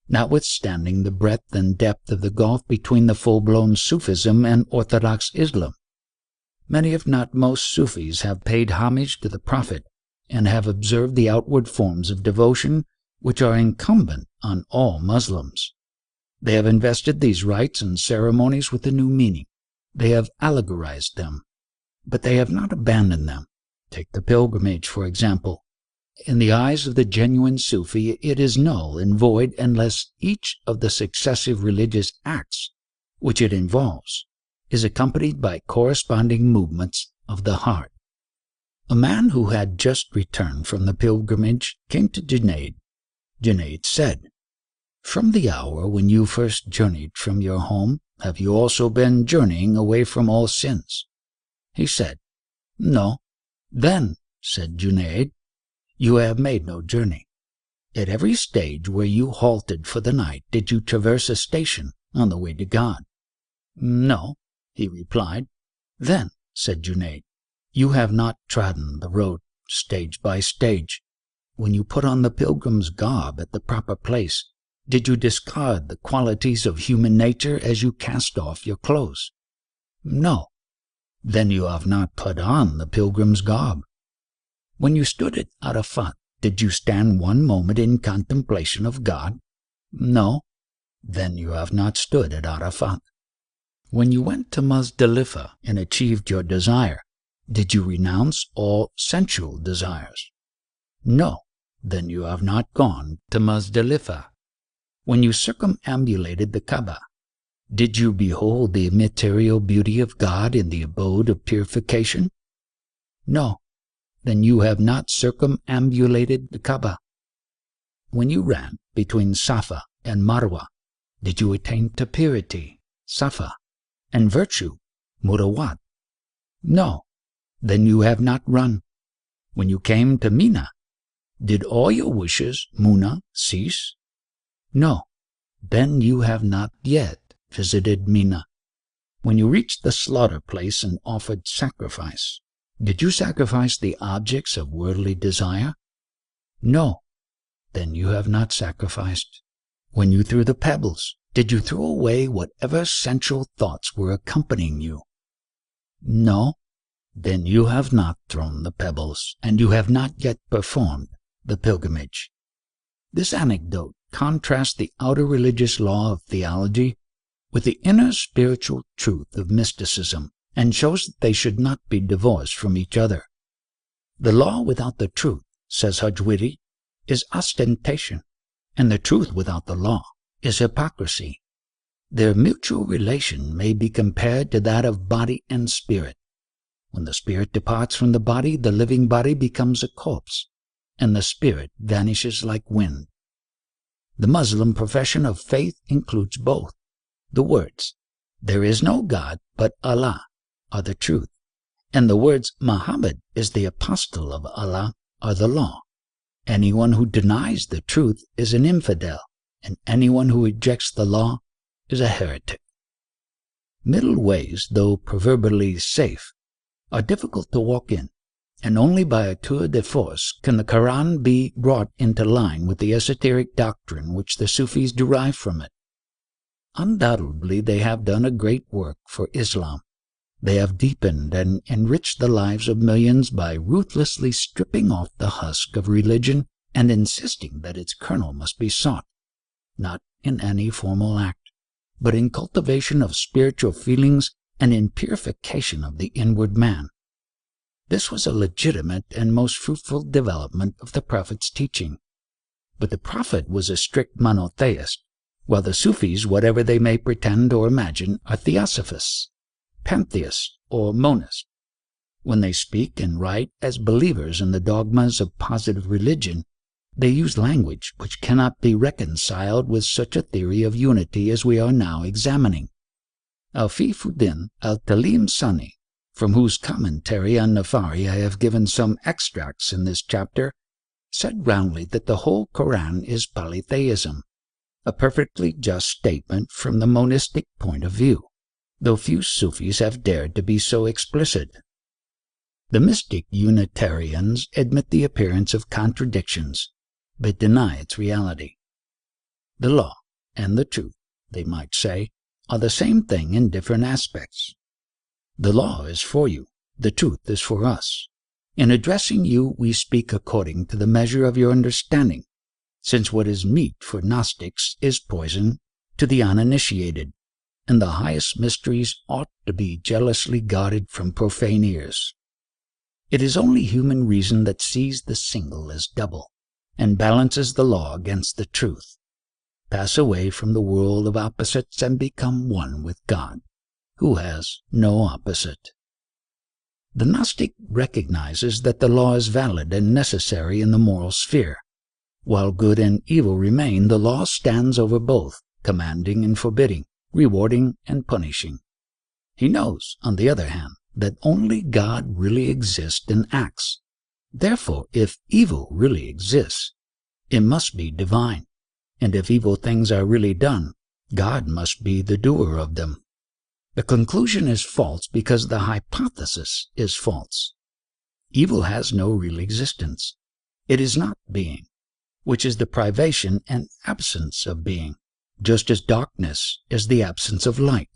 notwithstanding the breadth and depth of the gulf between the full-blown Sufism and Orthodox Islam. Many, if not most, Sufis have paid homage to the Prophet and have observed the outward forms of devotion which are incumbent on all Muslims. They have invested these rites and ceremonies with a new meaning. They have allegorized them, but they have not abandoned them. Take the pilgrimage, for example. In the eyes of the genuine Sufi, it is null and void unless each of the successive religious acts which it involves is accompanied by corresponding movements of the heart. A man who had just returned from the pilgrimage came to Junaid. Junaid said, "From the hour when you first journeyed from your home, have you also been journeying away from all sins?" He said, "No." "Then," said Junaid, "you have made no journey. At every stage where you halted for the night, did you traverse a station on the way to God?" "No," he replied. "Then," said Junaid, "you have not trodden the road stage by stage. When you put on the pilgrim's garb at the proper place, did you discard the qualities of human nature as you cast off your clothes?" "No." "Then you have not put on the pilgrim's garb. When you stood at Arafat, did you stand one moment in contemplation of God?" "No." "Then you have not stood at Arafat. When you went to Muzdalifah and achieved your desire, did you renounce all sensual desires?" "No." "Then you have not gone to Muzdalifah. When you circumambulated the Kaaba, did you behold the immaterial beauty of God in the abode of purification?" "No." "Then you have not circumambulated the Kaaba. When you ran between Safa and Marwa, did you attain to purity, Safa, and virtue, Murawat?" "No." "Then you have not run. When you came to Mina, did all your wishes, Muna, cease?" "No." "Then you have not yet visited Mina. When you reached the slaughter place and offered sacrifice, did you sacrifice the objects of worldly desire?" "No." "Then you have not sacrificed. When you threw the pebbles, did you throw away whatever sensual thoughts were accompanying you?" "No." "Then you have not thrown the pebbles, and you have not yet performed the pilgrimage." This anecdote contrasts the outer religious law of theology with the inner spiritual truth of mysticism, and shows that they should not be divorced from each other. "The law without the truth," says Hajwiri, "is ostentation, and the truth without the law is hypocrisy. Their mutual relation may be compared to that of body and spirit. When the spirit departs from the body, the living body becomes a corpse, and the spirit vanishes like wind." The Muslim profession of faith includes both. The words, "There is no God but Allah," are the truth, and the words, "Muhammad is the apostle of Allah," are the law. Anyone who denies the truth is an infidel, and anyone who rejects the law is a heretic. Middle ways, though proverbially safe, are difficult to walk in, and only by a tour de force can the Quran be brought into line with the esoteric doctrine which the Sufis derive from it. Undoubtedly, they have done a great work for Islam. They have deepened and enriched the lives of millions by ruthlessly stripping off the husk of religion and insisting that its kernel must be sought, not in any formal act, but in cultivation of spiritual feelings and in purification of the inward man. This was a legitimate and most fruitful development of the Prophet's teaching. But the Prophet was a strict monotheist, while the Sufis, whatever they may pretend or imagine, are theosophists, pantheists, or monists. When they speak and write as believers in the dogmas of positive religion, they use language which cannot be reconciled with such a theory of unity as we are now examining. Al-Fifuddin al-Talim Sani, from whose commentary on Nafari I have given some extracts in this chapter, said roundly that the whole Quran is polytheism, a perfectly just statement from the monistic point of view, though few Sufis have dared to be so explicit. The mystic Unitarians admit the appearance of contradictions, but deny its reality. The law and the truth, they might say, are the same thing in different aspects. The law is for you, the truth is for us. In addressing you, we speak according to the measure of your understanding, since what is meat for Gnostics is poison to the uninitiated, and the highest mysteries ought to be jealously guarded from profane ears. It is only human reason that sees the single as double, and balances the law against the truth. Pass away from the world of opposites and become one with God, who has no opposite. The Gnostic recognizes that the law is valid and necessary in the moral sphere. While good and evil remain, the law stands over both, commanding and forbidding, rewarding and punishing. He knows, on the other hand, that only God really exists and acts. Therefore, if evil really exists, it must be divine, and if evil things are really done, God must be the doer of them. The conclusion is false because the hypothesis is false. Evil has no real existence. It is not being, which is the privation and absence of being, just as darkness is the absence of light.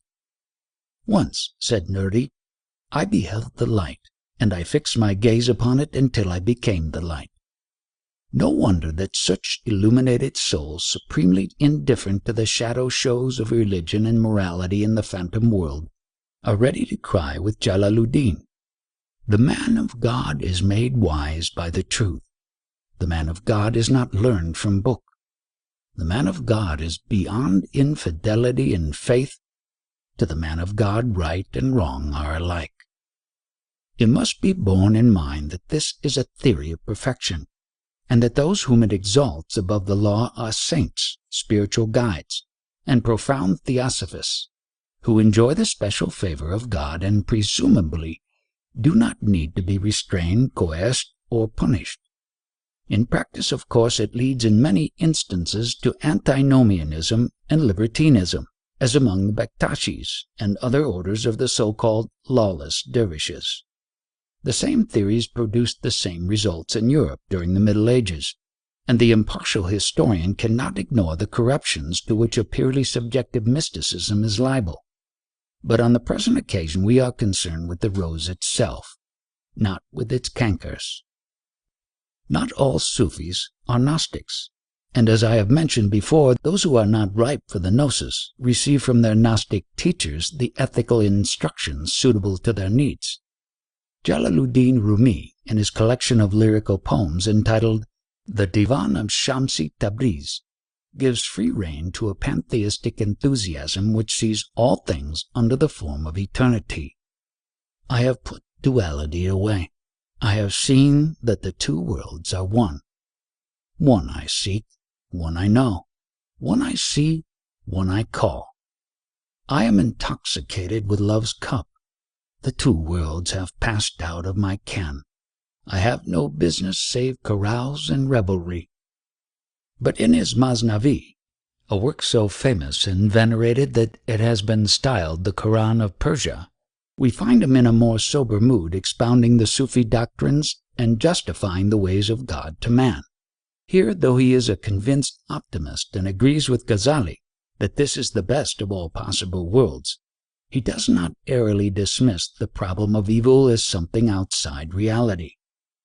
Once, said Narrated, I beheld the light, and I fixed my gaze upon it until I became the light. No wonder that such illuminated souls, supremely indifferent to the shadow shows of religion and morality in the phantom world, are ready to cry with Jalaluddin, "The man of God is made wise by the truth. The man of God is not learned from book. The man of God is beyond infidelity and faith. To the man of God right and wrong are alike." It must be borne in mind that this is a theory of perfection, and that those whom it exalts above the law are saints, spiritual guides, and profound theosophists, who enjoy the special favor of God and presumably do not need to be restrained, coerced, or punished. In practice, of course, it leads in many instances to antinomianism and libertinism, as among the Bektashis and other orders of the so-called lawless dervishes. The same theories produced the same results in Europe during the Middle Ages, and the impartial historian cannot ignore the corruptions to which a purely subjective mysticism is liable. But on the present occasion we are concerned with the rose itself, not with its cankers. Not all Sufis are Gnostics, and as I have mentioned before, those who are not ripe for the gnosis receive from their Gnostic teachers the ethical instructions suitable to their needs. Jalaluddin Rumi, in his collection of lyrical poems entitled The Divan of Shamsi Tabriz, gives free rein to a pantheistic enthusiasm which sees all things under the form of eternity. I have put duality away. I have seen that the two worlds are one. One I seek, one I know. One I see, one I call. I am intoxicated with love's cup. The two worlds have passed out of my ken. I have no business save carouse and revelry. But in his Masnavi, a work so famous and venerated that it has been styled the Koran of Persia, we find him in a more sober mood expounding the Sufi doctrines and justifying the ways of God to man. Here, though he is a convinced optimist and agrees with Ghazali that this is the best of all possible worlds, he does not airily dismiss the problem of evil as something outside reality,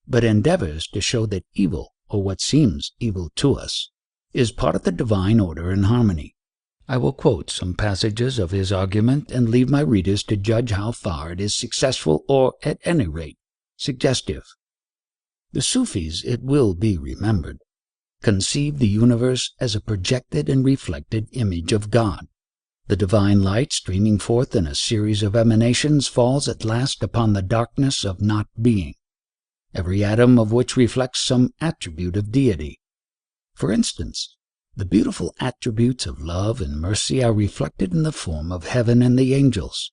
but endeavors to show that evil, or what seems evil to us, is part of the divine order and harmony. I will quote some passages of his argument and leave my readers to judge how far it is successful or, at any rate, suggestive. The Sufis, it will be remembered, conceive the universe as a projected and reflected image of God. The divine light streaming forth in a series of emanations falls at last upon the darkness of not being, every atom of which reflects some attribute of deity. For instance, the beautiful attributes of love and mercy are reflected in the form of heaven and the angels,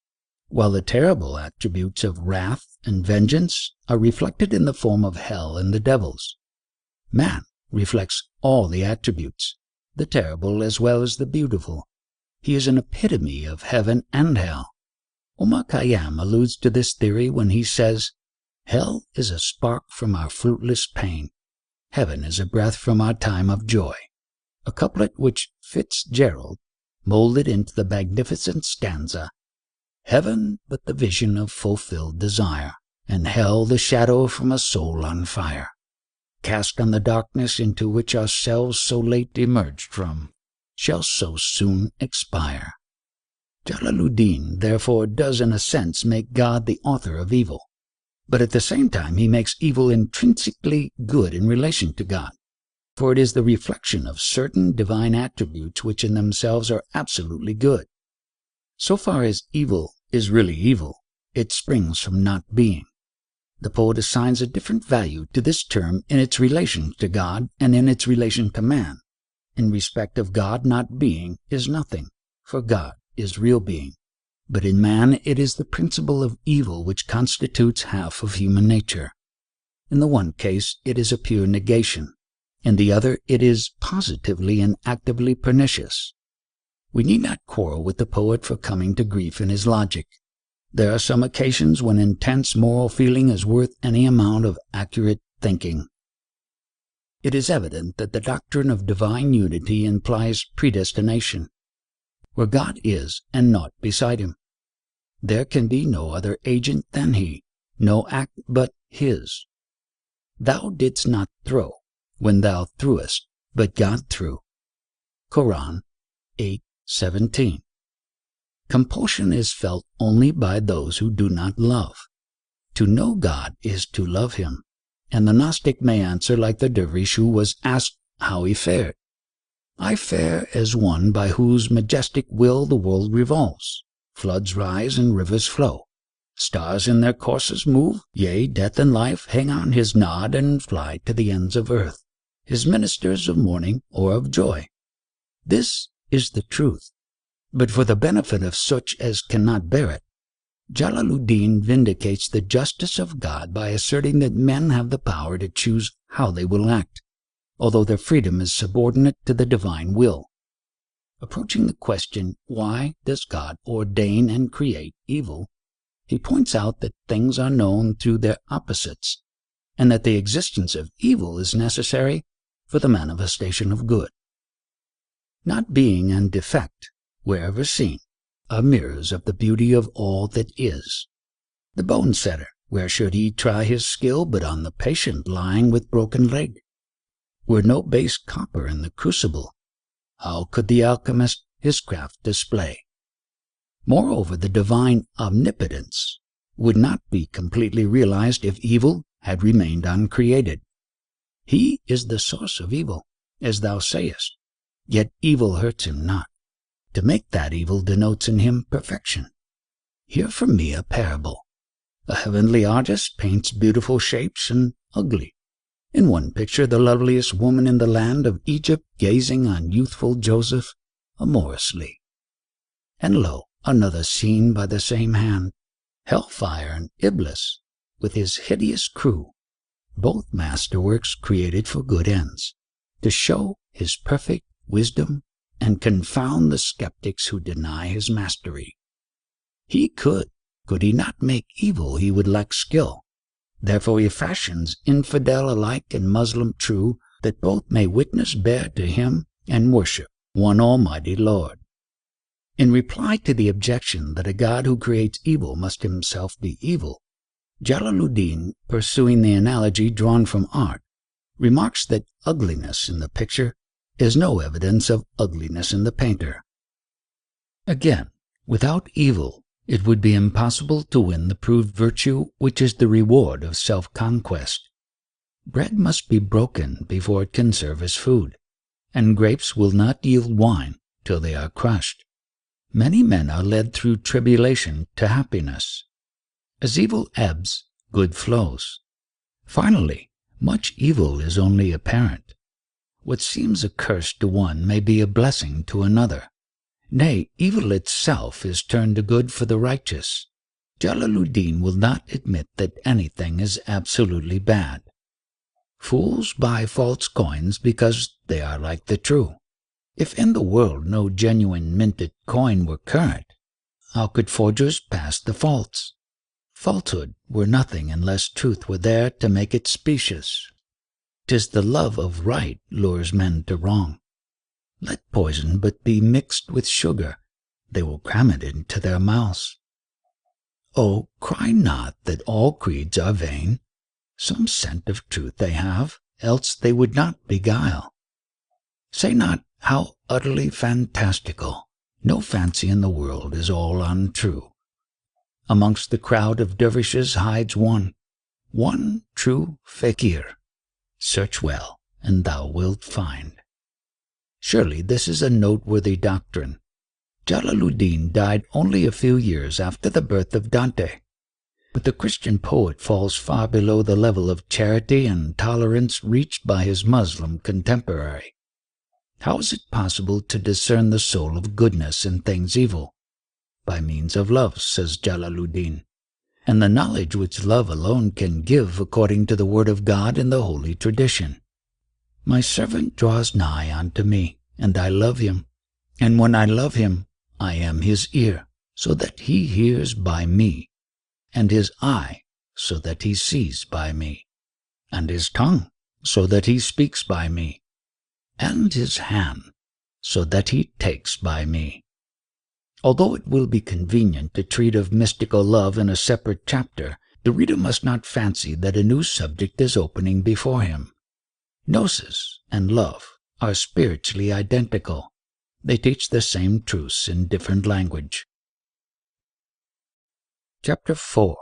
while the terrible attributes of wrath and vengeance are reflected in the form of hell and the devils. Man reflects all the attributes, the terrible as well as the beautiful. He is an epitome of heaven and hell. Lomakayu alludes to this theory when he says, "Hell is a spark from our fruitless pain. Heaven is a breath from our time of joy," a couplet which Fitzgerald molded into the magnificent stanza, "Heaven but the vision of fulfilled desire, and hell the shadow from a soul on fire, cast on the darkness into which ourselves so late emerged from." shall so soon expire. Jalaluddin, therefore, does in a sense make God the author of evil, but at the same time he makes evil intrinsically good in relation to God, for it is the reflection of certain divine attributes which in themselves are absolutely good. So far as evil is really evil, it springs from not being. The poet assigns a different value to this term in its relation to God and in its relation to man. In respect of God, not being is nothing, for God is real being. But in man it is the principle of evil which constitutes half of human nature. In the one case it is a pure negation, in the other it is positively and actively pernicious. We need not quarrel with the poet for coming to grief in his logic. There are some occasions when intense moral feeling is worth any amount of accurate thinking. It is evident that the doctrine of divine unity implies predestination. Where God is, and naught beside him, there can be no other agent than he, no act but his. Thou didst not throw when thou threwest, but God threw. Quran 8:17. Compulsion is felt only by those who do not love. To know God is to love him, and the Gnostic may answer like the dervish who was asked how he fared. I fare as one by whose majestic will the world revolves. Floods rise and rivers flow. Stars in their courses move, yea, death and life hang on his nod and fly to the ends of earth, his ministers of mourning or of joy. This is the truth, but for the benefit of such as cannot bear it, Jalaluddin vindicates the justice of God by asserting that men have the power to choose how they will act, although their freedom is subordinate to the divine will. Approaching the question, why does God ordain and create evil, he points out that things are known through their opposites, and that the existence of evil is necessary for the manifestation of good. Not being and defect, wherever seen, are mirrors of the beauty of all that is. The bone setter, where should he try his skill but on the patient lying with broken leg? Were no base copper in the crucible, how could the alchemist his craft display? Moreover, the divine omnipotence would not be completely realized if evil had remained uncreated. He is the source of evil, as thou sayest, yet evil hurts him not. To make that evil denotes in him perfection. Hear from me a parable. A heavenly artist paints beautiful shapes and ugly. In one picture, the loveliest woman in the land of Egypt gazing on youthful Joseph amorously. And lo, another scene by the same hand, Hellfire and Iblis with his hideous crew, both masterworks created for good ends, to show his perfect wisdom and confound the skeptics who deny his mastery. He could he not make evil, he would lack skill. Therefore he fashions infidel alike and Muslim true, that both may witness bear to him and worship one almighty Lord. In reply to the objection that a God who creates evil must himself be evil, Jalaluddin, pursuing the analogy drawn from art, remarks that ugliness in the picture is no evidence of ugliness in the painter. Again, without evil, it would be impossible to win the proved virtue which is the reward of self-conquest. Bread must be broken before it can serve as food, and grapes will not yield wine till they are crushed. Many men are led through tribulation to happiness. As evil ebbs, good flows. Finally, much evil is only apparent. What seems a curse to one may be a blessing to another. Nay, evil itself is turned to good for the righteous. Jalaluddin will not admit that anything is absolutely bad. Fools buy false coins because they are like the true. If in the world no genuine minted coin were current, how could forgers pass the false? Falsehood were nothing unless truth were there to make it specious. 'Tis the love of right lures men to wrong. Let poison but be mixed with sugar, they will cram it into their mouths. Oh, cry not that all creeds are vain. Some scent of truth they have, else they would not beguile. Say not, How utterly fantastical! No fancy in the world is all untrue. Amongst the crowd of dervishes hides one true fakir. Search well, and thou wilt find. Surely this is a noteworthy doctrine. Jalaluddin died only a few years after the birth of Dante, but the Christian poet falls far below the level of charity and tolerance reached by his Muslim contemporary. How is it possible to discern the soul of goodness in things evil? By means of love, says Jalaluddin, and the knowledge which love alone can give according to the word of God in the holy tradition. My servant draws nigh unto me, and I love him, and when I love him, I am his ear, so that he hears by me, and his eye, so that he sees by me, and his tongue, so that he speaks by me, and his hand, so that he takes by me. Although it will be convenient to treat of mystical love in a separate chapter, the reader must not fancy that a new subject is opening before him. Gnosis and love are spiritually identical. They teach the same truths in different language. Chapter 4.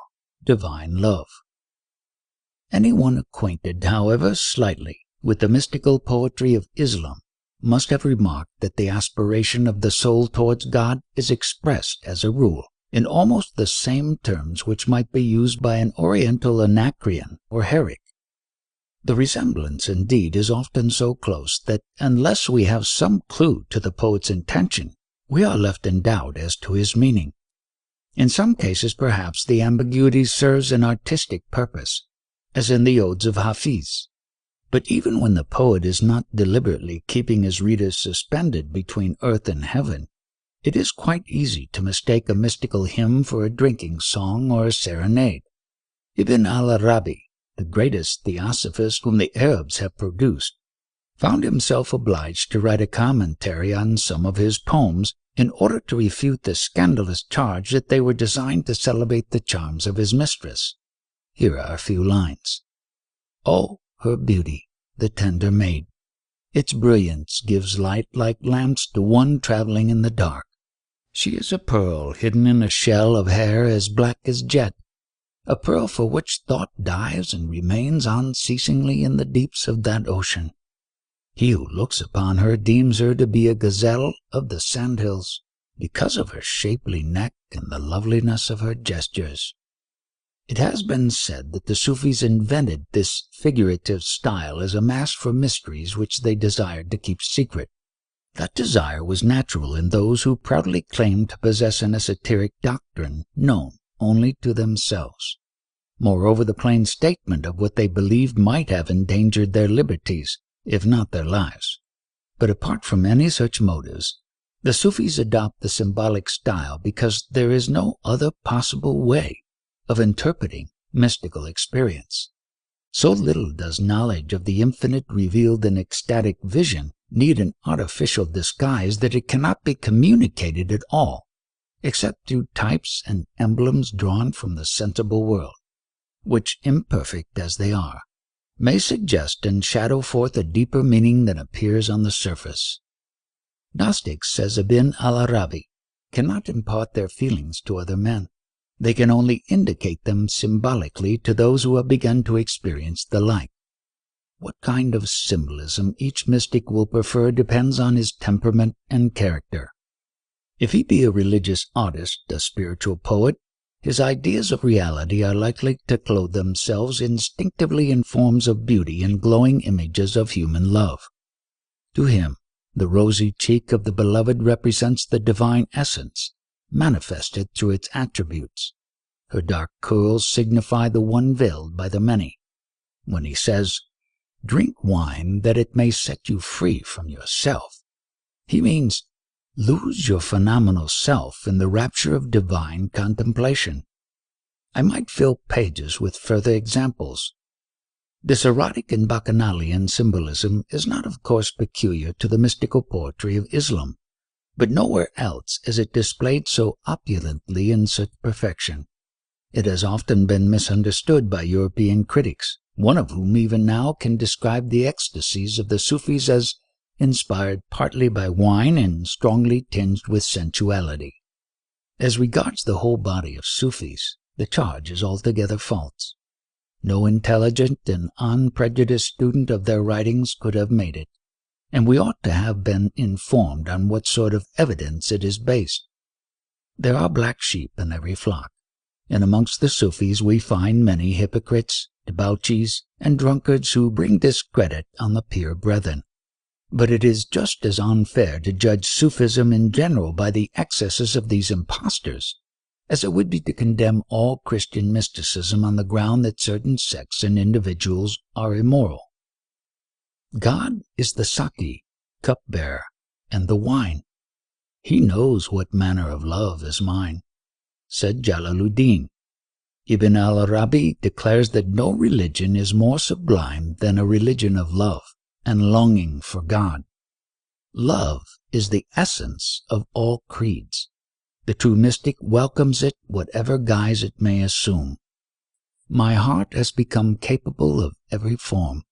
Divine Love. Anyone acquainted, however slightly, with the mystical poetry of Islam must have remarked that the aspiration of the soul towards God is expressed, as a rule, in almost the same terms which might be used by an Oriental Anacreon or Herrick. The resemblance, indeed, is often so close that unless we have some clue to the poet's intention, we are left in doubt as to his meaning. In some cases, perhaps, the ambiguity serves an artistic purpose, as in the odes of Hafiz. But even when the poet is not deliberately keeping his readers suspended between earth and heaven, it is quite easy to mistake a mystical hymn for a drinking song or a serenade. Ibn al-Arabi, the greatest theosophist whom the Arabs have produced, found himself obliged to write a commentary on some of his poems in order to refute the scandalous charge that they were designed to celebrate the charms of his mistress. Here are a few lines. Oh, her beauty, the tender maid, its brilliance gives light like lamps to one traveling in the dark. She is a pearl hidden in a shell of hair as black as jet, a pearl for which thought dives and remains unceasingly in the deeps of that ocean. He who looks upon her deems her to be a gazelle of the sandhills, because of her shapely neck and the loveliness of her gestures. It has been said that the Sufis invented this figurative style as a mask for mysteries which they desired to keep secret. That desire was natural in those who proudly claimed to possess an esoteric doctrine known only to themselves. Moreover, the plain statement of what they believed might have endangered their liberties, if not their lives. But apart from any such motives, the Sufis adopt the symbolic style because there is no other possible way of interpreting mystical experience. So little does knowledge of the infinite revealed in ecstatic vision need an artificial disguise that it cannot be communicated at all, except through types and emblems drawn from the sensible world, which, imperfect as they are, may suggest and shadow forth a deeper meaning than appears on the surface. Gnostics, says Ibn al-Arabi, cannot impart their feelings to other men. They can only indicate them symbolically to those who have begun to experience the like. What kind of symbolism each mystic will prefer depends on his temperament and character. If he be a religious artist, a spiritual poet, his ideas of reality are likely to clothe themselves instinctively in forms of beauty and glowing images of human love. To him, the rosy cheek of the beloved represents the divine essence, manifested through its attributes. Her dark curls signify the one veiled by the many. When he says, "Drink wine that it may set you free from yourself," he means, lose your phenomenal self in the rapture of divine contemplation. I might fill pages with further examples. This erotic and bacchanalian symbolism is not, of course, peculiar to the mystical poetry of Islam, but nowhere else is it displayed so opulently in such perfection. It has often been misunderstood by European critics, one of whom even now can describe the ecstasies of the Sufis as inspired partly by wine and strongly tinged with sensuality. As regards the whole body of Sufis, the charge is altogether false. No intelligent and unprejudiced student of their writings could have made it, and we ought to have been informed on what sort of evidence it is based. There are black sheep in every flock, and amongst the Sufis we find many hypocrites, debauchees, and drunkards who bring discredit on the pure brethren. But it is just as unfair to judge Sufism in general by the excesses of these impostors as it would be to condemn all Christian mysticism on the ground that certain sects and individuals are immoral. God is the saki, cupbearer, and the wine. He knows what manner of love is mine, said Jalaluddin. Ibn al-Arabi declares that no religion is more sublime than a religion of love and longing for God. Love is the essence of all creeds. The true mystic welcomes it whatever guise it may assume. My heart has become capable of every form.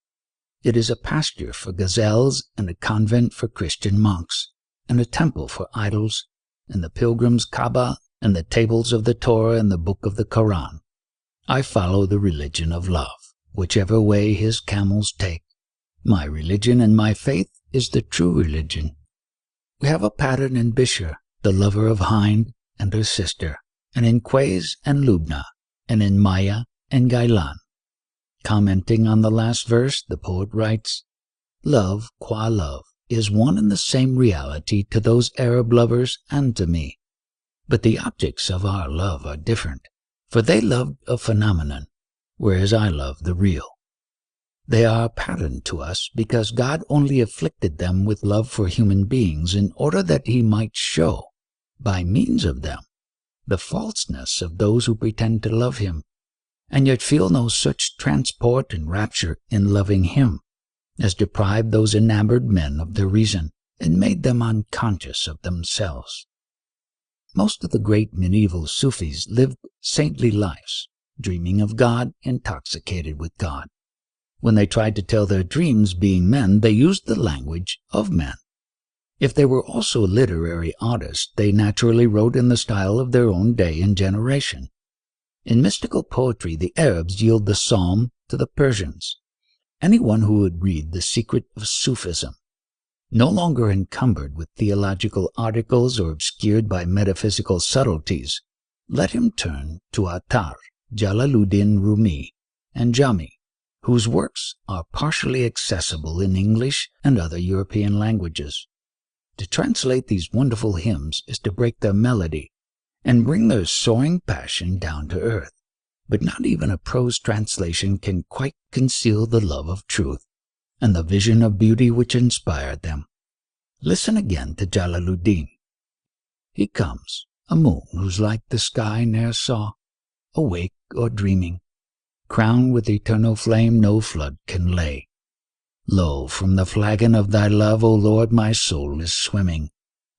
It is a pasture for gazelles and a convent for Christian monks, and a temple for idols, and the pilgrim's Kaaba, and the tables of the Torah and the book of the Koran. I follow the religion of love, whichever way his camels take. My religion and my faith is the true religion. We have a pattern in Bishr, the lover of Hind and her sister, and in Qais and Lubna, and in Maya and Gailan. Commenting on the last verse, the poet writes, "Love, qua love, is one and the same reality to those Arab lovers and to me. But the objects of our love are different, for they loved a phenomenon, whereas I love the real. They are a pattern to us because God only afflicted them with love for human beings in order that he might show, by means of them, the falseness of those who pretend to love him, and yet feel no such transport and rapture in loving him as deprived those enamored men of their reason and made them unconscious of themselves." Most of the great medieval Sufis lived saintly lives, dreaming of God, intoxicated with God. When they tried to tell their dreams being men, they used the language of men. If they were also literary artists, they naturally wrote in the style of their own day and generation. In mystical poetry, the Arabs yield the psalm to the Persians. Anyone who would read The Secret of Sufism, no longer encumbered with theological articles or obscured by metaphysical subtleties, let him turn to Attar, Jalaluddin Rumi, and Jami, whose works are partially accessible in English and other European languages. To translate these wonderful hymns is to break their melody and bring their soaring passion down to earth, but not even a prose translation can quite conceal the love of truth and the vision of beauty which inspired them. Listen again to Jalaluddin. He comes, a moon whose like the sky ne'er saw, awake or dreaming, crowned with eternal flame no flood can lay. Lo, from the flagon of thy love, O Lord, my soul is swimming,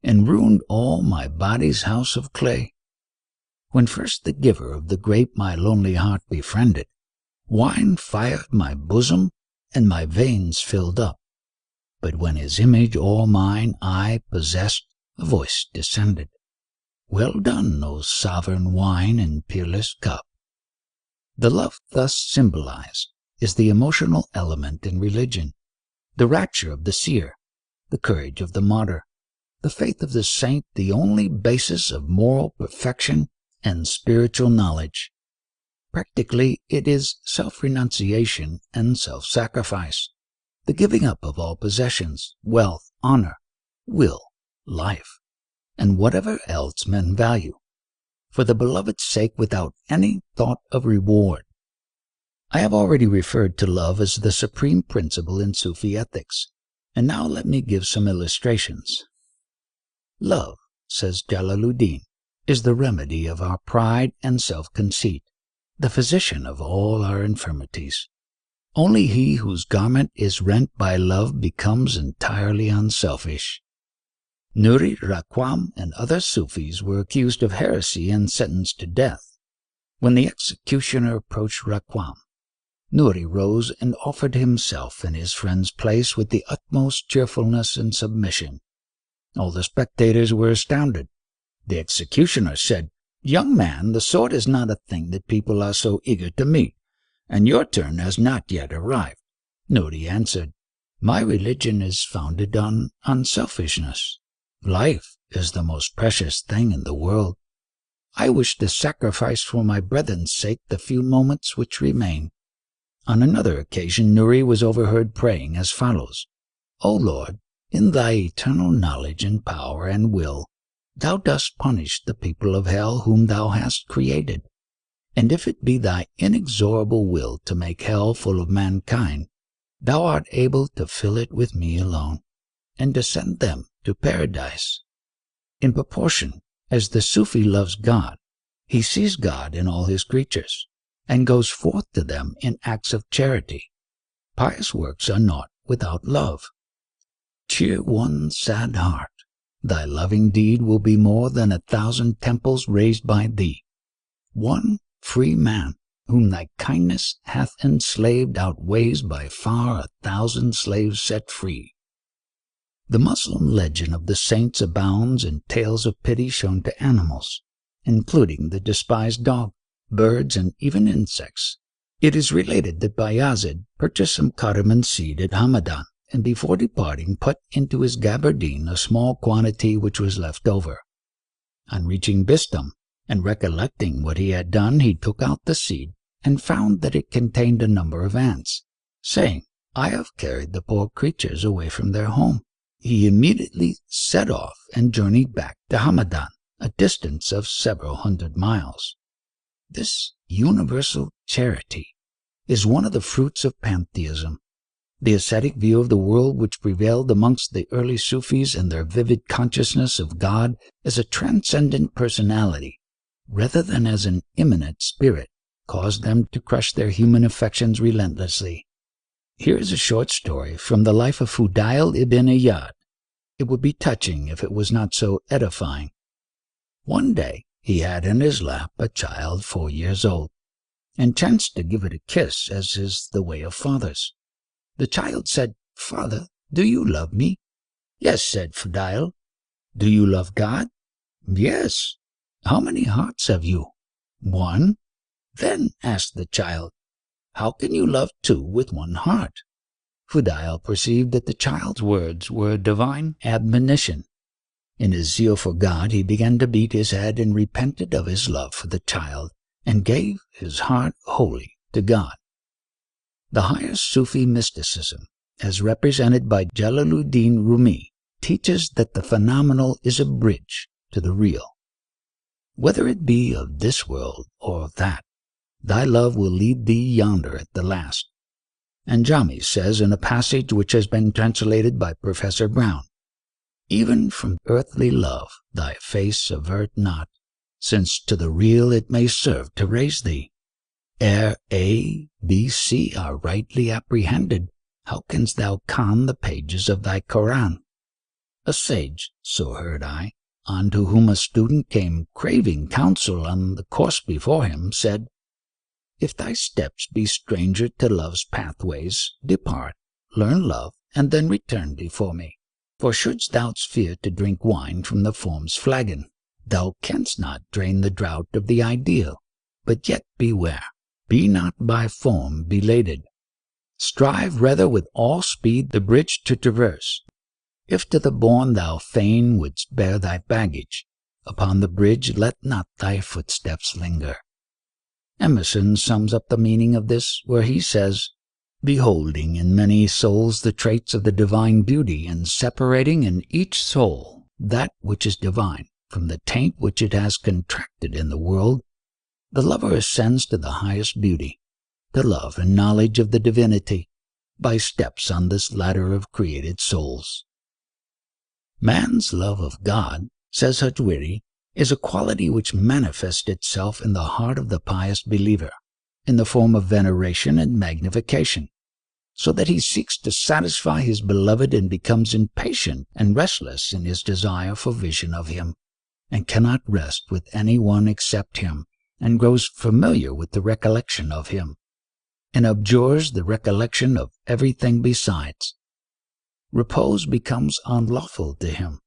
and ruined all my body's house of clay. When first the giver of the grape my lonely heart befriended, wine fired my bosom, and my veins filled up. But when his image all mine I possessed, a voice descended, "Well done, O sovereign wine and peerless cup." The love thus symbolized is the emotional element in religion, the rapture of the seer, the courage of the martyr, the faith of the saint, the only basis of moral perfection and spiritual knowledge. Practically, it is self-renunciation and self-sacrifice, the giving up of all possessions, wealth, honor, will, life, and whatever else men value, for the beloved's sake without any thought of reward. I have already referred to love as the supreme principle in Sufi ethics, and now let me give some illustrations. Love, says Jalaluddin, is the remedy of our pride and self-conceit, the physician of all our infirmities. Only he whose garment is rent by love becomes entirely unselfish. Nuri Rakwam and other Sufis were accused of heresy and sentenced to death. When the executioner approached Rakwam, Nuri rose and offered himself in his friend's place with the utmost cheerfulness and submission. All the spectators were astounded. The executioner said, "Young man, the sword is not a thing that people are so eager to meet, and your turn has not yet arrived." Nuri answered, "My religion is founded on unselfishness. Life is the most precious thing in the world. I wish to sacrifice for my brethren's sake the few moments which remain." On another occasion Nuri was overheard praying as follows: "O Lord, in thy eternal knowledge and power and will, thou dost punish the people of hell whom thou hast created. And if it be thy inexorable will to make hell full of mankind, thou art able to fill it with me alone, and to send them to paradise. In proportion as the Sufi loves God, he sees God in all his creatures, and goes forth to them in acts of charity. Pious works are naught without love. Cheer one sad heart. Thy loving deed will be more than 1,000 temples raised by thee. One free man whom thy kindness hath enslaved outweighs by far 1,000 slaves set free." The Muslim legend of the saints abounds in tales of pity shown to animals, including the despised dog, birds, and even insects. It is related that Bayazid purchased some cardamom seed at Hamadan, and before departing put into his gabardine a small quantity which was left over. On reaching Bistam, and recollecting what he had done, he took out the seed, and found that it contained a number of ants, saying, "I have carried the poor creatures away from their home." He immediately set off and journeyed back to Hamadan, a distance of several hundred miles. This universal charity is one of the fruits of pantheism. The ascetic view of the world which prevailed amongst the early Sufis and their vivid consciousness of God as a transcendent personality, rather than as an immanent spirit, caused them to crush their human affections relentlessly. Here is a short story from the life of Fudail ibn Iyad. It would be touching if it was not so edifying. One day he had in his lap a child 4 years old, and chanced to give it a kiss, as is the way of fathers. The child said, "Father, do you love me?" "Yes," said Fudail. "Do you love God?" "Yes." "How many hearts have you?" "One." "Then," asked the child, "how can you love two with one heart?" Fudail perceived that the child's words were a divine admonition. In his zeal for God, he began to beat his head and repented of his love for the child, and gave his heart wholly to God. The higher Sufi mysticism, as represented by Jalaluddin Rumi, teaches that the phenomenal is a bridge to the real. Whether it be of this world or of that, thy love will lead thee yonder at the last. And Jami says in a passage which has been translated by Professor Brown, "Even from earthly love thy face avert not, since to the real it may serve to raise thee. Ere A, B, C are rightly apprehended, how canst thou con the pages of thy Koran?" A sage, so heard I, unto whom a student came craving counsel on the course before him, said, "If thy steps be stranger to love's pathways, depart, learn love, and then return before me. For shouldst thou fear to drink wine from the form's flagon, thou canst not drain the draught of the ideal. But yet beware, be not by form belated. Strive rather with all speed the bridge to traverse. If to the bourne thou fain wouldst bear thy baggage, upon the bridge let not thy footsteps linger." Emerson sums up the meaning of this where he says, "Beholding in many souls the traits of the divine beauty, and separating in each soul that which is divine from the taint which it has contracted in the world, the lover ascends to the highest beauty, to love and knowledge of the divinity, by steps on this ladder of created souls." Man's love of God, says Hajwiri, is a quality which manifests itself in the heart of the pious believer, in the form of veneration and magnification, so that he seeks to satisfy his beloved and becomes impatient and restless in his desire for vision of him, and cannot rest with any one except him, and grows familiar with the recollection of him. and abjures the recollection of everything besides. Repose becomes unlawful to him,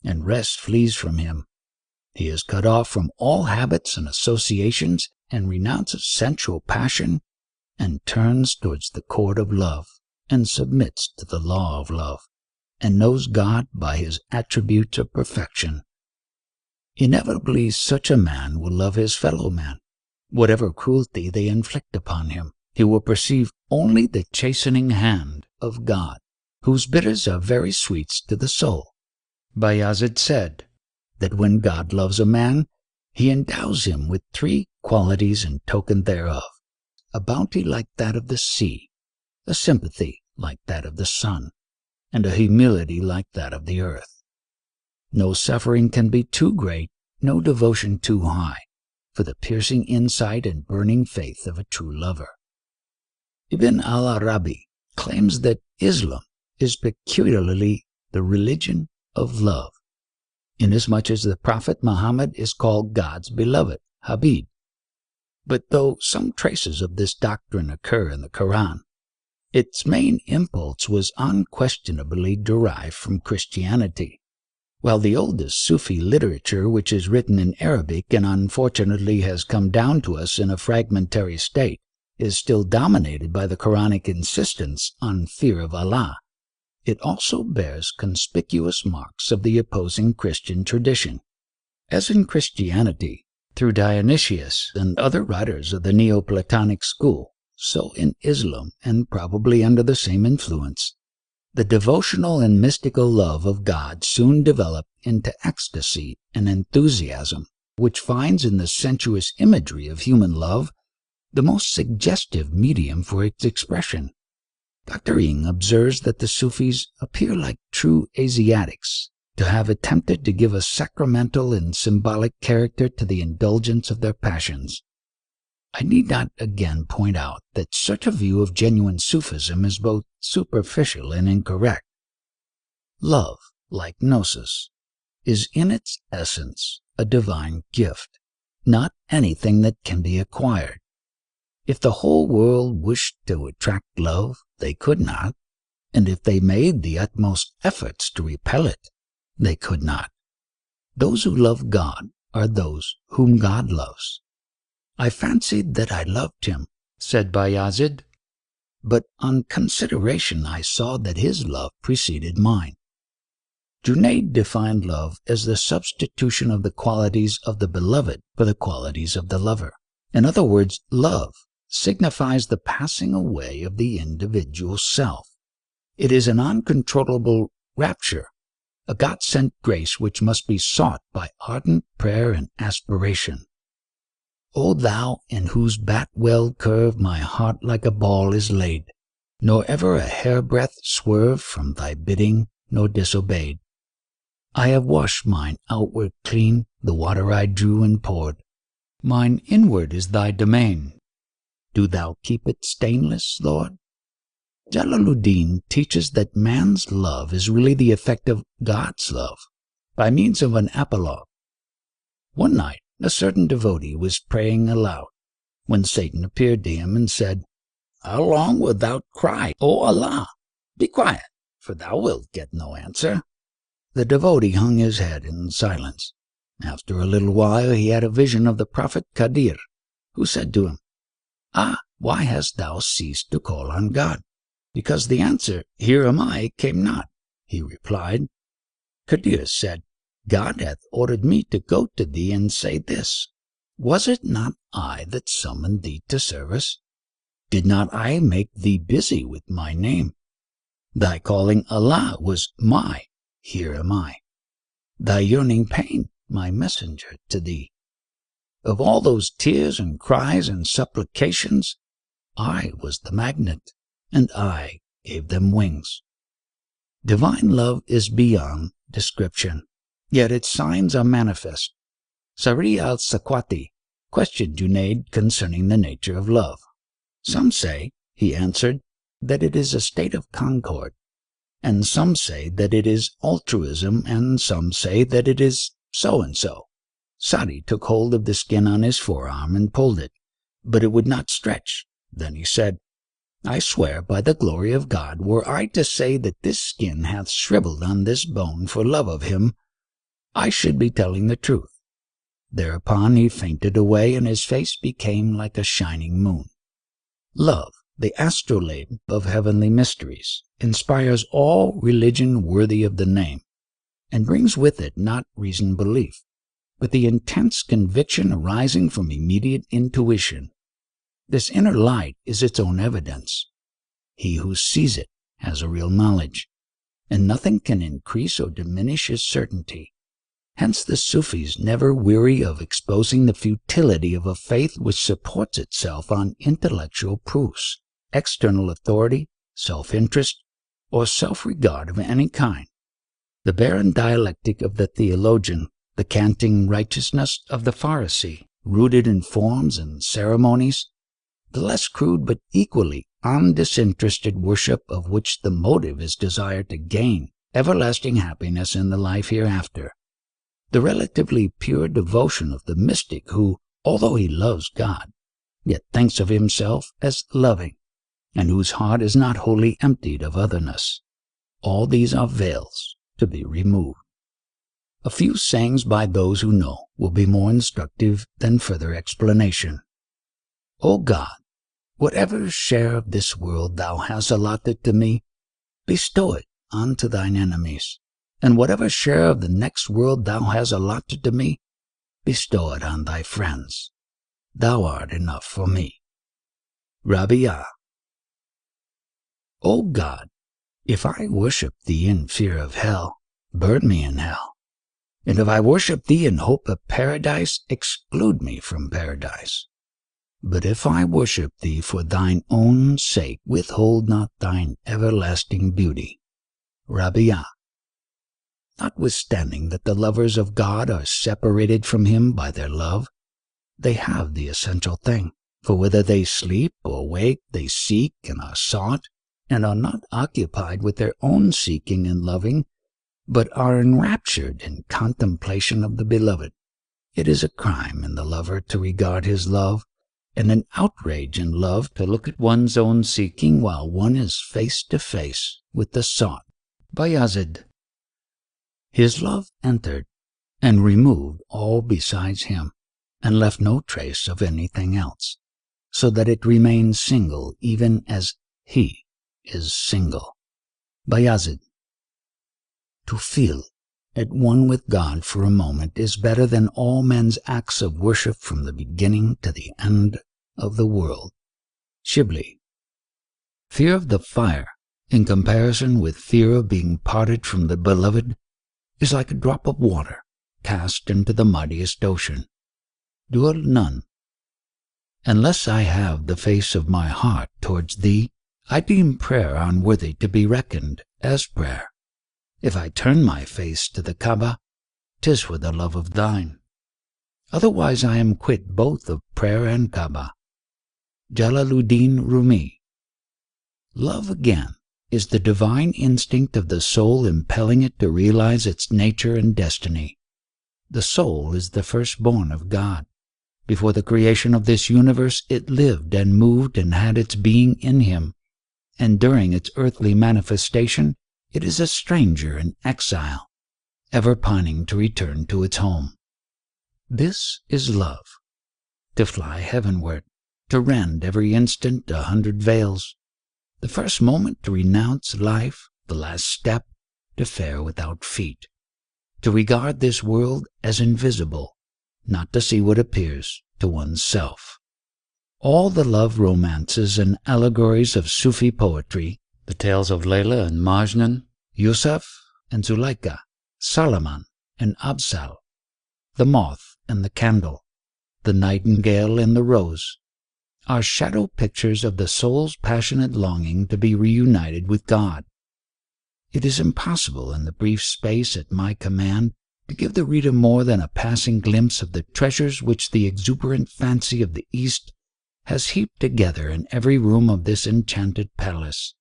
and rest flees from him. He is cut off from all habits and associations, and renounces sensual passion, and turns towards the court of love, and submits to the law of love, and knows God by his attributes of perfection. Inevitably such a man will love his fellow man. Whatever cruelty they inflict upon him, he will perceive only the chastening hand of God, whose bitters are very sweets to the soul. Bayazid said that when God loves a man, he endows him with 3 qualities in token thereof: a bounty like that of the sea, a sympathy like that of the sun, and a humility like that of the earth. No suffering can be too great, no devotion too high, for the piercing insight and burning faith of a true lover. Ibn al-Arabi claims that Islam is peculiarly the religion of love, inasmuch as the Prophet Muhammad is called God's beloved, Habib. But though some traces of this doctrine occur in the Quran, its main impulse was unquestionably derived from Christianity, while the oldest Sufi literature, which is written in Arabic and unfortunately has come down to us in a fragmentary state, is still dominated by the Quranic insistence on fear of Allah. It also bears conspicuous marks of the opposing Christian tradition. As in Christianity, through Dionysius and other writers of the Neoplatonic school, so in Islam, and probably under the same influence, the devotional and mystical love of God soon developed into ecstasy and enthusiasm, which finds in the sensuous imagery of human love the most suggestive medium for its expression. Dr. Ng observes that the Sufis appear like true Asiatics, to have attempted to give a sacramental and symbolic character to the indulgence of their passions. I need not again point out that such a view of genuine Sufism is both superficial and incorrect. Love, like gnosis, is in its essence a divine gift, not anything that can be acquired. If the whole world wished to attract love, they could not, and if they made the utmost efforts to repel it, they could not. Those who love God are those whom God loves. I fancied that I loved him, said Bayazid, but on consideration I saw that his love preceded mine. Junaid defined love as the substitution of the qualities of the beloved for the qualities of the lover. In other words, love signifies the passing away of the individual self. It is an uncontrollable rapture, a God-sent grace which must be sought by ardent prayer and aspiration. O thou in whose bat-well curve my heart like a ball is laid, nor ever a hair-breadth swerved from thy bidding nor disobeyed. I have washed mine outward clean, the water I drew and poured. Mine inward is thy domain. Do thou keep it stainless, Lord? Jalaluddin teaches that man's love is really the effect of God's love, by means of an apologue. One night, a certain devotee was praying aloud, when Satan appeared to him and said, How long wilt thou cry, O Allah? Be quiet, for thou wilt get no answer. The devotee hung his head in silence. After a little while he had a vision of the Prophet Qadir, who said to him, why hast thou ceased to call on God? Because the answer, Here am I, came not, he replied. Qadir said, God hath ordered me to go to thee and say this, Was it not I that summoned thee to service? Did not I make thee busy with my name? Thy calling Allah was my, Here am I. Thy yearning pain, my messenger to thee. Of all those tears and cries and supplications, I was the magnet, and I gave them wings. Divine love is beyond description, yet its signs are manifest. Sari al-Sakwati questioned Junaid concerning the nature of love. Some say, he answered, that it is a state of concord, and some say that it is altruism, and some say that it is so-and-so. Sadi took hold of the skin on his forearm and pulled it, but it would not stretch. Then he said, I swear by the glory of God, were I to say that this skin hath shriveled on this bone for love of him, I should be telling the truth. Thereupon he fainted away, and his face became like a shining moon. Love, the astrolabe of heavenly mysteries, inspires all religion worthy of the name, and brings with it not reasoned belief, but the intense conviction arising from immediate intuition. This inner light is its own evidence. He who sees it has a real knowledge, and nothing can increase or diminish his certainty. Hence the Sufis never weary of exposing the futility of a faith which supports itself on intellectual proofs, external authority, self-interest, or self-regard of any kind. The barren dialectic of the theologian, the canting righteousness of the Pharisee, rooted in forms and ceremonies, the less crude but equally undisinterested worship of which the motive is desire to gain everlasting happiness in the life hereafter, the relatively pure devotion of the mystic who, although he loves God, yet thinks of himself as loving, and whose heart is not wholly emptied of otherness. All these are veils to be removed. A few sayings by those who know will be more instructive than further explanation. O God, whatever share of this world thou hast allotted to me, bestow it unto thine enemies, and whatever share of the next world thou hast allotted to me, bestow it on thy friends. Thou art enough for me. Rabbiah. O God, if I worship thee in fear of hell, burn me in hell. And if I worship thee in hope of paradise, exclude me from paradise. But if I worship thee for thine own sake, withhold not thine everlasting beauty. Rabbiah. Notwithstanding that the lovers of God are separated from him by their love, they have the essential thing, for whether they sleep or wake, they seek and are sought, and are not occupied with their own seeking and loving, but are enraptured in contemplation of the beloved. It is a crime in the lover to regard his love, and an outrage in love to look at one's own seeking while one is face to face with the sought. Bayazid. His love entered and removed all besides him, and left no trace of anything else, so that it remained single even as he is single. Bayazid. To feel at one with God for a moment is better than all men's acts of worship from the beginning to the end of the world. Shibli. Fear of the fire, in comparison with fear of being parted from the beloved, is like a drop of water cast into the mightiest ocean. Dur Nun. Unless I have the face of my heart towards thee, I deem prayer unworthy to be reckoned as prayer. If I turn my face to the Kaaba, 'tis for the love of thine. Otherwise I am quit both of prayer and Kaaba. Jalaluddin Rumi. Love again is the divine instinct of the soul impelling it to realize its nature and destiny. The soul is the firstborn of God. Before the creation of this universe it lived and moved and had its being in him, and during its earthly manifestation it is a stranger in exile, ever pining to return to its home. This is love, to fly heavenward, to rend every instant 100 veils, the first moment to renounce life, the last step to fare without feet, to regard this world as invisible, not to see what appears to oneself. All the love romances and allegories of Sufi poetry, the tales of Layla and Majnun, Yusuf and Zuleika, Solomon and Absal, the moth and the candle, the nightingale and the rose, are shadow pictures of the soul's passionate longing to be reunited with God. It is impossible in the brief space at my command to give the reader more than a passing glimpse of the treasures which the exuberant fancy of the East has heaped together in every room of this enchanted palace.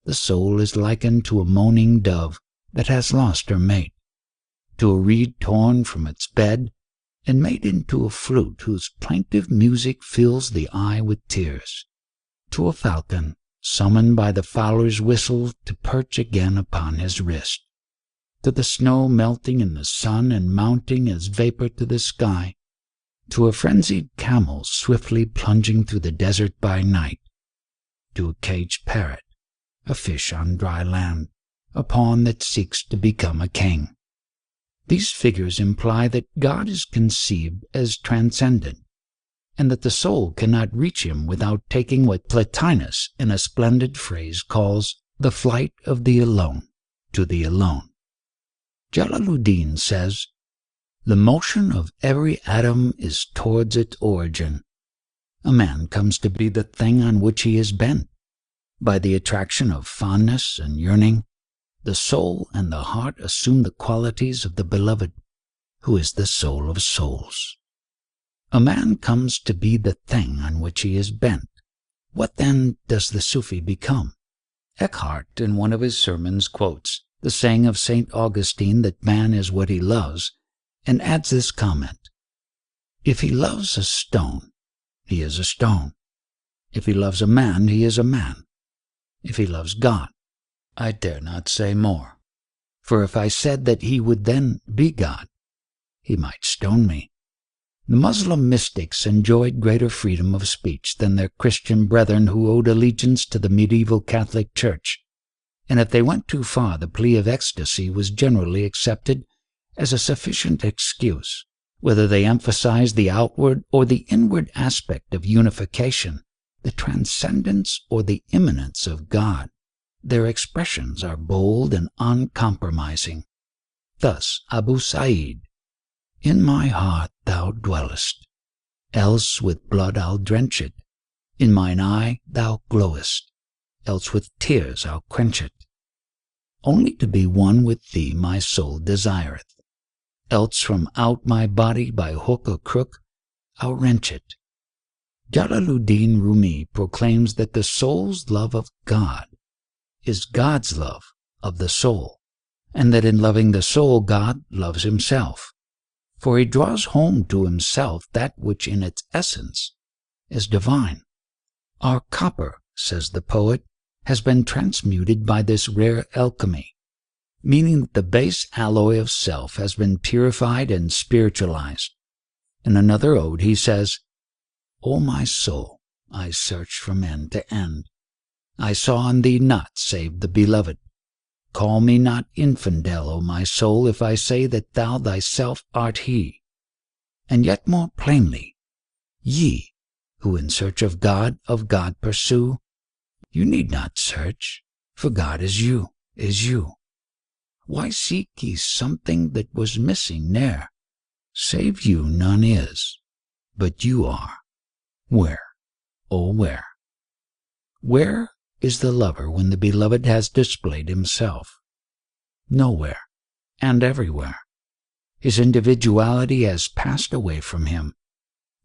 The soul is likened to a moaning dove that has lost her mate, to a reed torn from its bed and made into a flute whose plaintive music fills the eye with tears, to a falcon summoned by the fowler's whistle to perch again upon his wrist, to the snow melting in the sun and mounting as vapor to the sky, to a frenzied camel swiftly plunging through the desert by night, to a caged parrot, a fish on dry land, a pawn that seeks to become a king. These figures imply that God is conceived as transcendent, and that the soul cannot reach him without taking what Plotinus, in a splendid phrase, calls the flight of the alone to the alone. Jalaluddin says, "The motion of every atom is towards its origin. A man comes to be the thing on which he is bent. By the attraction of fondness and yearning, the soul and the heart assume the qualities of the beloved, who is the soul of souls. A man comes to be the thing on which he is bent. What then does the Sufi become?" Eckhart, in one of his sermons, quotes the saying of St. Augustine that man is what he loves, and adds this comment: "If he loves a stone, he is a stone. If he loves a man, he is a man. If he loves God, I dare not say more. For if I said that he would then be God, he might stone me." The Muslim mystics enjoyed greater freedom of speech than their Christian brethren who owed allegiance to the medieval Catholic Church, and if they went too far, the plea of ecstasy was generally accepted as a sufficient excuse, whether they emphasized the outward or the inward aspect of unification, the transcendence or the immanence of God. Their expressions are bold and uncompromising. Thus Abu Sa'id, "In my heart thou dwellest, else with blood I'll drench it. In mine eye thou glowest, else with tears I'll quench it. Only to be one with thee my soul desireth, else from out my body by hook or crook I'll wrench it." Jalaluddin Rumi proclaims that the soul's love of God is God's love of the soul, and that in loving the soul God loves himself, for he draws home to himself that which in its essence is divine. "Our copper," says the poet, "has been transmuted by this rare alchemy," meaning that the base alloy of self has been purified and spiritualized. In another ode he says, "O my soul, I searched from end to end. I saw in thee naught save the beloved. Call me not infidel, O my soul, if I say that thou thyself art he. And yet more plainly, ye, who in search of God pursue, you need not search, for God is you, is you. Why seek ye something that was missing ne'er? Save you none is, but you are. Where, oh where? Where is the lover when the beloved has displayed himself? Nowhere, and everywhere. His individuality has passed away from him.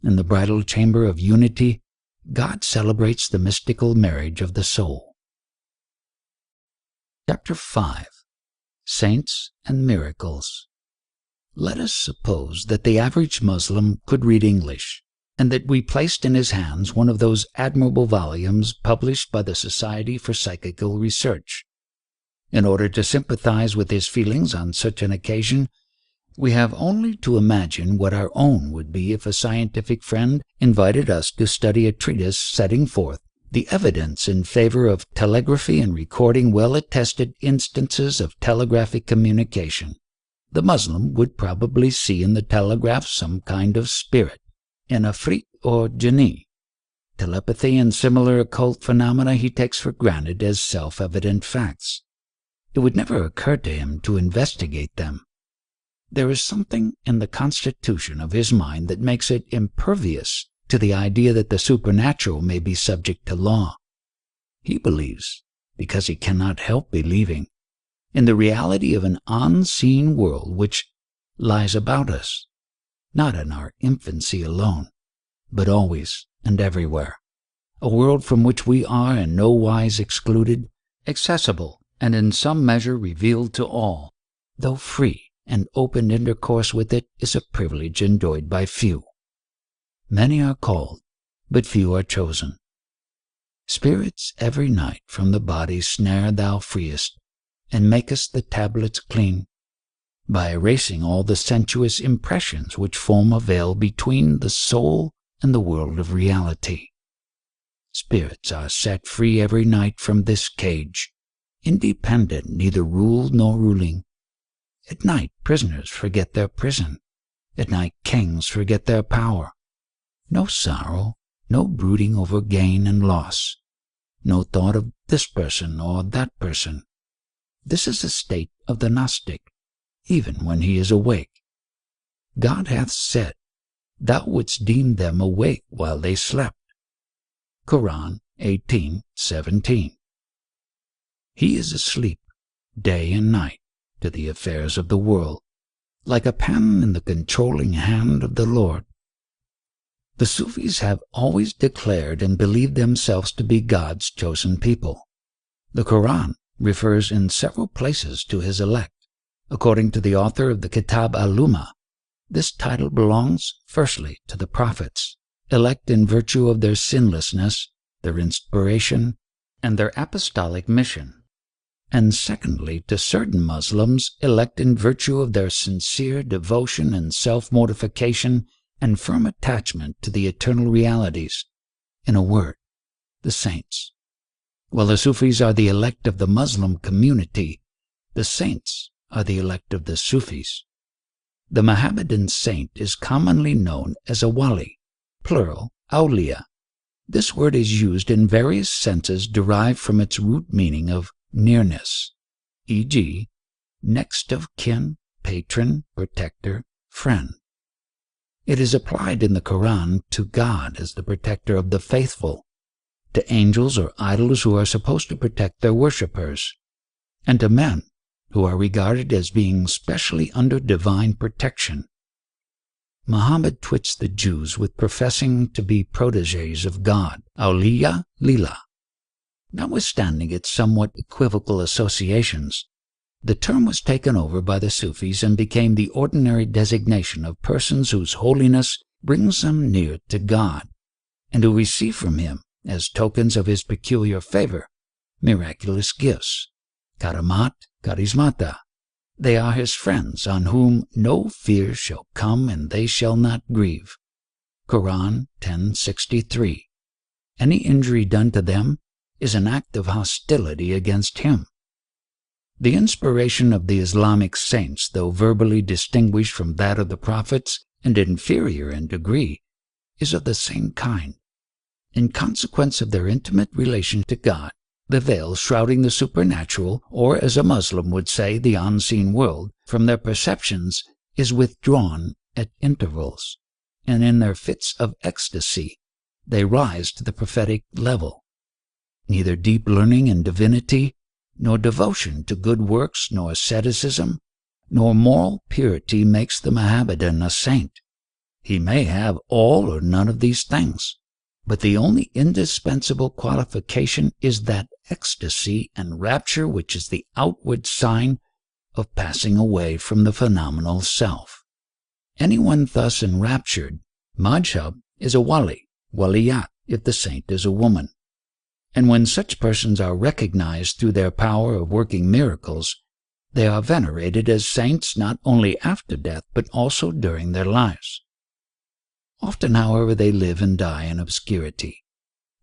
In the bridal chamber of unity, God celebrates the mystical marriage of the soul. Chapter 5. Saints and Miracles. Let us suppose that the average Muslim could read English, and that we placed in his hands one of those admirable volumes published by the Society for Psychical Research. In order to sympathize with his feelings on such an occasion, we have only to imagine what our own would be if a scientific friend invited us to study a treatise setting forth the evidence in favor of telegraphy and recording well-attested instances of telegraphic communication. The Muslim would probably see in the telegraph some kind of spirit, an afrit or jinni. Telepathy and similar occult phenomena he takes for granted as self-evident facts. It would never occur to him to investigate them. There is something in the constitution of his mind that makes it impervious to the idea that the supernatural may be subject to law. He believes, because he cannot help believing, in the reality of an unseen world which lies about us, not in our infancy alone, but always and everywhere, a world from which we are in no wise excluded, accessible, and in some measure revealed to all, though free and open intercourse with it is a privilege enjoyed by few. Many are called, but few are chosen. Spirits every night from the body's snare thou freest, and makest the tablets clean, by erasing all the sensuous impressions which form a veil between the soul and the world of reality. Spirits are set free every night from this cage, independent, neither ruled nor ruling. At night prisoners forget their prison. At night kings forget their power. No sorrow, no brooding over gain and loss, no thought of this person or that person. This is the state of the Gnostic, even when he is awake. God hath said, Thou wouldst deem them awake while they slept. Quran 18:17. He is asleep day and night to the affairs of the world, like a pen in the controlling hand of the Lord. The Sufis have always declared and believed themselves to be God's chosen people. The Quran refers in several places to his elect. According to the author of the Kitab al-Lumma, this title belongs firstly to the prophets, elect in virtue of their sinlessness, their inspiration, and their apostolic mission, and secondly to certain Muslims elect in virtue of their sincere devotion and self-mortification and firm attachment to the eternal realities. In a word, the saints. While the Sufis are the elect of the Muslim community, the saints are the elect of the Sufis. The Mohammedan saint is commonly known as a wali, plural, awliya. This word is used in various senses derived from its root meaning of nearness, e.g., next of kin, patron, protector, friend. It is applied in the Quran to God as the protector of the faithful, to angels or idols who are supposed to protect their worshippers, and to men who are regarded as being specially under divine protection. Muhammad twits the Jews with professing to be protégés of God, awliya lillah. Notwithstanding its somewhat equivocal associations, the term was taken over by the Sufis and became the ordinary designation of persons whose holiness brings them near to God, and who receive from him, as tokens of his peculiar favor, miraculous gifts, karamat, charismata. They are his friends, on whom no fear shall come and they shall not grieve. Quran 10:63. Any injury done to them is an act of hostility against him. The inspiration of the Islamic saints, though verbally distinguished from that of the prophets and inferior in degree, is of the same kind. In consequence of their intimate relation to God, the veil shrouding the supernatural, or as a Muslim would say, the unseen world, from their perceptions is withdrawn at intervals, and in their fits of ecstasy they rise to the prophetic level. Neither deep learning in divinity, nor devotion to good works, nor asceticism, nor moral purity makes the Mohammedan a saint. He may have all or none of these things, but the only indispensable qualification is that ecstasy and rapture which is the outward sign of passing away from the phenomenal self. Anyone thus enraptured, madhab, is a wali, waliyat, if the saint is a woman. And when such persons are recognized through their power of working miracles, they are venerated as saints not only after death but also during their lives. Often, however, they live and die in obscurity.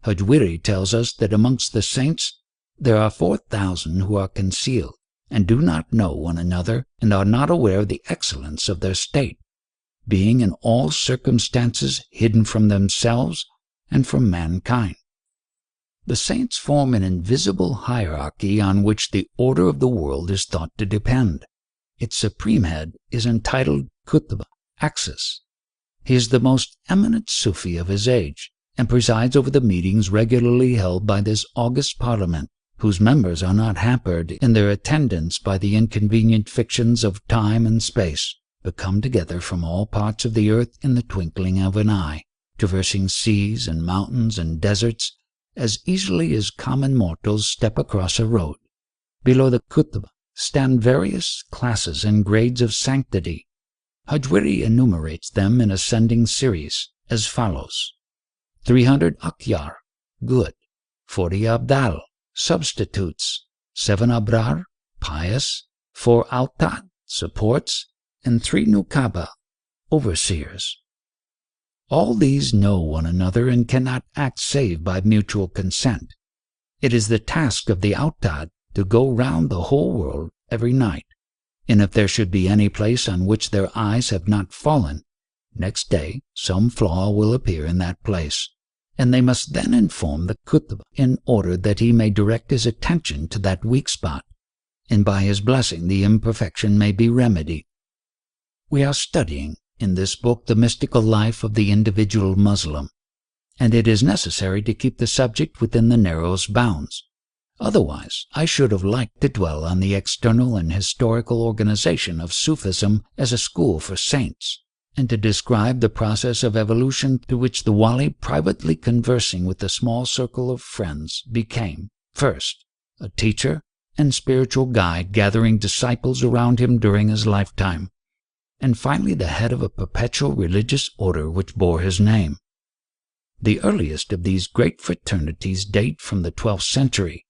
Hujwiri tells us that amongst the saints there are 4,000 who are concealed and do not know one another and are not aware of the excellence of their state, being in all circumstances hidden from themselves and from mankind. The saints form an invisible hierarchy on which the order of the world is thought to depend. Its supreme head is entitled Qutb, Axis. He is the most eminent Sufi of his age, and presides over the meetings regularly held by this august parliament, whose members are not hampered in their attendance by the inconvenient fictions of time and space, but come together from all parts of the earth in the twinkling of an eye, traversing seas and mountains and deserts as easily as common mortals step across a road. Below the Qutb stand various classes and grades of sanctity. Hujwiri enumerates them in ascending series as follows: 300 akhyar, good; 40 abdal, substitutes, 7 abrar, pious, 4 altad, supports, and 3 nukaba, overseers. All these know one another and cannot act save by mutual consent. It is the task of the altad to go round the whole world every night, and if there should be any place on which their eyes have not fallen, next day some flaw will appear in that place, and they must then inform the kutub in order that he may direct his attention to that weak spot, and by his blessing the imperfection may be remedied. We are studying in this book the mystical life of the individual Muslim, and it is necessary to keep the subject within the narrowest bounds. Otherwise, I should have liked to dwell on the external and historical organization of Sufism as a school for saints, and to describe the process of evolution through which the wali, privately conversing with a small circle of friends, became, first, a teacher and spiritual guide gathering disciples around him during his lifetime, and finally the head of a perpetual religious order which bore his name. The earliest of these great fraternities date from the 12th century.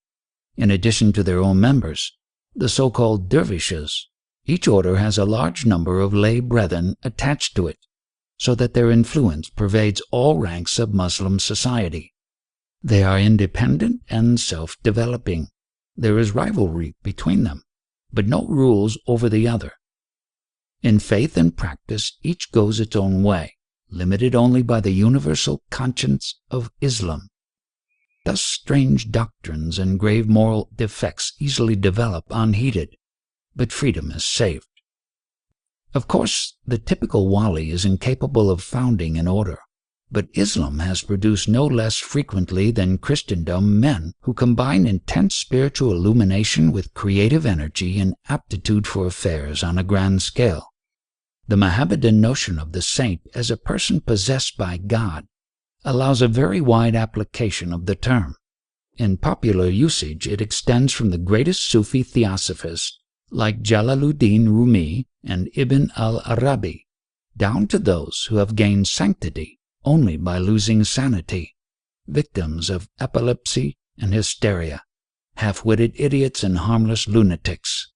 In addition to their own members, the so-called dervishes, each order has a large number of lay brethren attached to it, so that their influence pervades all ranks of Muslim society. They are independent and self-developing. There is rivalry between them, but no rules over the other. In faith and practice, each goes its own way, limited only by the universal conscience of Islam. Thus strange doctrines and grave moral defects easily develop unheeded, but freedom is saved. Of course, the typical wali is incapable of founding an order, but Islam has produced no less frequently than Christendom men who combine intense spiritual illumination with creative energy and aptitude for affairs on a grand scale. The Mohammedan notion of the saint as a person possessed by God allows a very wide application of the term. In popular usage, it extends from the greatest Sufi theosophists like Jalaluddin Rumi and Ibn al-Arabi, down to those who have gained sanctity only by losing sanity, victims of epilepsy and hysteria, half-witted idiots and harmless lunatics.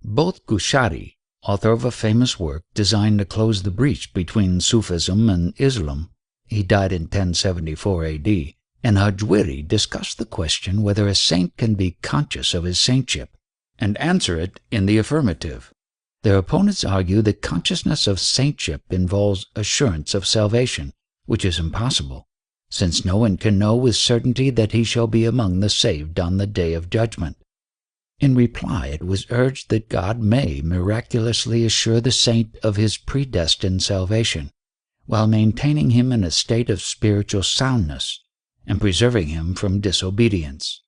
Both Gushari, author of a famous work designed to close the breach between Sufism and Islam, he died in 1074 AD, and Hajwiri discussed the question whether a saint can be conscious of his saintship, and answer it in the affirmative. Their opponents argue that consciousness of saintship involves assurance of salvation, which is impossible, since no one can know with certainty that he shall be among the saved on the day of judgment. In reply, it was urged that God may miraculously assure the saint of his predestined salvation, while maintaining him in a state of spiritual soundness and preserving him from disobedience.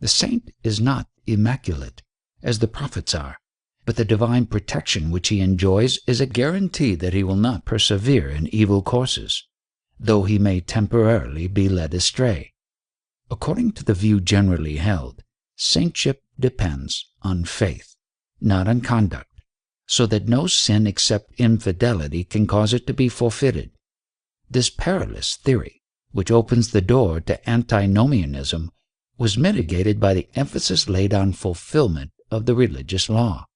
The saint is not immaculate, as the prophets are, but the divine protection which he enjoys is a guarantee that he will not persevere in evil courses, though he may temporarily be led astray. According to the view generally held, saintship depends on faith, not on conduct, so that no sin except infidelity can cause it to be forfeited. This perilous theory, which opens the door to antinomianism, was mitigated by the emphasis laid on fulfillment of the religious law.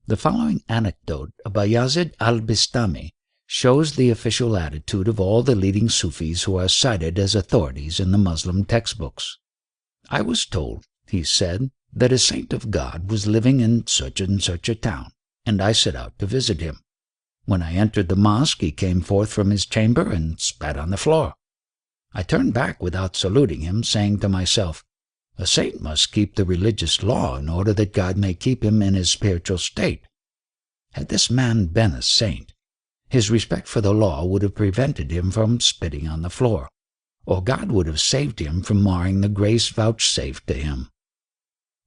The following anecdote of Bayazid al-Bistami shows the official attitude of all the leading Sufis who are cited as authorities in the Muslim textbooks. "I was told," he said, "that a saint of God was living in such and such a town, and I set out to visit him. When I entered the mosque, he came forth from his chamber and spat on the floor. I turned back without saluting him, saying to myself, a saint must keep the religious law in order that God may keep him in his spiritual state. Had this man been a saint, his respect for the law would have prevented him from spitting on the floor, or God would have saved him from marring the grace vouchsafed to him."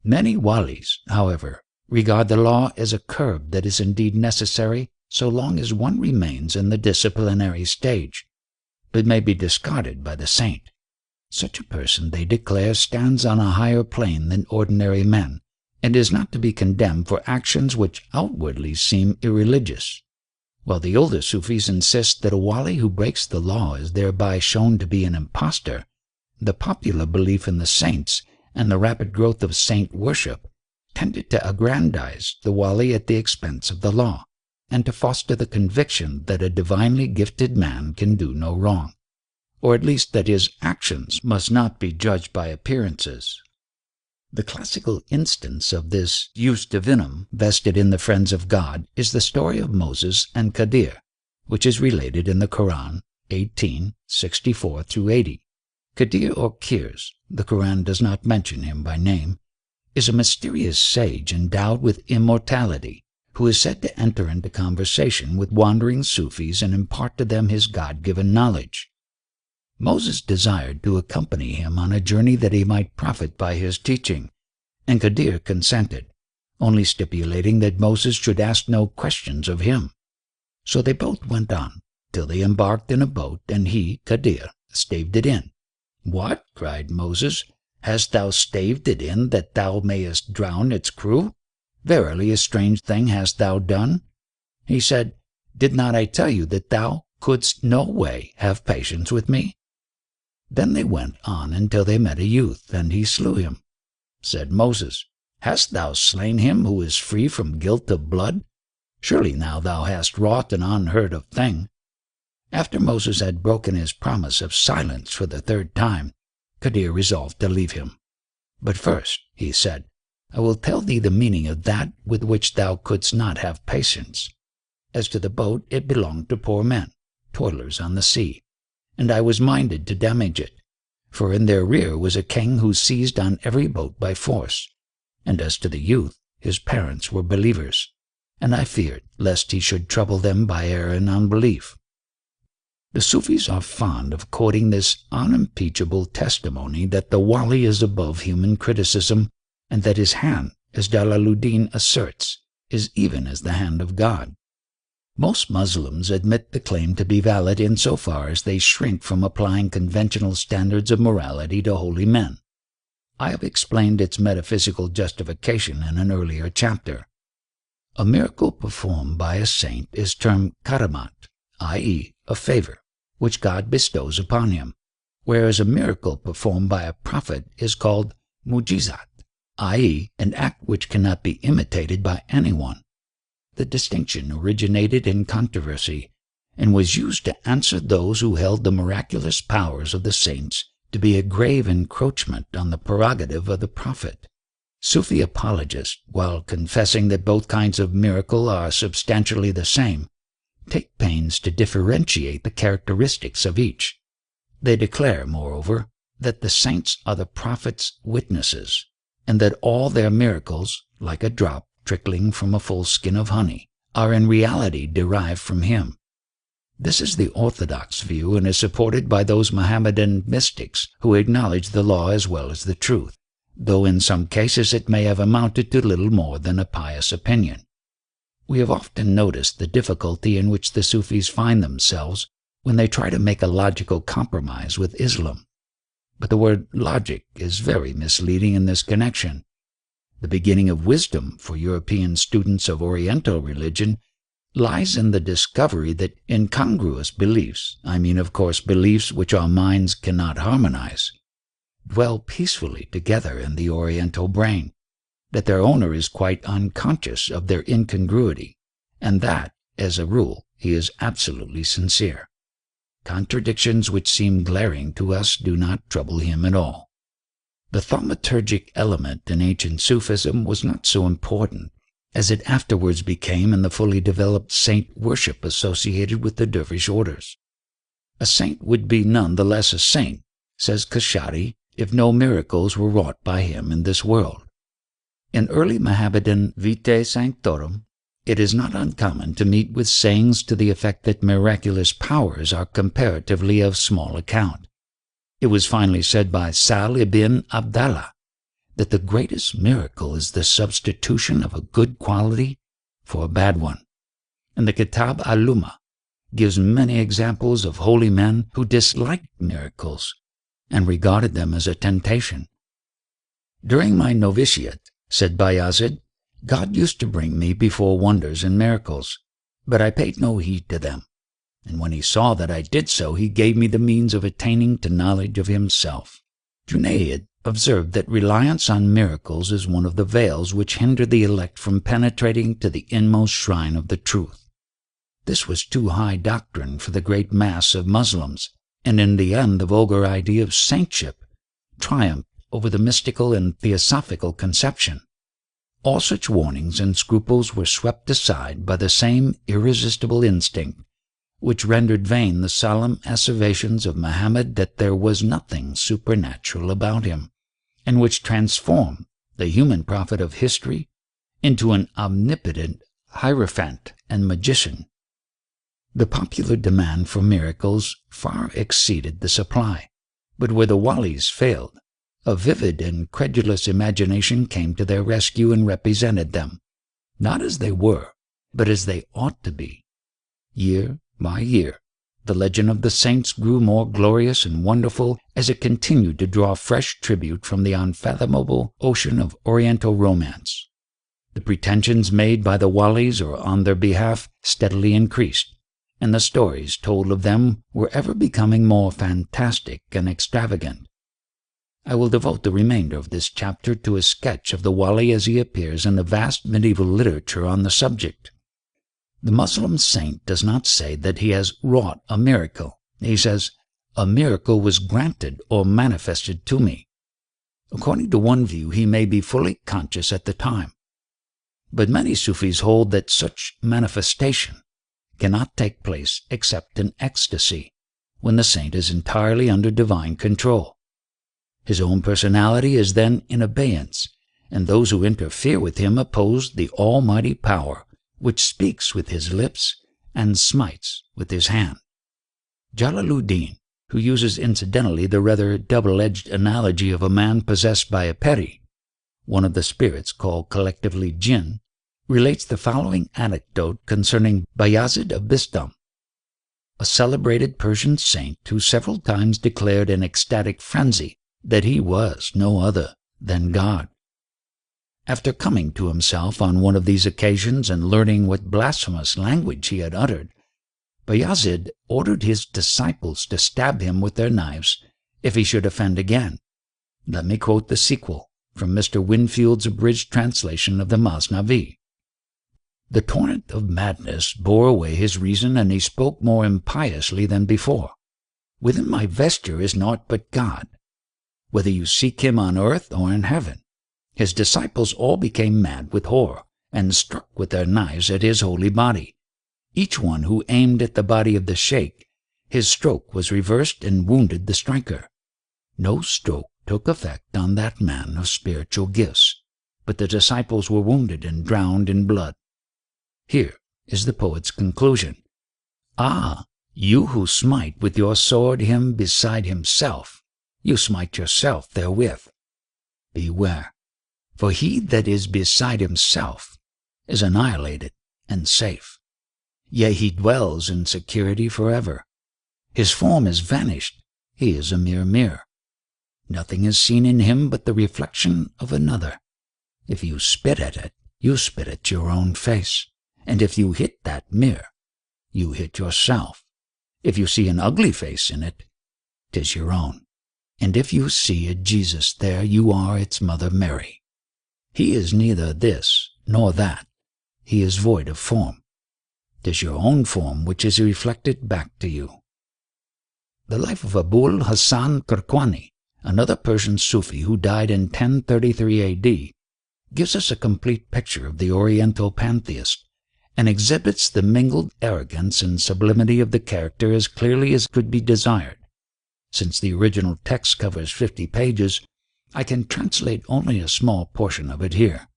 Many walis, however, regard the law as a curb that is indeed necessary so long as one remains in the disciplinary stage, but may be discarded by the saint. Such a person, they declare, stands on a higher plane than ordinary men, and is not to be condemned for actions which outwardly seem irreligious, while the older Sufis insist that a wali who breaks the law is thereby shown to be an impostor, the popular belief in the saints and the rapid growth of saint worship tended to aggrandize the wali at the expense of the law, and to foster the conviction that a divinely gifted man can do no wrong, or at least that his actions must not be judged by appearances. The classical instance of this jus divinum vested in the friends of God is the story of Moses and Khadir, which is related in the Quran 18:64-80. Khadir, or Khirs, the Quran does not mention him by name, is a mysterious sage endowed with immortality, who is said to enter into conversation with wandering Sufis and impart to them his God-given knowledge. Moses desired to accompany him on a journey that he might profit by his teaching, and Khadir consented, only stipulating that Moses should ask no questions of him. So they both went on, till they embarked in a boat, and he, Khadir, staved it in. "What?" cried Moses. "Hast thou staved it in that thou mayest drown its crew? Verily a strange thing hast thou done." He said, "Did not I tell you that thou couldst no way have patience with me?" Then they went on until they met a youth, and he slew him. Said Moses, "Hast thou slain him who is free from guilt of blood? Surely now thou hast wrought an unheard of thing." After Moses had broken his promise of silence for the third time, Khadir resolved to leave him. "But first," he said, "I will tell thee the meaning of that with which thou couldst not have patience. As to the boat, it belonged to poor men, toilers on the sea, and I was minded to damage it, for in their rear was a king who seized on every boat by force. And as to the youth, his parents were believers, and I feared lest he should trouble them by error and unbelief." The Sufis are fond of quoting this unimpeachable testimony that the wali is above human criticism, and that his hand, as Jalaluddin asserts, is even as the hand of God. Most Muslims admit the claim to be valid insofar as they shrink from applying conventional standards of morality to holy men. I have explained its metaphysical justification in an earlier chapter. A miracle performed by a saint is termed karamat, i.e., a favor, which God bestows upon him, whereas a miracle performed by a prophet is called mujizat, i.e., an act which cannot be imitated by anyone. The distinction originated in controversy and was used to answer those who held the miraculous powers of the saints to be a grave encroachment on the prerogative of the prophet. Sufi apologists, while confessing that both kinds of miracle are substantially the same, take pains to differentiate the characteristics of each. They declare, moreover, that the saints are the prophet's witnesses, and that all their miracles, like a drop trickling from a full skin of honey, are in reality derived from him. This is the orthodox view and is supported by those Mohammedan mystics who acknowledge the law as well as the truth, though in some cases it may have amounted to little more than a pious opinion. We have often noticed the difficulty in which the Sufis find themselves when they try to make a logical compromise with Islam. But the word logic is very misleading in this connection. The beginning of wisdom for European students of Oriental religion lies in the discovery that incongruous beliefs, I mean of course beliefs which our minds cannot harmonize, dwell peacefully together in the Oriental brain, that their owner is quite unconscious of their incongruity, and that, as a rule, he is absolutely sincere. Contradictions which seem glaring to us do not trouble him at all. The thaumaturgic element in ancient Sufism was not so important, as it afterwards became in the fully developed saint worship associated with the dervish orders. A saint would be none the less a saint, says Kashari, if no miracles were wrought by him in this world. In early Mohammedan Vitae Sanctorum, it is not uncommon to meet with sayings to the effect that miraculous powers are comparatively of small account. It was finally said by Sal ibn Abdallah that the greatest miracle is the substitution of a good quality for a bad one, and the Kitab al-Lumma gives many examples of holy men who disliked miracles and regarded them as a temptation. "During my novitiate," said Bayazid, "God used to bring me before wonders and miracles, but I paid no heed to them, and when he saw that I did so, he gave me the means of attaining to knowledge of himself. Junaid observed that reliance on miracles is one of the veils which hinder the elect from penetrating to the inmost shrine of the truth. This was too high doctrine for the great mass of Muslims, and in the end the vulgar idea of saintship triumphed over the mystical and theosophical conception. All such warnings and scruples were swept aside by the same irresistible instinct which rendered vain the solemn asseverations of Muhammad that there was nothing supernatural about him, and which transformed the human prophet of history into an omnipotent hierophant and magician. The popular demand for miracles far exceeded the supply, but where the walis failed, a vivid and credulous imagination came to their rescue and represented them, not as they were, but as they ought to be. Year by year, the legend of the saints grew more glorious and wonderful as it continued to draw fresh tribute from the unfathomable ocean of Oriental romance. The pretensions made by the walis or on their behalf steadily increased, and the stories told of them were ever becoming more fantastic and extravagant. I will devote the remainder of this chapter to a sketch of the wali as he appears in the vast medieval literature on the subject. The Muslim saint does not say that he has wrought a miracle. He says, "A miracle was granted or manifested to me." According to one view, he may be fully conscious at the time. But many Sufis hold that such manifestation cannot take place except in ecstasy, when the saint is entirely under divine control. His own personality is then in abeyance, and those who interfere with him oppose the almighty power which speaks with his lips and smites with his hand. Jalaluddin, who uses incidentally the rather double-edged analogy of a man possessed by a peri, one of the spirits called collectively jinn, relates the following anecdote concerning Bayazid of Bistam, a celebrated Persian saint who several times declared in ecstatic frenzy that he was no other than God. After coming to himself on one of these occasions and learning what blasphemous language he had uttered, Bayazid ordered his disciples to stab him with their knives if he should offend again. Let me quote the sequel from Mr. Winfield's abridged translation of the Masnavi. The torrent of madness bore away his reason, and he spoke more impiously than before. "Within my vesture is naught but God, whether you seek him on earth or in heaven." His disciples all became mad with horror, and struck with their knives at his holy body. Each one who aimed at the body of the sheikh, his stroke was reversed and wounded the striker. No stroke took effect on that man of spiritual gifts, but the disciples were wounded and drowned in blood. Here is the poet's conclusion. "Ah, you who smite with your sword him beside himself, you smite yourself therewith. Beware. For he that is beside himself is annihilated and safe. Yea, he dwells in security forever. His form is vanished, he is a mere mirror. Nothing is seen in him but the reflection of another. If you spit at it, you spit at your own face, and if you hit that mirror, you hit yourself. If you see an ugly face in it, 'tis your own, and if you see a Jesus there, you are its mother Mary. He is neither this nor that. He is void of form. 'Tis your own form which is reflected back to you." The life of Abul Hassan Kirkwani, another Persian Sufi who died in 1033 A.D., gives us a complete picture of the Oriental pantheist, and exhibits the mingled arrogance and sublimity of the character as clearly as could be desired. Since the original text covers 50 pages, I can translate only a small portion of it here.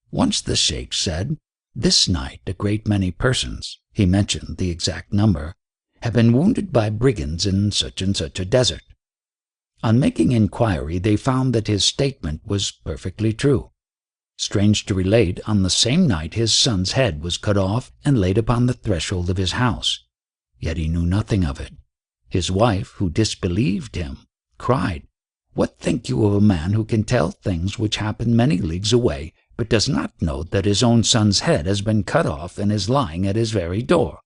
Once the sheikh said, "This night a great many persons," he mentioned the exact number, "have been wounded by brigands in such and such a desert." On making inquiry, they found that his statement was perfectly true. Strange to relate, on the same night his son's head was cut off and laid upon the threshold of his house, yet he knew nothing of it. His wife, who disbelieved him, cried, "What think you of a man who can tell things which happen many leagues away, but does not know that his own son's head has been cut off and is lying at his very door?"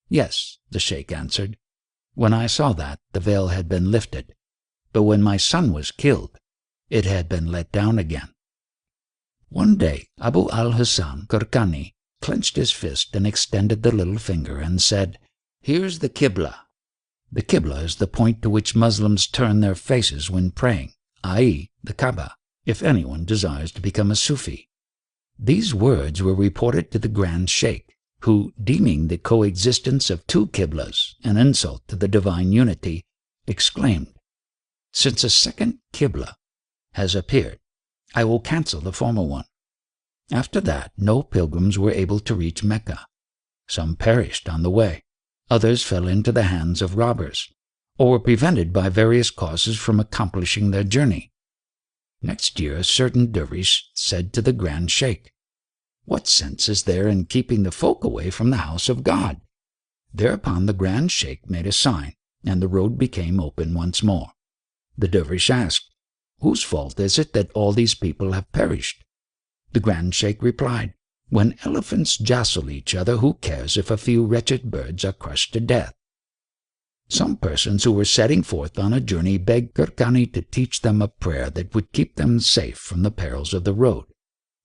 "Yes," the sheikh answered. "When I saw that, the veil had been lifted. but when my son was killed, it had been let down again. One day, Abu al-Hasan Qurqani clenched his fist and extended the little finger and said, "Here's the Qibla." The Qibla is the point to which Muslims turn their faces when praying, i.e., the Kaaba, if anyone desires to become a Sufi. These words were reported to the Grand Sheikh, who, deeming the coexistence of two Qiblas an insult to the divine unity, exclaimed, "Since a second Qibla has appeared, I will cancel the former one." After that, no pilgrims were able to reach Mecca. Some perished on the way. Others fell into the hands of robbers, or were prevented by various causes from accomplishing their journey. Next year, a certain dervish said to the Grand Sheikh, "What sense is there in keeping the folk away from the house of God?" Thereupon the Grand Sheikh made a sign, and the road became open once more. The dervish asked, "Whose fault is it that all these people have perished?" The Grand Sheikh replied, "When elephants jostle each other, who cares if a few wretched birds are crushed to death?" Some persons who were setting forth on a journey begged Qurqani to teach them a prayer that would keep them safe from the perils of the road.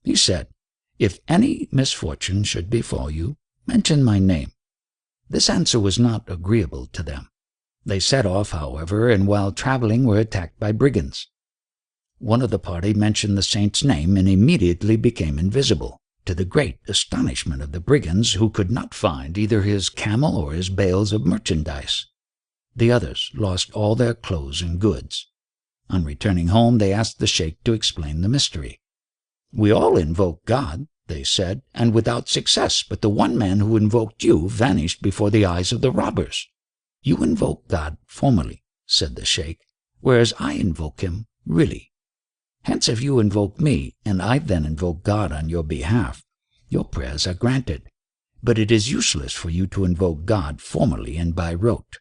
He said, "If any misfortune should befall you, mention my name." This answer was not agreeable to them. They set off, however, and while traveling were attacked by brigands. One of the party mentioned the saint's name and immediately became invisible, to the great astonishment of the brigands, who could not find either his camel or his bales of merchandise. The others lost all their clothes and goods. On returning home, they asked the sheikh to explain the mystery. "We all invoke God," they said, "and without success, but the one man who invoked you vanished before the eyes of the robbers." "You invoke God formally," said the sheikh, "whereas I invoke him really. Hence, if you invoke me, and I then invoke God on your behalf, your prayers are granted, but it is useless for you to invoke God formally and by rote."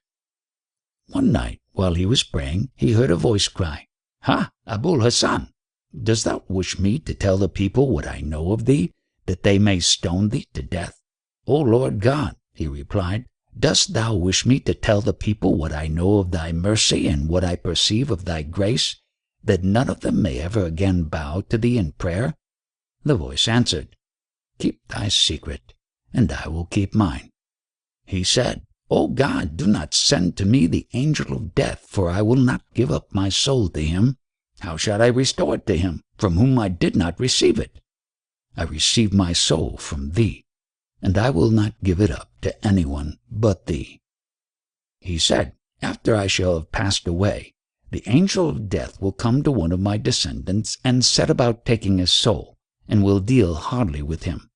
One night, while he was praying, he heard a voice cry, "Ha, Abul Hassan! Dost thou wish me to tell the people what I know of thee, that they may stone thee to death?" "O Lord God," he replied, "dost thou wish me to tell the people what I know of thy mercy and what I perceive of thy grace, that none of them may ever again bow to thee in prayer?" The voice answered, "Keep thy secret, and I will keep mine." He said, "O God, do not send to me the angel of death, for I will not give up my soul to him. How shall I restore it to him, from whom I did not receive it? I received my soul from thee, and I will not give it up to anyone but thee." He said, "After I shall have passed away, the angel of death will come to one of my descendants and set about taking his soul, and will deal hardly with him.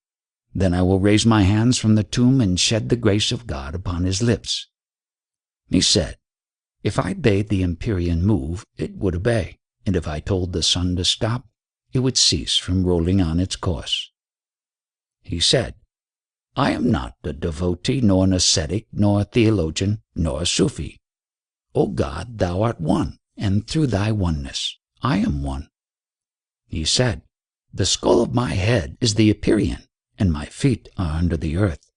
Then I will raise my hands from the tomb and shed the grace of God upon his lips." He said, "If I bade the Empyrean move, it would obey, and if I told the sun to stop, it would cease from rolling on its course." He said, "I am not a devotee, nor an ascetic, nor a theologian, nor a Sufi. O God, thou art one, and through thy oneness I am one." He said, "The skull of my head is the Empyrean, and my feet are under the earth,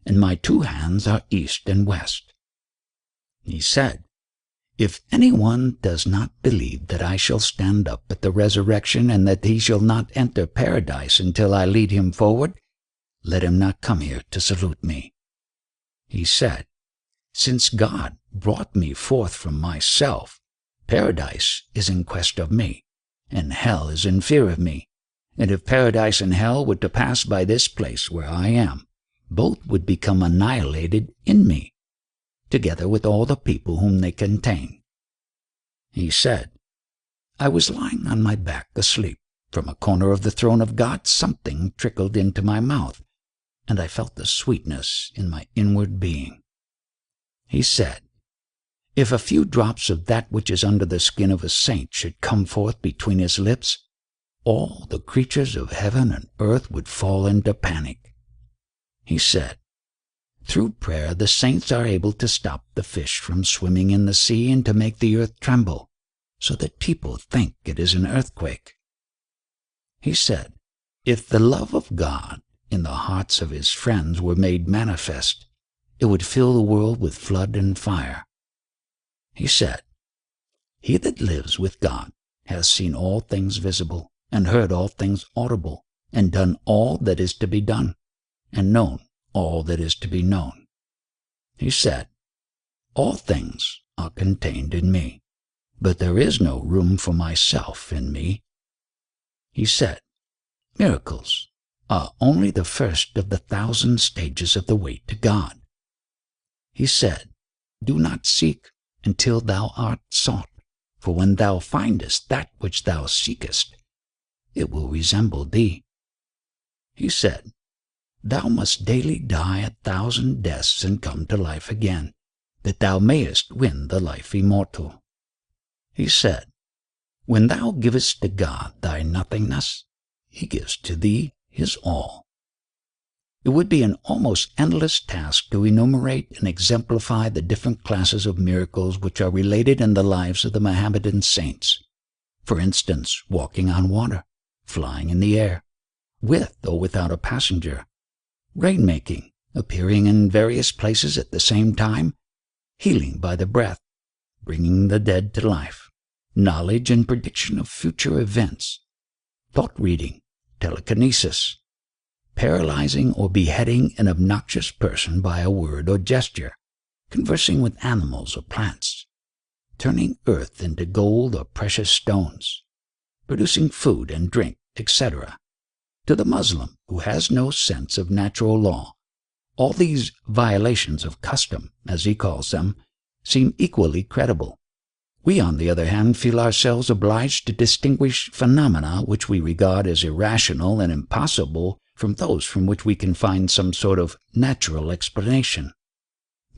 and my two hands are east and west." He said, "If anyone does not believe that I shall stand up at the resurrection and that he shall not enter paradise until I lead him forward, let him not come here to salute me." He said, "Since God brought me forth from myself, paradise is in quest of me, and hell is in fear of me. And if paradise and hell were to pass by this place where I am, both would become annihilated in me, together with all the people whom they contain." He said, "I was lying on my back asleep. From a corner of the throne of God something trickled into my mouth, and I felt the sweetness in my inward being." He said, "If a few drops of that which is under the skin of a saint should come forth between his lips, all the creatures of heaven and earth would fall into panic." He said, "Through prayer the saints are able to stop the fish from swimming in the sea and to make the earth tremble, so that people think it is an earthquake." He said, "If the love of God in the hearts of his friends were made manifest, it would fill the world with flood and fire." He said, He that lives with God has seen all things visible, and heard all things audible, and done all that is to be done, and known all that is to be known. He said, all things are contained in me, but there is no room for myself in me. He said, miracles are only the first of the 1,000 stages of the way to God. He said, do not seek until thou art sought, for when thou findest that which thou seekest, it will resemble thee. He said, thou must daily die 1,000 deaths and come to life again, that thou mayest win the life immortal. He said, when thou givest to God thy nothingness, he gives to thee his all. It would be an almost endless task to enumerate and exemplify the different classes of miracles which are related in the lives of the Mohammedan saints. For instance, walking on water, flying in the air, with or without a passenger, rainmaking, appearing in various places at the same time, healing by the breath, bringing the dead to life, knowledge and prediction of future events, thought reading, telekinesis, paralyzing or beheading an obnoxious person by a word or gesture, conversing with animals or plants, turning earth into gold or precious stones, producing food and drink, etc. To the Muslim, who has no sense of natural law, all these violations of custom, as he calls them, seem equally credible. We, on the other hand, feel ourselves obliged to distinguish phenomena which we regard as irrational and impossible from those from which we can find some sort of natural explanation.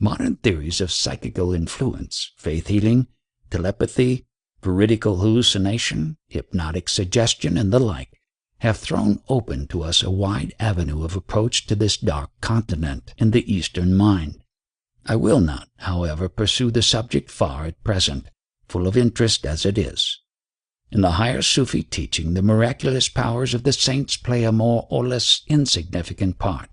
Modern theories of psychical influence, faith healing, telepathy, veridical hallucination, hypnotic suggestion, and the like, have thrown open to us a wide avenue of approach to this dark continent in the Eastern mind. I will not, however, pursue the subject far at present, full of interest as it is. In the higher Sufi teaching, the miraculous powers of the saints play a more or less insignificant part,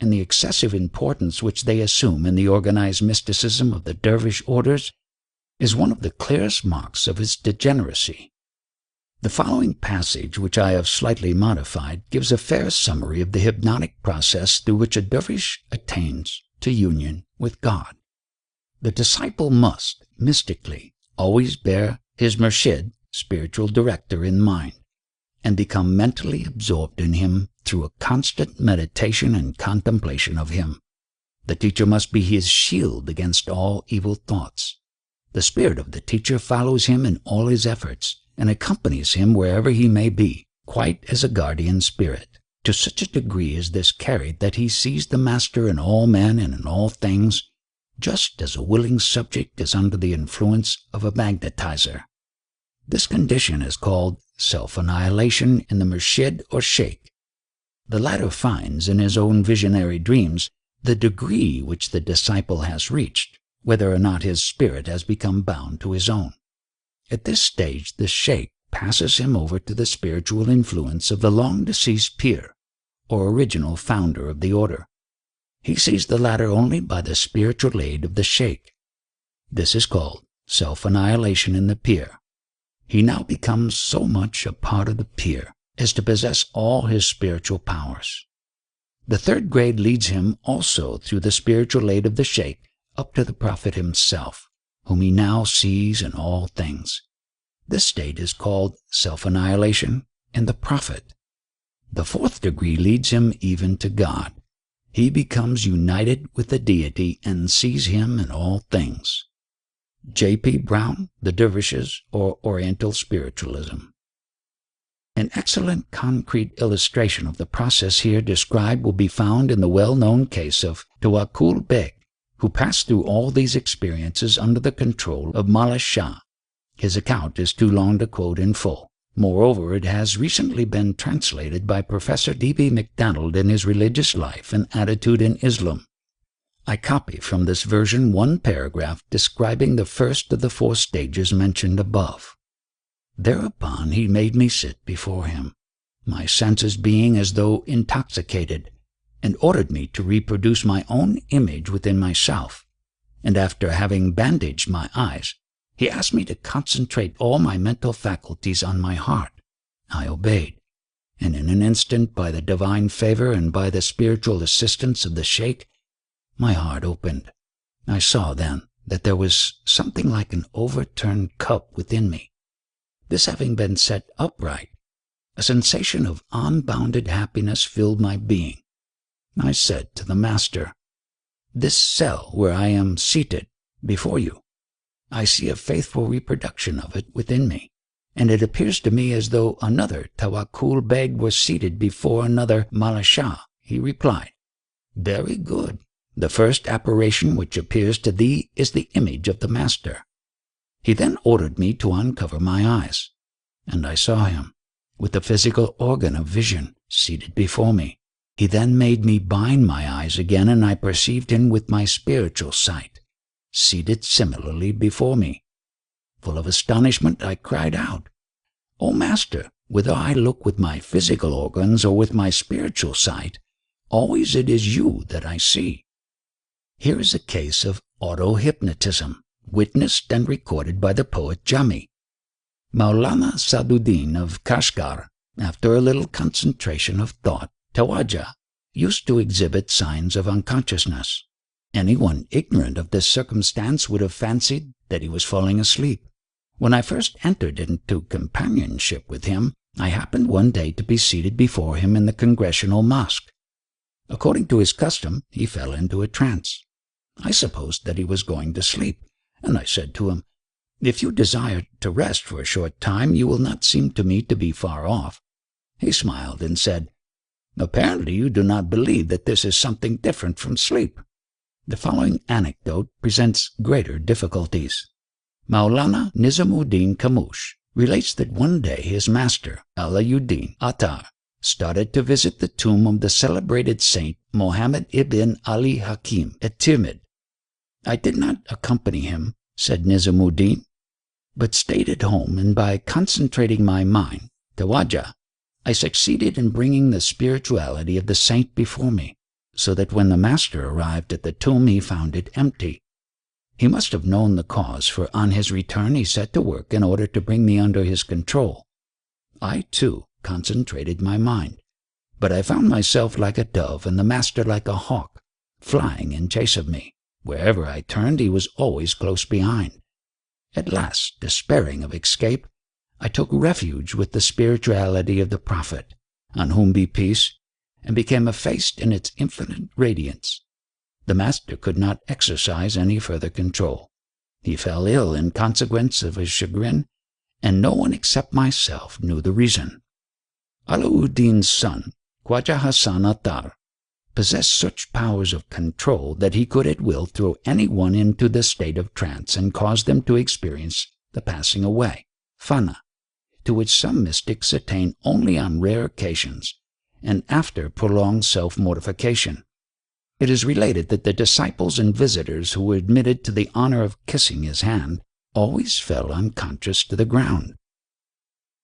and the excessive importance which they assume in the organized mysticism of the dervish orders is one of the clearest marks of its degeneracy. The following passage, which I have slightly modified, gives a fair summary of the hypnotic process through which a dervish attains to union with God. The disciple must, mystically, always bear his murshid, spiritual director, in mind, and become mentally absorbed in him through a constant meditation and contemplation of him. The teacher must be his shield against all evil thoughts. The spirit of the teacher follows him in all his efforts, and accompanies him wherever he may be, quite as a guardian spirit. To such a degree is this carried that he sees the master in all men and in all things, just as a willing subject is under the influence of a magnetizer. This condition is called self-annihilation in the murshid or sheikh. The latter finds in his own visionary dreams the degree which the disciple has reached, whether or not his spirit has become bound to his own. At this stage, the sheikh passes him over to the spiritual influence of the long-deceased peer, or original founder of the order. He sees the latter only by the spiritual aid of the sheikh. This is called self-annihilation in the peer. He now becomes so much a part of the peer as to possess all his spiritual powers. The third grade leads him also through the spiritual aid of the sheikh up to the Prophet himself, whom he now sees in all things. This state is called self-annihilation in the Prophet. The fourth degree leads him even to God. He becomes united with the deity and sees him in all things. J.P. Brown, The Dervishes, or Oriental Spiritualism. An excellent concrete illustration of the process here described will be found in the well-known case of Tawakkul Beg, who passed through all these experiences under the control of Mala Shah. His account is too long to quote in full. Moreover, it has recently been translated by Professor D.B. MacDonald in his Religious Life and Attitude in Islam. I copy from this version one paragraph describing the first of the 4 stages mentioned above. Thereupon he made me sit before him, my senses being as though intoxicated, and ordered me to reproduce my own image within myself, and after having bandaged my eyes, He asked me to concentrate all my mental faculties on my heart. I obeyed, and in an instant, by the divine favor and by the spiritual assistance of the sheikh, my heart opened. I saw then that there was something like an overturned cup within me. This having been set upright, a sensation of unbounded happiness filled my being. I said to the master, "This cell where I am seated before you, I see a faithful reproduction of it within me, and it appears to me as though another Tawakkul Beg were seated before another Malashah." He replied, "Very good. The first apparition which appears to thee is the image of the master." He then ordered me to uncover my eyes, and I saw him, with the physical organ of vision, seated before me. He then made me bind my eyes again, and I perceived him with my spiritual sight, seated similarly before me. Full of astonishment, I cried out, "O Master, whether I look with my physical organs or with my spiritual sight, always it is you that I see." Here is a case of auto-hypnotism, witnessed and recorded by the poet Jami. Maulana Saduddin of Kashgar, after a little concentration of thought, Tawaja, used to exhibit signs of unconsciousness. Anyone ignorant of this circumstance would have fancied that he was falling asleep. When I first entered into companionship with him, I happened one day to be seated before him in the Congressional Mosque. According to his custom, he fell into a trance. I supposed that he was going to sleep, and I said to him, "If you desire to rest for a short time, you will not seem to me to be far off." He smiled and said, "Apparently you do not believe that this is something different from sleep." The following anecdote presents greater difficulties. Maulana Nizamuddin Kamush relates that one day his master, Alauddin Attar, started to visit the tomb of the celebrated saint Mohammed ibn Ali Hakim at Tirmidh. "I did not accompany him," said Nizamuddin, "but stayed at home, and by concentrating my mind, Tawaja, I succeeded in bringing the spirituality of the saint before me, so that when the master arrived at the tomb he found it empty. He must have known the cause, for on his return he set to work in order to bring me under his control. I, too, concentrated my mind, but I found myself like a dove and the master like a hawk, flying in chase of me. Wherever I turned, he was always close behind. At last, despairing of escape, I took refuge with the spirituality of the Prophet, on whom be peace, and became effaced in its infinite radiance. The master could not exercise any further control. He fell ill in consequence of his chagrin, and no one except myself knew the reason. Alauddin's son, Khwaja Hassan Attar, possessed such powers of control that he could at will throw anyone into the state of trance and cause them to experience the passing away, fana, to which some mystics attain only on rare occasions and after prolonged self-mortification. It is related that the disciples and visitors who were admitted to the honor of kissing his hand always fell unconscious to the ground.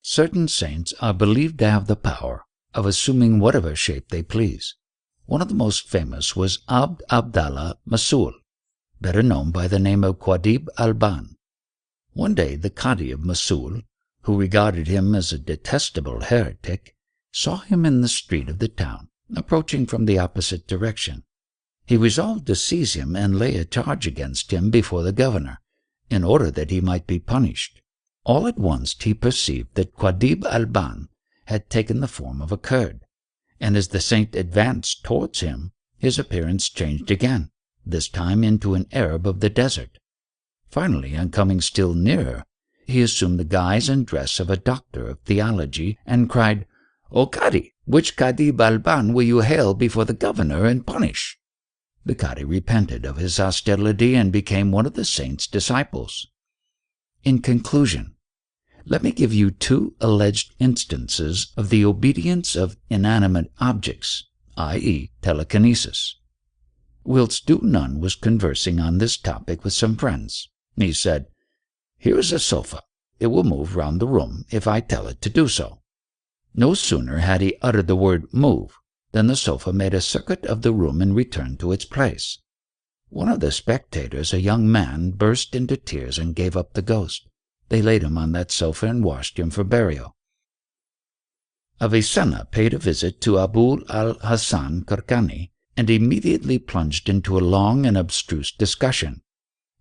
Certain saints are believed to have the power of assuming whatever shape they please. One of the most famous was Abd Abdallah Masul, better known by the name of Qadib al-Ban. One day the Qadi of Masul, who regarded him as a detestable heretic, saw him in the street of the town, approaching from the opposite direction. He resolved to seize him and lay a charge against him before the governor, in order that he might be punished. All at once he perceived that Qadib al-Ban had taken the form of a Kurd, and as the saint advanced towards him, his appearance changed again, this time into an Arab of the desert. Finally, on coming still nearer, he assumed the guise and dress of a doctor of theology, and cried, "O Qadi, which Qadib al-Ban will you hail before the governor and punish?" The Qadi repented of his hostility and became one of the saint's disciples. In conclusion, let me give you two alleged instances of the obedience of inanimate objects, i.e., telekinesis. Whilst Du Nun was conversing on this topic with some friends, he said, "Here is a sofa. It will move round the room if I tell it to do so." No sooner had he uttered the word "move" than the sofa made a circuit of the room and returned to its place. One of the spectators, a young man, burst into tears and gave up the ghost. They laid him on that sofa and washed him for burial. Avicenna paid a visit to Abu al-Hasan Karkani and immediately plunged into a long and abstruse discussion.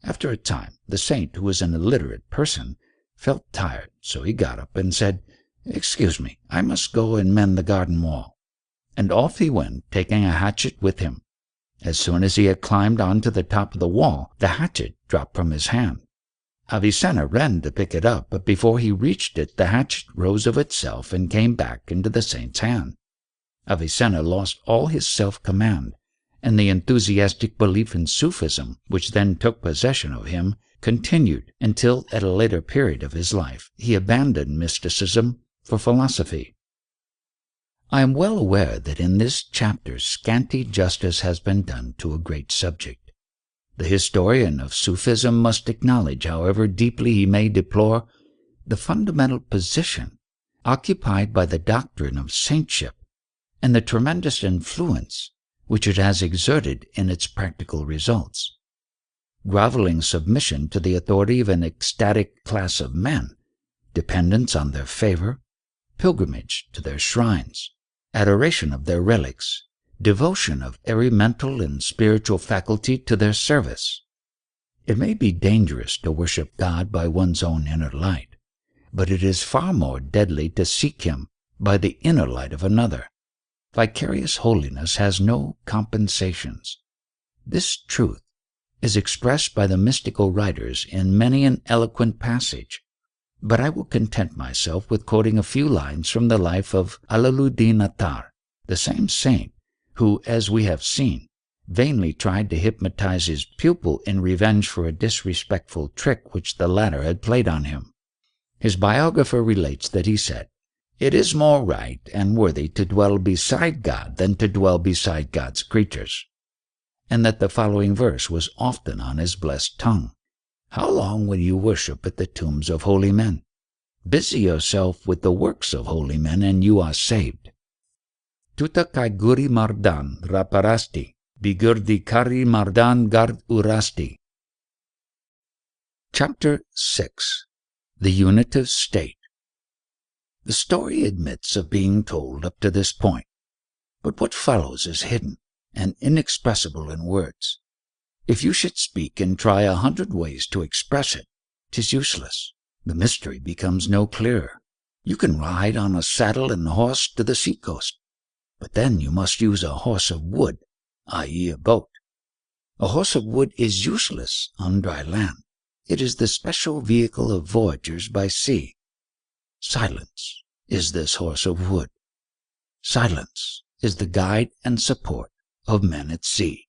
After a time, the saint, who was an illiterate person, felt tired, so he got up and said, "Excuse me, I must go and mend the garden wall." And off he went, taking a hatchet with him. As soon as he had climbed on to the top of the wall, the hatchet dropped from his hand. Avicenna ran to pick it up, but before he reached it, the hatchet rose of itself and came back into the saint's hand. Avicenna lost all his self-command, and the enthusiastic belief in Sufism, which then took possession of him, continued until, at a later period of his life, he abandoned mysticism for philosophy. I am well aware that in this chapter scanty justice has been done to a great subject. The historian of Sufism must acknowledge, however deeply he may deplore, the fundamental position occupied by the doctrine of saintship and the tremendous influence which it has exerted in its practical results. Groveling submission to the authority of an ecstatic class of men, dependence on their favor, pilgrimage to their shrines, adoration of their relics, devotion of every mental and spiritual faculty to their service. It may be dangerous to worship God by one's own inner light, but it is far more deadly to seek Him by the inner light of another. Vicarious holiness has no compensations. This truth is expressed by the mystical writers in many an eloquent passage, but I will content myself with quoting a few lines from the life of al-Hallāj, the same saint who, as we have seen, vainly tried to hypnotize his pupil in revenge for a disrespectful trick which the latter had played on him. His biographer relates that he said, "It is more right and worthy to dwell beside God than to dwell beside God's creatures," and that the following verse was often on his blessed tongue: "How long will you worship at the tombs of holy men? Busy yourself with the works of holy men, and you are saved. Tuta kai guri mardan raparasti, bigurdi kari mardan gard urasti." Chapter 6. The Unitive State. The story admits of being told up to this point, but what follows is hidden and inexpressible in words. If you should speak and try 100 ways to express it, 'tis useless. The mystery becomes no clearer. You can ride on a saddle and horse to the seacoast, but then you must use a horse of wood, i.e. a boat. A horse of wood is useless on dry land. It is the special vehicle of voyagers by sea. Silence is this horse of wood. Silence is the guide and support of men at sea.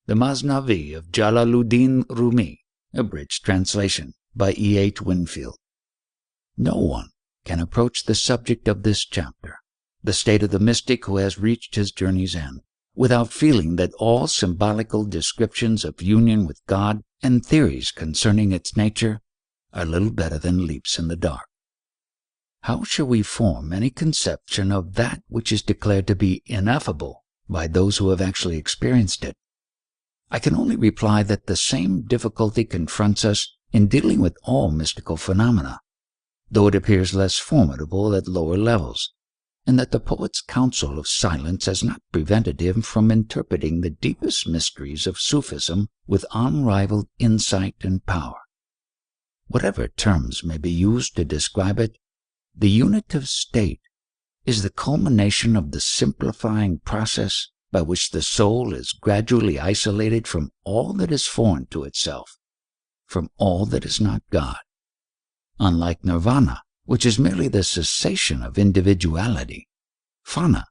The Masnavi of Jalaluddin Rumi, abridged translation by E.H. Winfield. No one can approach the subject of this chapter, the state of the mystic who has reached his journey's end, without feeling that all symbolical descriptions of union with God and theories concerning its nature are little better than leaps in the dark. How shall we form any conception of that which is declared to be ineffable by those who have actually experienced it? I can only reply that the same difficulty confronts us in dealing with all mystical phenomena, though it appears less formidable at lower levels, and that the poet's counsel of silence has not prevented him from interpreting the deepest mysteries of Sufism with unrivaled insight and power. Whatever terms may be used to describe it, the unitive state is the culmination of the simplifying process by which the soul is gradually isolated from all that is foreign to itself, from all that is not God. Unlike nirvana, which is merely the cessation of individuality, fana,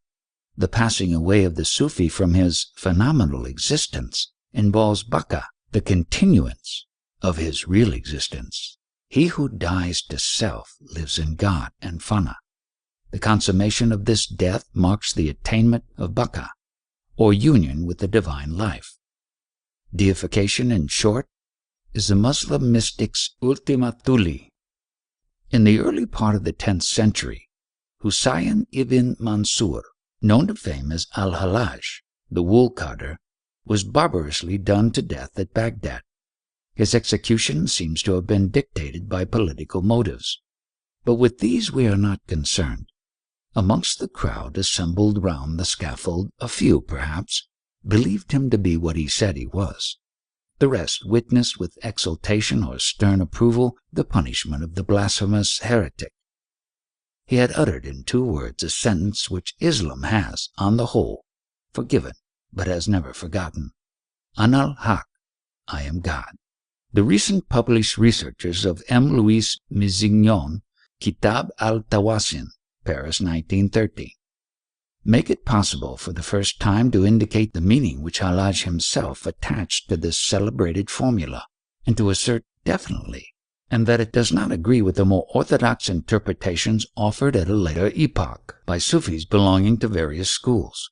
the passing away of the Sufi from his phenomenal existence, involves baka, the continuance of his real existence. He who dies to self lives in God and fana. The consummation of this death marks the attainment of baka, or union with the divine life. Deification, in short, is the Muslim mystic's ultima thule. In the early part of the 10th century, Husayn ibn Mansur, known to fame as al-Hallāj, the wool carder, was barbarously done to death at Baghdad. His execution seems to have been dictated by political motives. But with these we are not concerned. Amongst the crowd assembled round the scaffold, a few, perhaps, believed him to be what he said he was. The rest witnessed with exultation or stern approval the punishment of the blasphemous heretic. He had uttered in 2 words a sentence which Islam has, on the whole, forgiven, but has never forgotten. Al-Hallāj, I am God. The recent published researches of M. Louis Mizignon, Kitab al-Tawasin, Paris, 1913, make it possible for the first time to indicate the meaning which al-Hallāj himself attached to this celebrated formula, and to assert definitely, and that it does not agree with the more orthodox interpretations offered at a later epoch by Sufis belonging to various schools.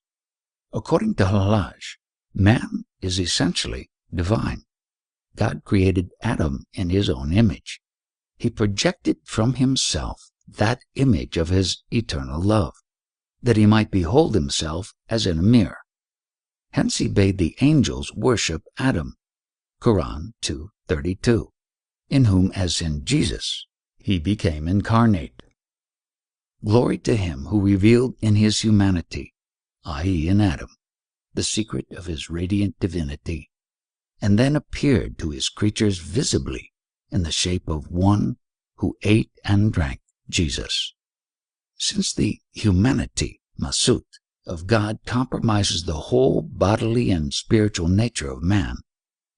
According to al-Hallāj, man is essentially divine. God created Adam in his own image. He projected from himself that image of his eternal love, that he might behold himself as in a mirror. Hence he bade the angels worship Adam, Quran 2:32, in whom, as in Jesus, he became incarnate. Glory to him who revealed in his humanity, i.e. in Adam, the secret of his radiant divinity, and then appeared to his creatures visibly in the shape of one who ate and drank, Jesus. Since the humanity, masut, of God compromises the whole bodily and spiritual nature of man,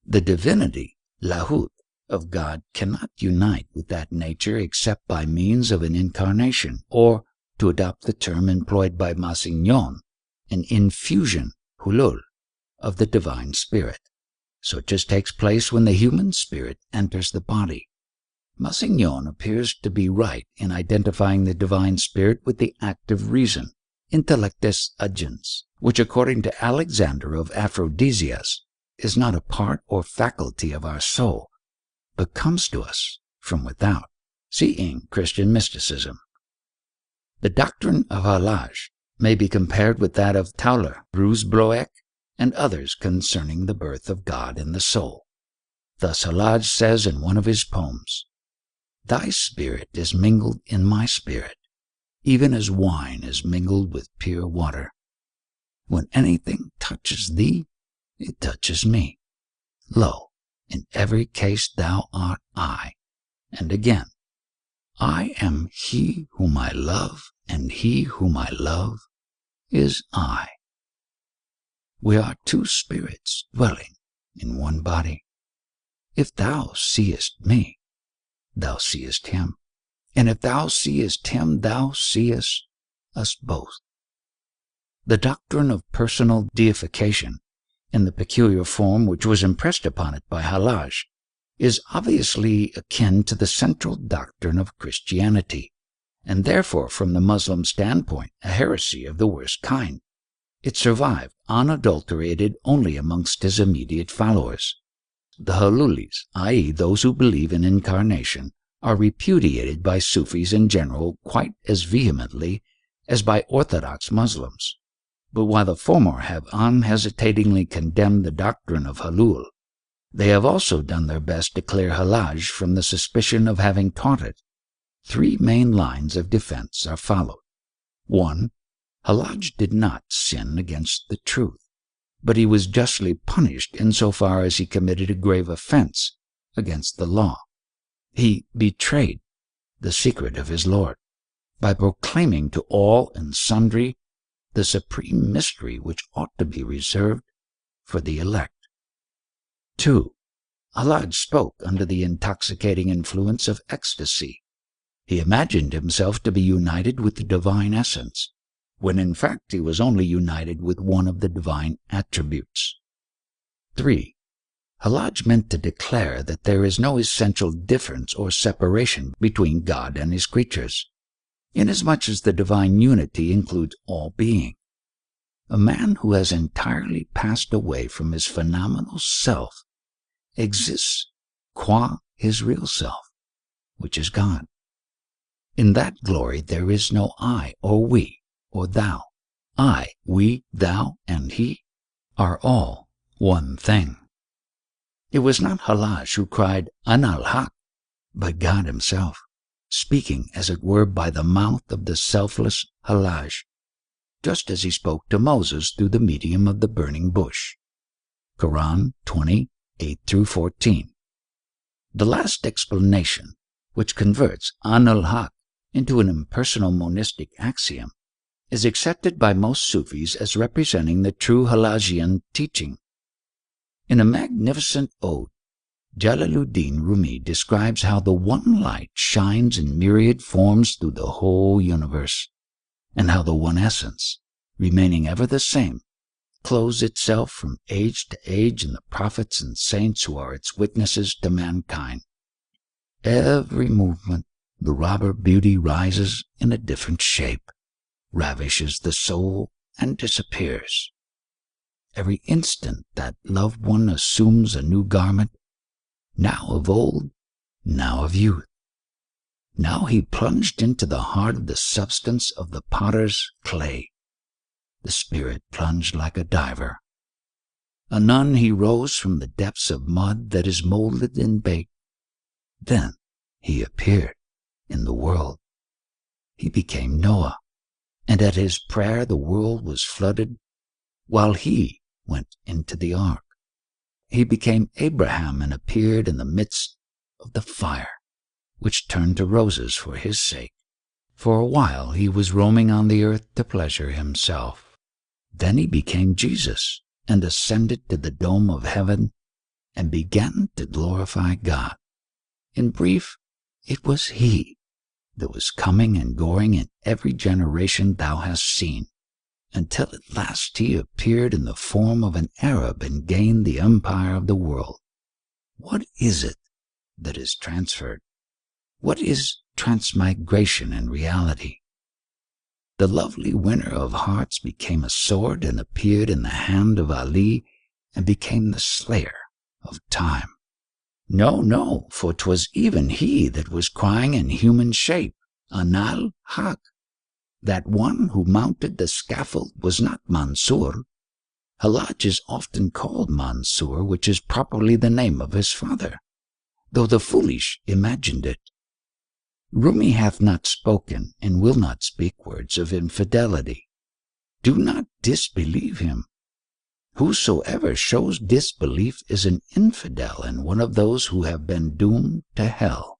the divinity, lahut, of God cannot unite with that nature except by means of an incarnation, or, to adopt the term employed by Masignon, an infusion, hulul, of the divine spirit, such as takes place when the human spirit enters the body. Masignon appears to be right in identifying the divine spirit with the active reason, intellectus agens, which, according to Alexander of Aphrodisias, is not a part or faculty of our soul, but comes to us from without, seeing Christian mysticism. The doctrine of al-Hallāj may be compared with that of Tauler, Roosbroek, and others concerning the birth of God in the soul. Thus al-Hallāj says in one of his poems, "Thy spirit is mingled in my spirit, even as wine is mingled with pure water. When anything touches thee, it touches me. Lo, in every case thou art I." And again, "I am he whom I love, and he whom I love is I." We are 2 spirits dwelling in one body. If thou seest me, thou seest him, and if thou seest him, thou seest us both. The doctrine of personal deification, in the peculiar form which was impressed upon it by al-Hallāj, is obviously akin to the central doctrine of Christianity, and therefore, from the Muslim standpoint, a heresy of the worst kind. It survived unadulterated only amongst his immediate followers. The Hululis, i.e. those who believe in incarnation, are repudiated by Sufis in general quite as vehemently as by Orthodox Muslims. But while the former have unhesitatingly condemned the doctrine of Hulul, they have also done their best to clear al-Hallāj from the suspicion of having taught it. 3 main lines of defense are followed. 1. al-Hallāj did not sin against the truth, but he was justly punished insofar as he committed a grave offense against the law. He betrayed the secret of his Lord by proclaiming to all and sundry the supreme mystery which ought to be reserved for the elect. 2. al-Hallāj spoke under the intoxicating influence of ecstasy. He imagined himself to be united with the divine essence, when in fact he was only united with one of the divine attributes. 3. al-Hallāj meant to declare that there is no essential difference or separation between God and his creatures, inasmuch as the divine unity includes all being. A man who has entirely passed away from his phenomenal self exists qua his real self, which is God. In that glory there is no I or we or thou. I, we, thou, and he are all one thing. It was not Hallāj who cried, al-Hallāj, but God himself, speaking as it were by the mouth of the selfless Hallāj, just as he spoke to Moses through the medium of the burning bush. Quran 20:8-14. The last explanation, which converts al-Hallāj into an impersonal monistic axiom, is accepted by most Sufis as representing the true Hallājian teaching. In a magnificent ode, Jalaluddin Rumi describes how the one light shines in myriad forms through the whole universe, and how the one essence, remaining ever the same, clothes itself from age to age in the prophets and saints who are its witnesses to mankind. Every movement, the robber beauty rises in a different shape, ravishes the soul, and disappears. Every instant that loved one assumes a new garment, now of old, now of youth. Now he plunged into the heart of the substance of the potter's clay. The spirit plunged like a diver. Anon he rose from the depths of mud that is molded and baked. Then he appeared in the world. He became Noah, and at his prayer the world was flooded, while he went into the ark. He became Abraham and appeared in the midst of the fire, which turned to roses for his sake. For a while he was roaming on the earth to pleasure himself. Then he became Jesus and ascended to the dome of heaven and began to glorify God. In brief, it was he that was coming and going in every generation thou hast seen, until at last he appeared in the form of an Arab and gained the empire of the world. What is it that is transferred? What is transmigration in reality? The lovely winner of hearts became a sword and appeared in the hand of Ali and became the slayer of time. No, for 'twas even he that was crying in human shape, al-Hallāj. That one who mounted the scaffold was not Mansur. Hallāj is often called Mansur, which is properly the name of his father, though the foolish imagined it. Rumi hath not spoken and will not speak words of infidelity. Do not disbelieve him. Whosoever shows disbelief is an infidel and one of those who have been doomed to hell.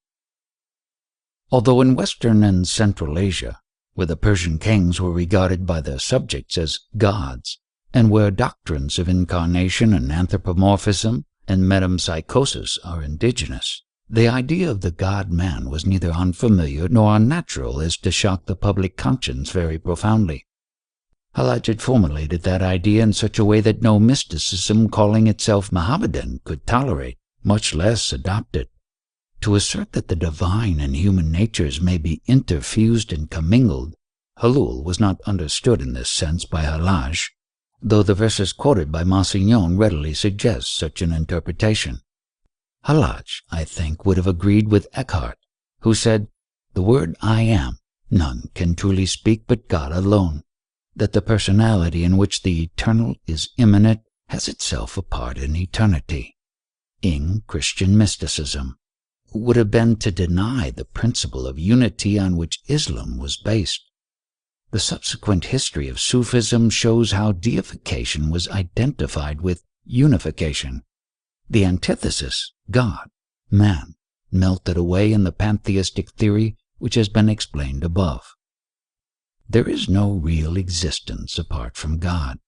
Although in Western and Central Asia, where the Persian kings were regarded by their subjects as gods, and where doctrines of incarnation and anthropomorphism and metempsychosis are indigenous, the idea of the God-man was neither unfamiliar nor unnatural as to shock the public conscience very profoundly. Hallāj had formulated that idea in such a way that no mysticism calling itself Mohammedan could tolerate, much less adopt it. To assert that the divine and human natures may be interfused and commingled, Hulul was not understood in this sense by Hallāj, though the verses quoted by Massignon readily suggest such an interpretation. Hallāj, I think, would have agreed with Eckhart, who said, "The word I am, none can truly speak but God alone, that the personality in which the eternal is immanent has itself a part in eternity." In Christian mysticism would have been to deny the principle of unity on which Islam was based. The subsequent history of Sufism shows how deification was identified with unification. The antithesis, God, man, melted away in the pantheistic theory which has been explained above. There is no real existence apart from God.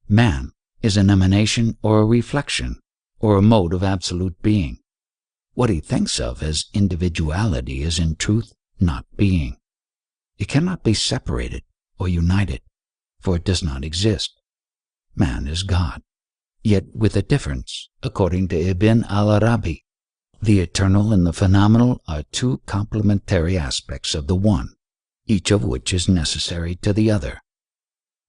Man is an emanation or a reflection or a mode of absolute being. What he thinks of as individuality is in truth not being. It cannot be separated or united, for it does not exist. Man is God, yet with a difference, according to Ibn al-Arabi. The eternal and the phenomenal are two complementary aspects of the one, each of which is necessary to the other.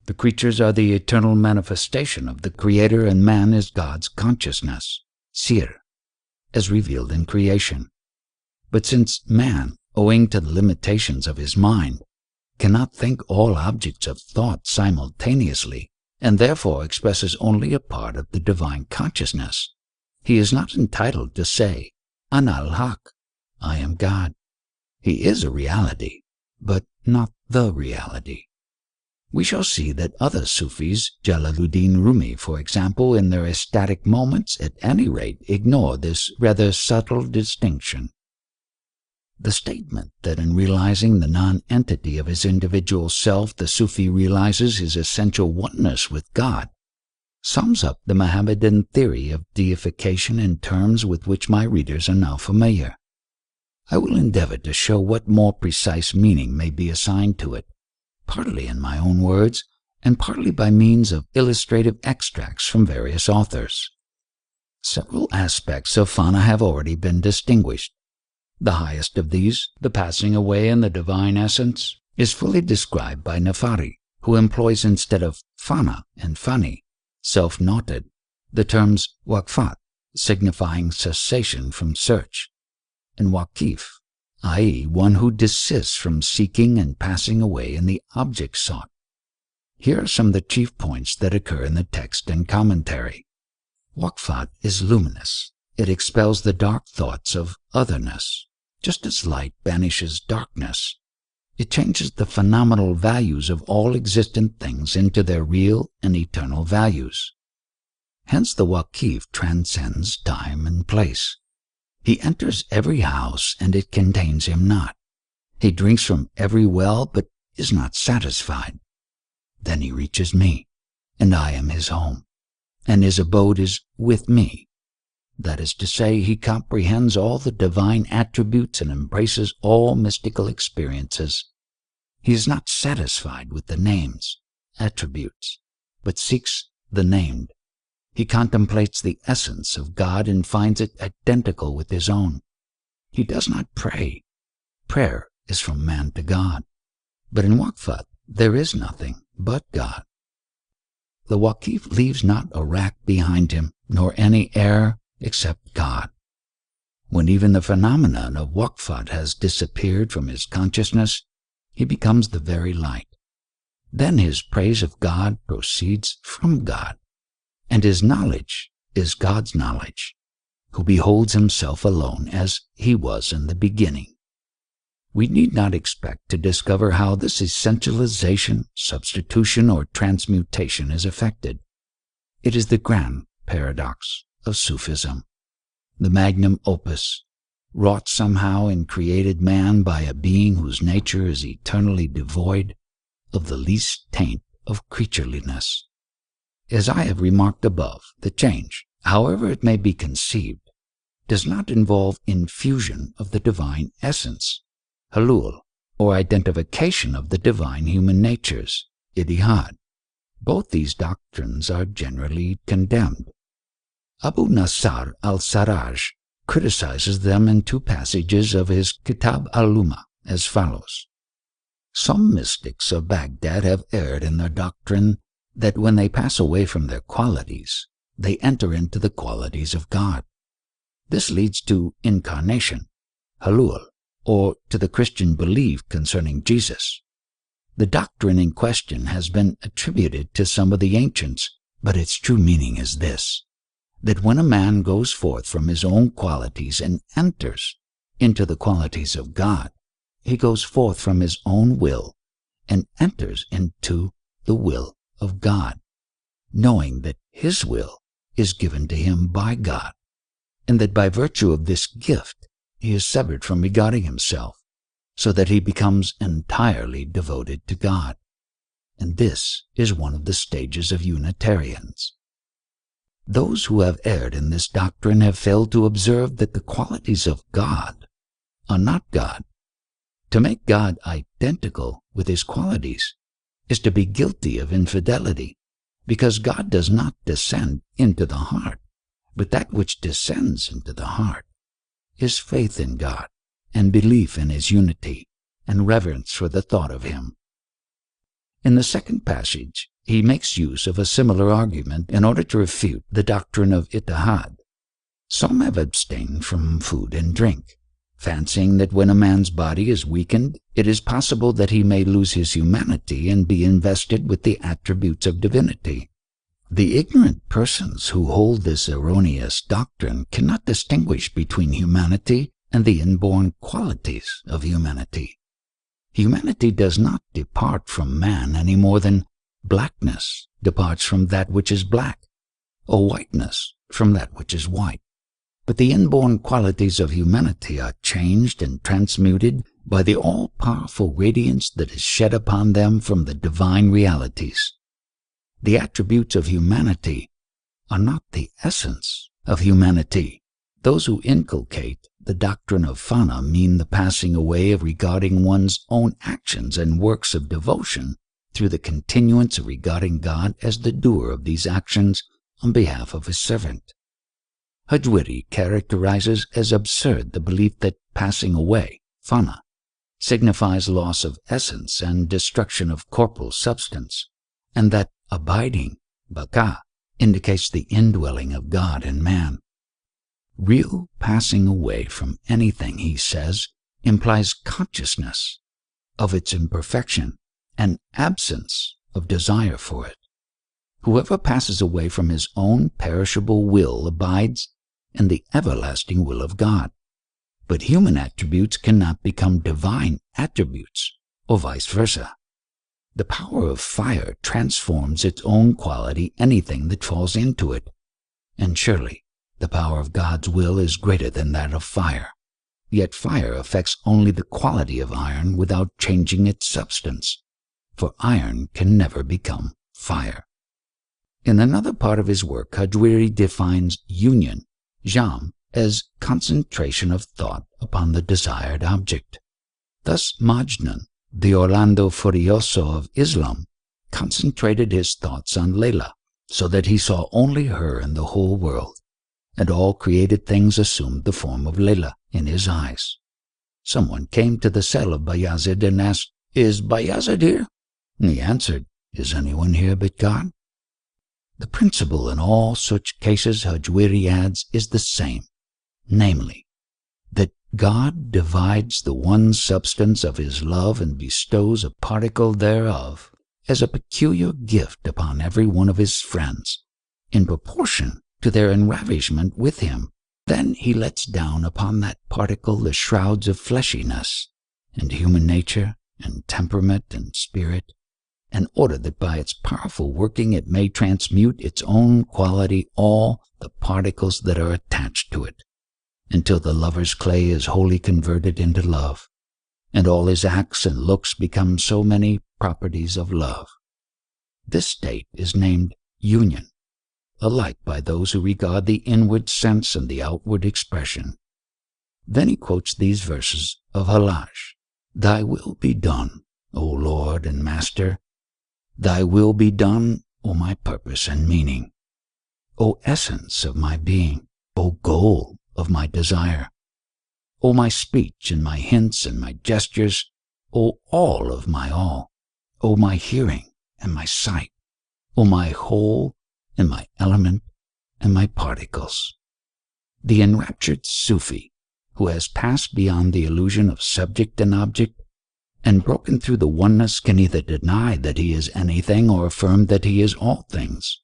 The creatures are the eternal manifestation of the Creator, and man is God's consciousness, sir, as revealed in creation. But since man, owing to the limitations of his mind, cannot think all objects of thought simultaneously and therefore expresses only a part of the divine consciousness. He is not entitled to say, al-Hallāj, I am God. He is a reality, but not the reality. We shall see that other Sufis, Jalaluddin Rumi, for example, in their ecstatic moments, at any rate, ignore this rather subtle distinction. The statement that in realizing the non-entity of his individual self, the Sufi realizes his essential oneness with God, sums up the Mohammedan theory of deification in terms with which my readers are now familiar. I will endeavor to show what more precise meaning may be assigned to it, partly in my own words, and partly by means of illustrative extracts from various authors. Several aspects of Fana have already been distinguished. The highest of these, the passing away in the divine essence, is fully described by Nafari, who employs instead of Fana and Fani, self-noted, the terms waqfat, signifying cessation from search, and waqif, i.e., one who desists from seeking and passing away in the object sought. Here are some of the chief points that occur in the text and commentary. Waqfat is luminous. It expels the dark thoughts of otherness, just as light banishes darkness. It changes the phenomenal values of all existent things into their real and eternal values. Hence the waqif transcends time and place. He enters every house, and it contains him not. He drinks from every well, but is not satisfied. Then he reaches me, and I am his home, and his abode is with me. That is to say, he comprehends all the divine attributes and embraces all mystical experiences. He is not satisfied with the names, attributes, but seeks the named. He contemplates the essence of God and finds it identical with his own. He does not pray. Prayer is from man to God. But in Waqfat, there is nothing but God. The Waqif leaves not a rack behind him, nor any air except God. When even the phenomenon of Waqfat has disappeared from his consciousness, he becomes the very light. Then his praise of God proceeds from God, and his knowledge is God's knowledge, who beholds himself alone as he was in the beginning. We need not expect to discover how this essentialization, substitution, or transmutation is effected. It is the grand paradox of Sufism, the magnum opus, wrought somehow in created man by a being whose nature is eternally devoid of the least taint of creatureliness. As I have remarked above, the change, however it may be conceived, does not involve infusion of the divine essence, Hallāj, or identification of the divine human natures, Ittihād. Both these doctrines are generally condemned. Abu Nasr al-Sarraj criticizes them in two passages of his Kitab al-Lumma as follows. Some mystics of Baghdad have erred in their doctrine that when they pass away from their qualities, they enter into the qualities of God. This leads to incarnation, Hallāj, or to the Christian belief concerning Jesus. The doctrine in question has been attributed to some of the ancients, but its true meaning is this, that when a man goes forth from his own qualities and enters into the qualities of God, he goes forth from his own will and enters into the will of God, knowing that his will is given to him by God, and that by virtue of this gift he is severed from regarding himself, so that he becomes entirely devoted to God. And this is one of the stages of Unitarians. Those who have erred in this doctrine have failed to observe that the qualities of God are not God. To make God identical with his qualities is to be guilty of infidelity, because God does not descend into the heart, but that which descends into the heart is faith in God and belief in his unity and reverence for the thought of him. In the second passage, he makes use of a similar argument in order to refute the doctrine of Ittihād. Some have abstained from food and drink, fancying that when a man's body is weakened, it is possible that he may lose his humanity and be invested with the attributes of divinity. The ignorant persons who hold this erroneous doctrine cannot distinguish between humanity and the inborn qualities of humanity. Humanity does not depart from man any more than blackness departs from that which is black, or whiteness from that which is white. But the inborn qualities of humanity are changed and transmuted by the all-powerful radiance that is shed upon them from the divine realities. The attributes of humanity are not the essence of humanity. Those who inculcate the doctrine of Fana mean the passing away of regarding one's own actions and works of devotion through the continuance of regarding God as the doer of these actions on behalf of his servant. Hajwiri characterizes as absurd the belief that passing away, Fana, signifies loss of essence and destruction of corporal substance, and that abiding, Baka, indicates the indwelling of God in man. Real passing away from anything, he says, implies consciousness of its imperfection and absence of desire for it. Whoever passes away from his own perishable will abides in the everlasting will of God. But human attributes cannot become divine attributes, or vice versa. The power of fire transforms its own quality anything that falls into it, and surely the power of God's will is greater than that of fire. Yet fire affects only the quality of iron without changing its substance, for iron can never become fire. In another part of his work, Hajwiri defines union, jam, as concentration of thought upon the desired object. Thus Majnun, the Orlando Furioso of Islam, concentrated his thoughts on Layla, so that he saw only her in the whole world, and all created things assumed the form of Layla in his eyes. Someone came to the cell of Bayazid and asked, "Is Bayazid here?" And he answered, "Is anyone here but God?" The principle in all such cases, Hajwiri adds, is the same, namely, that God divides the one substance of his love and bestows a particle thereof as a peculiar gift upon every one of his friends, in proportion to their enravishment with him. Then he lets down upon that particle the shrouds of fleshiness, and human nature, and temperament, and spirit, in order that by its powerful working it may transmute its own quality all the particles that are attached to it, until the lover's clay is wholly converted into love, and all his acts and looks become so many properties of love. This state is named union, alike by those who regard the inward sense and the outward expression. Then he quotes these verses of al-Hallāj. "Thy will be done, O Lord and Master. Thy will be done, O my purpose and meaning, O essence of my being, O goal of my desire, O my speech and my hints and my gestures, O all of my all, O my hearing and my sight, O my whole and my element and my particles." The enraptured Sufi, who has passed beyond the illusion of subject and object, and broken through the oneness, can neither deny that he is anything or affirm that he is all things.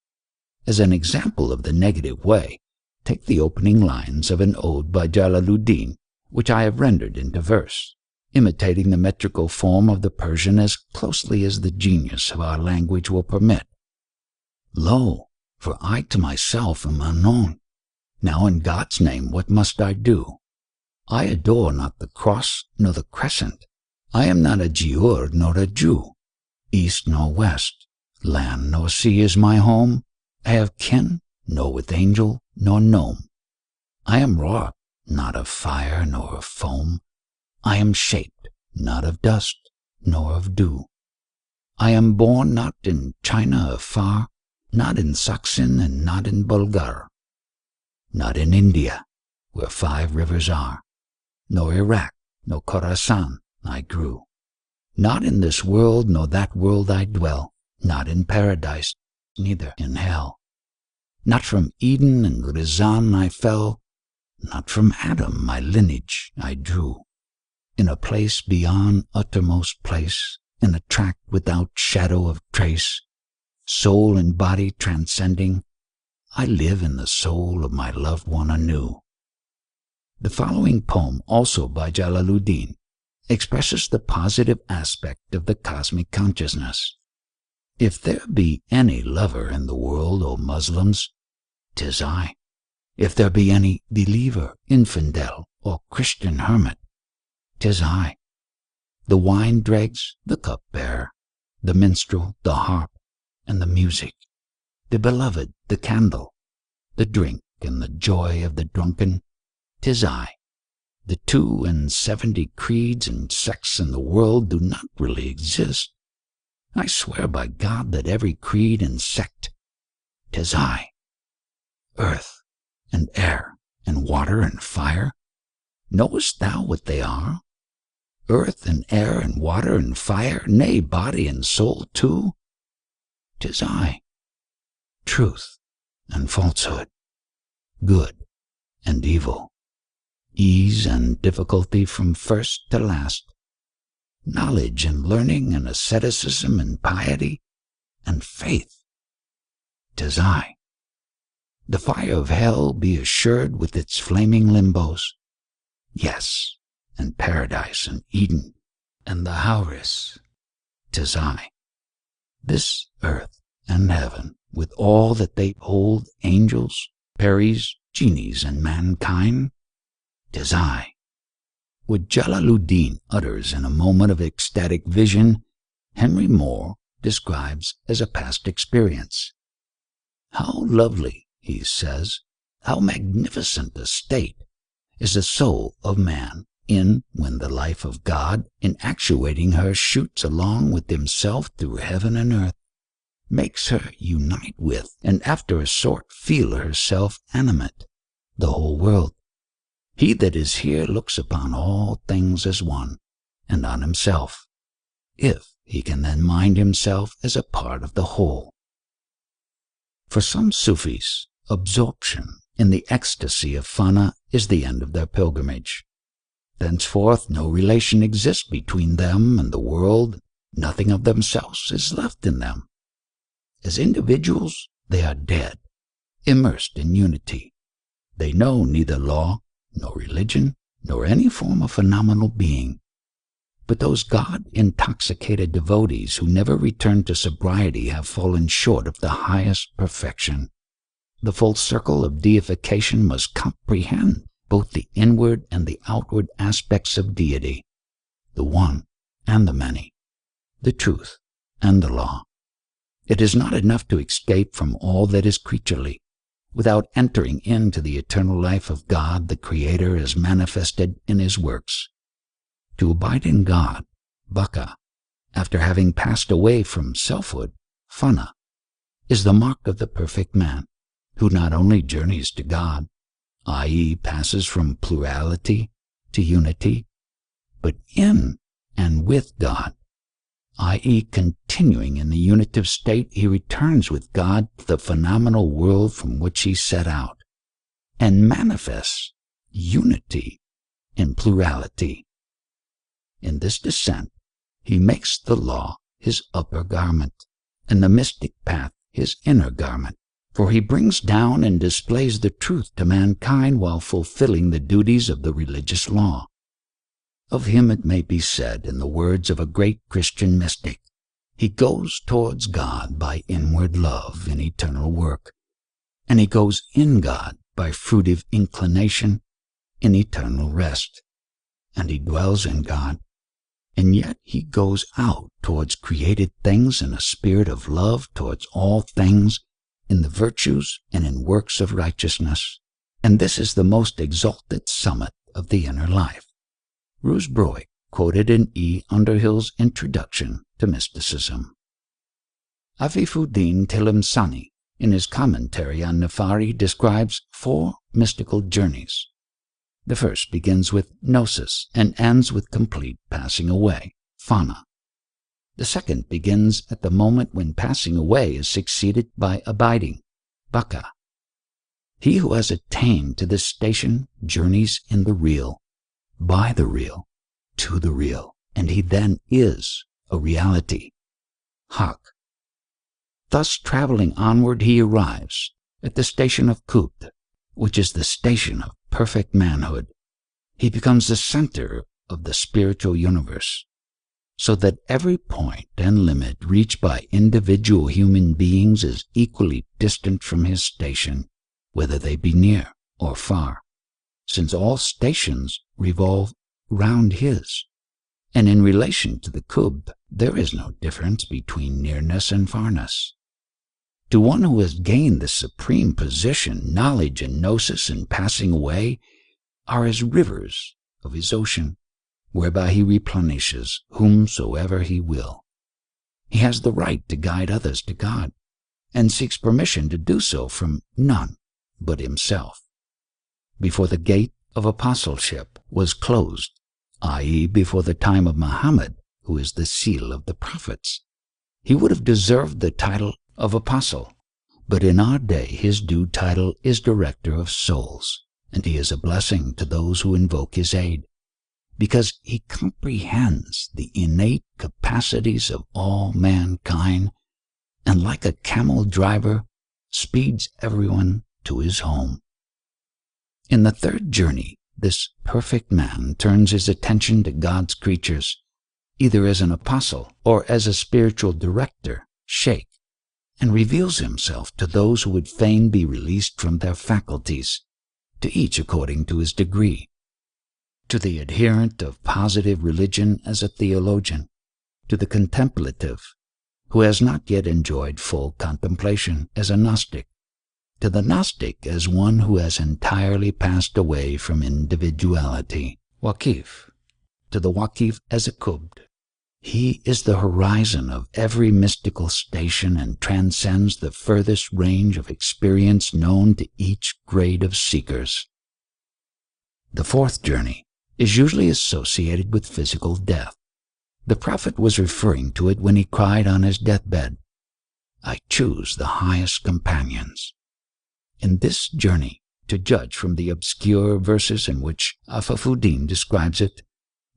As an example of the negative way, take the opening lines of an ode by Jalaluddin, which I have rendered into verse, imitating the metrical form of the Persian as closely as the genius of our language will permit. "Lo, for I to myself am unknown. Now in God's name what must I do? I adore not the cross nor the crescent. I am not a Giur nor a Jew. East nor west, land nor sea is my home. I have kin nor with angel nor gnome. I am wrought not of fire nor of foam. I am shaped not of dust nor of dew. I am born not in China afar, not in Saksin and not in Bulgar, not in India, where 5 rivers are, nor Iraq, nor Khorasan I grew. Not in this world nor that world I dwell, not in paradise, neither in hell. Not from Eden and Rizan I fell, not from Adam my lineage I drew. In a place beyond uttermost place, in a tract without shadow of trace, soul and body transcending, I live in the soul of my loved one anew. The following poem, also by Jalaluddin, expresses the positive aspect of the cosmic consciousness. If there be any lover in the world, O Muslims, 'tis I. If there be any believer, infidel, or Christian hermit, 'tis I. The wine dregs, the cup-bearer, the minstrel, the harp, and the music, the beloved, the candle, the drink, and the joy of the drunken, 'tis I. The 72 creeds and sects in the world do not really exist. I swear by God that every creed and sect, 'tis I. Earth and air and water and fire, knowest thou what they are? Earth and air and water and fire, nay, body and soul too, 'tis I. Truth and falsehood, good and evil, ease and difficulty from first to last, knowledge and learning and asceticism and piety and faith, 'tis I. The fire of hell be assured with its flaming limbos, yes, and paradise and Eden and the Houris, 'tis I. This earth and heaven, with all that they hold, angels, peris, genies, and mankind, 'tis I. What Jalaluddin utters in a moment of ecstatic vision, Henry Moore describes as a past experience. How lovely, he says, how magnificent a state is the soul of man in when the life of God, in actuating her, shoots along with himself through heaven and earth, makes her unite with, and after a sort feel herself animate, the whole world. He that is here looks upon all things as one, and on himself, if he can then mind himself as a part of the whole. For some Sufis, absorption in the ecstasy of fana is the end of their pilgrimage. Thenceforth no relation exists between them and the world, nothing of themselves is left in them. As individuals, they are dead, immersed in unity. They know neither law, nor religion, nor any form of phenomenal being. But those God-intoxicated devotees who never return to sobriety have fallen short of the highest perfection. The full circle of deification must comprehend both the inward and the outward aspects of deity, the one and the many, the truth and the law. It is not enough to escape from all that is creaturely, without entering into the eternal life of God the Creator as manifested in His works. To abide in God, baka, after having passed away from selfhood, fana, is the mark of the perfect man, who not only journeys to God, i.e. passes from plurality to unity, but in and with God, i.e. continuing in the unitive state, he returns with God to the phenomenal world from which he set out, and manifests unity in plurality. In this descent, he makes the law his upper garment, and the mystic path his inner garment, for he brings down and displays the truth to mankind while fulfilling the duties of the religious law. Of him it may be said, in the words of a great Christian mystic, he goes towards God by inward love in eternal work, and he goes in God by fruitive inclination in eternal rest, and he dwells in God, and yet he goes out towards created things in a spirit of love towards all things, in the virtues and in works of righteousness, and this is the most exalted summit of the inner life. Rusbroek quoted in E. Underhill's Introduction to Mysticism. Afifuddin Tilimsani, in his commentary on Nefari, describes 4 mystical journeys. The first begins with gnosis and ends with complete passing away, fana. The second begins at the moment when passing away is succeeded by abiding, baka. He who has attained to this station journeys in the real, by the real, to the real, and he then is a reality, hak. Thus, traveling onward, he arrives at the station of Kubd, which is the station of perfect manhood. He becomes the center of the spiritual universe, so that every point and limit reached by individual human beings is equally distant from his station, whether they be near or far, since all stations revolve round his. And in relation to the Kubd, there is no difference between nearness and farness. To one who has gained the supreme position, knowledge and gnosis in passing away are as rivers of his ocean, whereby he replenishes whomsoever he will. He has the right to guide others to God, and seeks permission to do so from none but himself. Before the gate of apostleship was closed, i.e., before the time of Muhammad, who is the seal of the prophets, he would have deserved the title of apostle. But in our day his due title is director of souls, and he is a blessing to those who invoke his aid, because he comprehends the innate capacities of all mankind, and like a camel driver, speeds everyone to his home. In the third journey, this perfect man turns his attention to God's creatures, either as an apostle or as a spiritual director, sheikh, and reveals himself to those who would fain be released from their faculties, to each according to his degree. To the adherent of positive religion as a theologian, to the contemplative, who has not yet enjoyed full contemplation, as a Gnostic, to the Gnostic as one who has entirely passed away from individuality, Waqif, to the Waqif as a Kubd. He is the horizon of every mystical station and transcends the furthest range of experience known to each grade of seekers. The fourth journey is usually associated with physical death. The Prophet was referring to it when he cried on his deathbed, "I choose the highest companions." In this journey, to judge from the obscure verses in which Afafuddin describes it,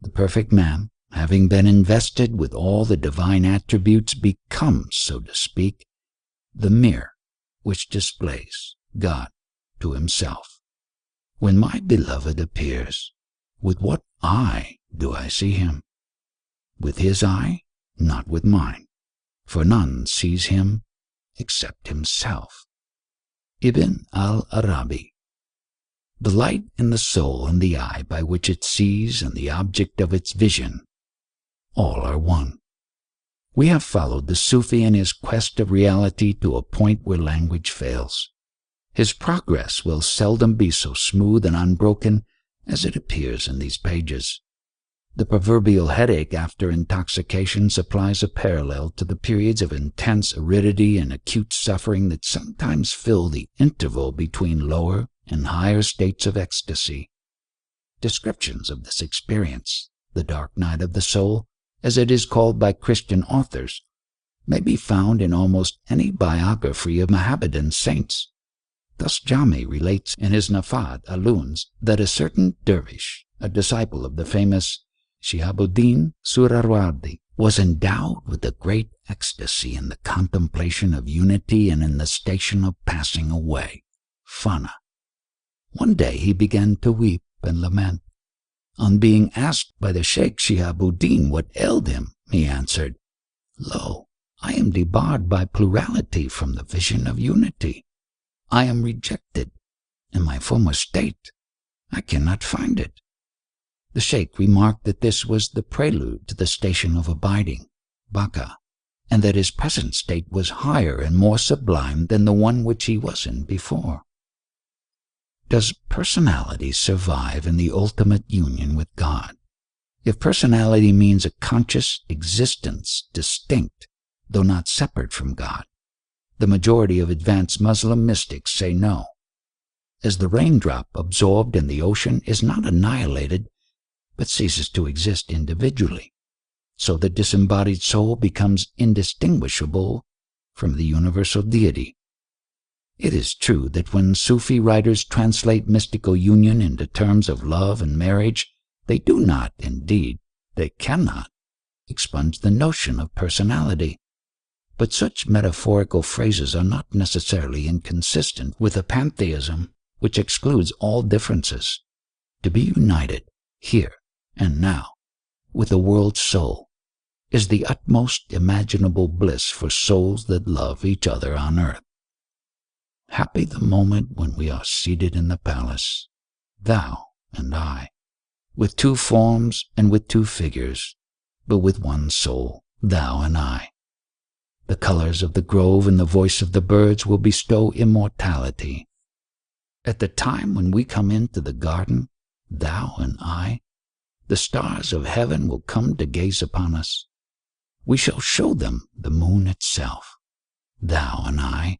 the perfect man, having been invested with all the divine attributes, becomes, so to speak, the mirror which displays God to himself. When my beloved appears, with what eye do I see him? With his eye, not with mine, for none sees him except himself. Ibn al-Arabi. The light in the soul and the eye by which it sees and the object of its vision, all are one. We have followed the Sufi in his quest of reality to a point where language fails. His progress will seldom be so smooth and unbroken as it appears in these pages. The proverbial headache after intoxication supplies a parallel to the periods of intense aridity and acute suffering that sometimes fill the interval between lower and higher states of ecstasy. Descriptions of this experience, the dark night of the soul, as it is called by Christian authors, may be found in almost any biography of Mohammedan saints. Thus Jami relates in his Nafad Aluns that a certain dervish, a disciple of the famous Shihabuddin Surawardi, was endowed with a great ecstasy in the contemplation of unity and in the station of passing away, fana. One day he began to weep and lament. On being asked by the Sheikh Shihabuddin what ailed him, he answered, "Lo, I am debarred by plurality from the vision of unity. I am rejected. In my former state, I cannot find it." The Sheikh remarked that this was the prelude to the station of abiding, Baka, and that his present state was higher and more sublime than the one which he was in before. Does personality survive in the ultimate union with God? If personality means a conscious existence distinct, though not separate from God, the majority of advanced Muslim mystics say no. As the raindrop absorbed in the ocean is not annihilated, but ceases to exist individually, so the disembodied soul becomes indistinguishable from the universal deity. It is true that when Sufi writers translate mystical union into terms of love and marriage, they do not, indeed, they cannot, expunge the notion of personality. But such metaphorical phrases are not necessarily inconsistent with a pantheism which excludes all differences. To be united, here and now, with the world's soul is the utmost imaginable bliss for souls that love each other on earth. Happy the moment when we are seated in the palace, thou and I, with two forms and with two figures, but with one soul, thou and I. The colors of the grove and the voice of the birds will bestow immortality. At the time when we come into the garden, thou and I, the stars of heaven will come to gaze upon us. We shall show them the moon itself, thou and I.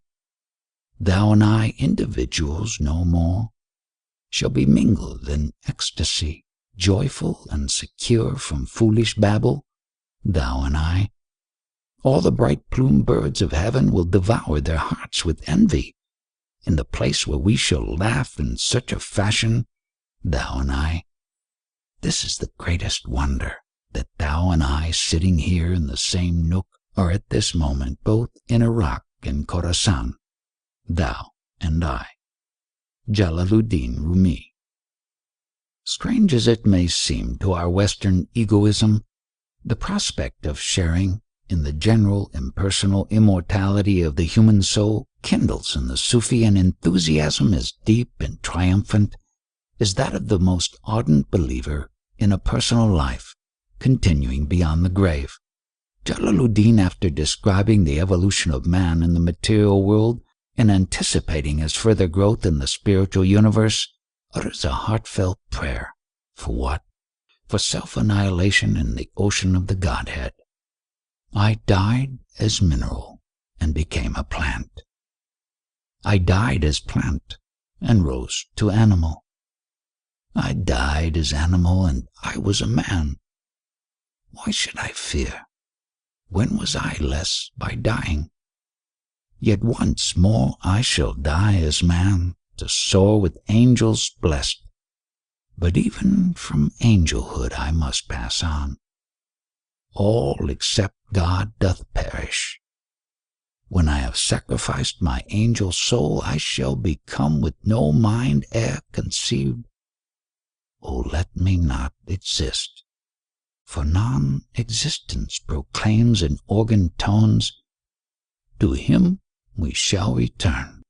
Thou and I, individuals no more, shall be mingled in ecstasy, joyful and secure from foolish babble, thou and I. All the bright-plumed birds of heaven will devour their hearts with envy, in the place where we shall laugh in such a fashion, thou and I. This is the greatest wonder, that thou and I, sitting here in the same nook, are at this moment both in Iraq and Khorasan, thou and I. Jalaluddin Rumi. Strange as it may seem to our Western egoism, the prospect of sharing in the general impersonal immortality of the human soul kindles in the Sufi an enthusiasm as deep and triumphant as that of the most ardent believer in a personal life continuing beyond the grave. Jalaluddin, after describing the evolution of man in the material world and anticipating his further growth in the spiritual universe, utters a heartfelt prayer. For what? For self-annihilation in the ocean of the Godhead. I died as mineral and became a plant. I died as plant and rose to animal. I died as animal and I was a man. Why should I fear? When was I less by dying? Yet once more I shall die as man, to soar with angels blessed. But even from angelhood I must pass on. All except God doth perish. When I have sacrificed my angel soul, I shall become with no mind e'er conceived. O let me not exist, for non-existence proclaims in organ tones, to him we shall return.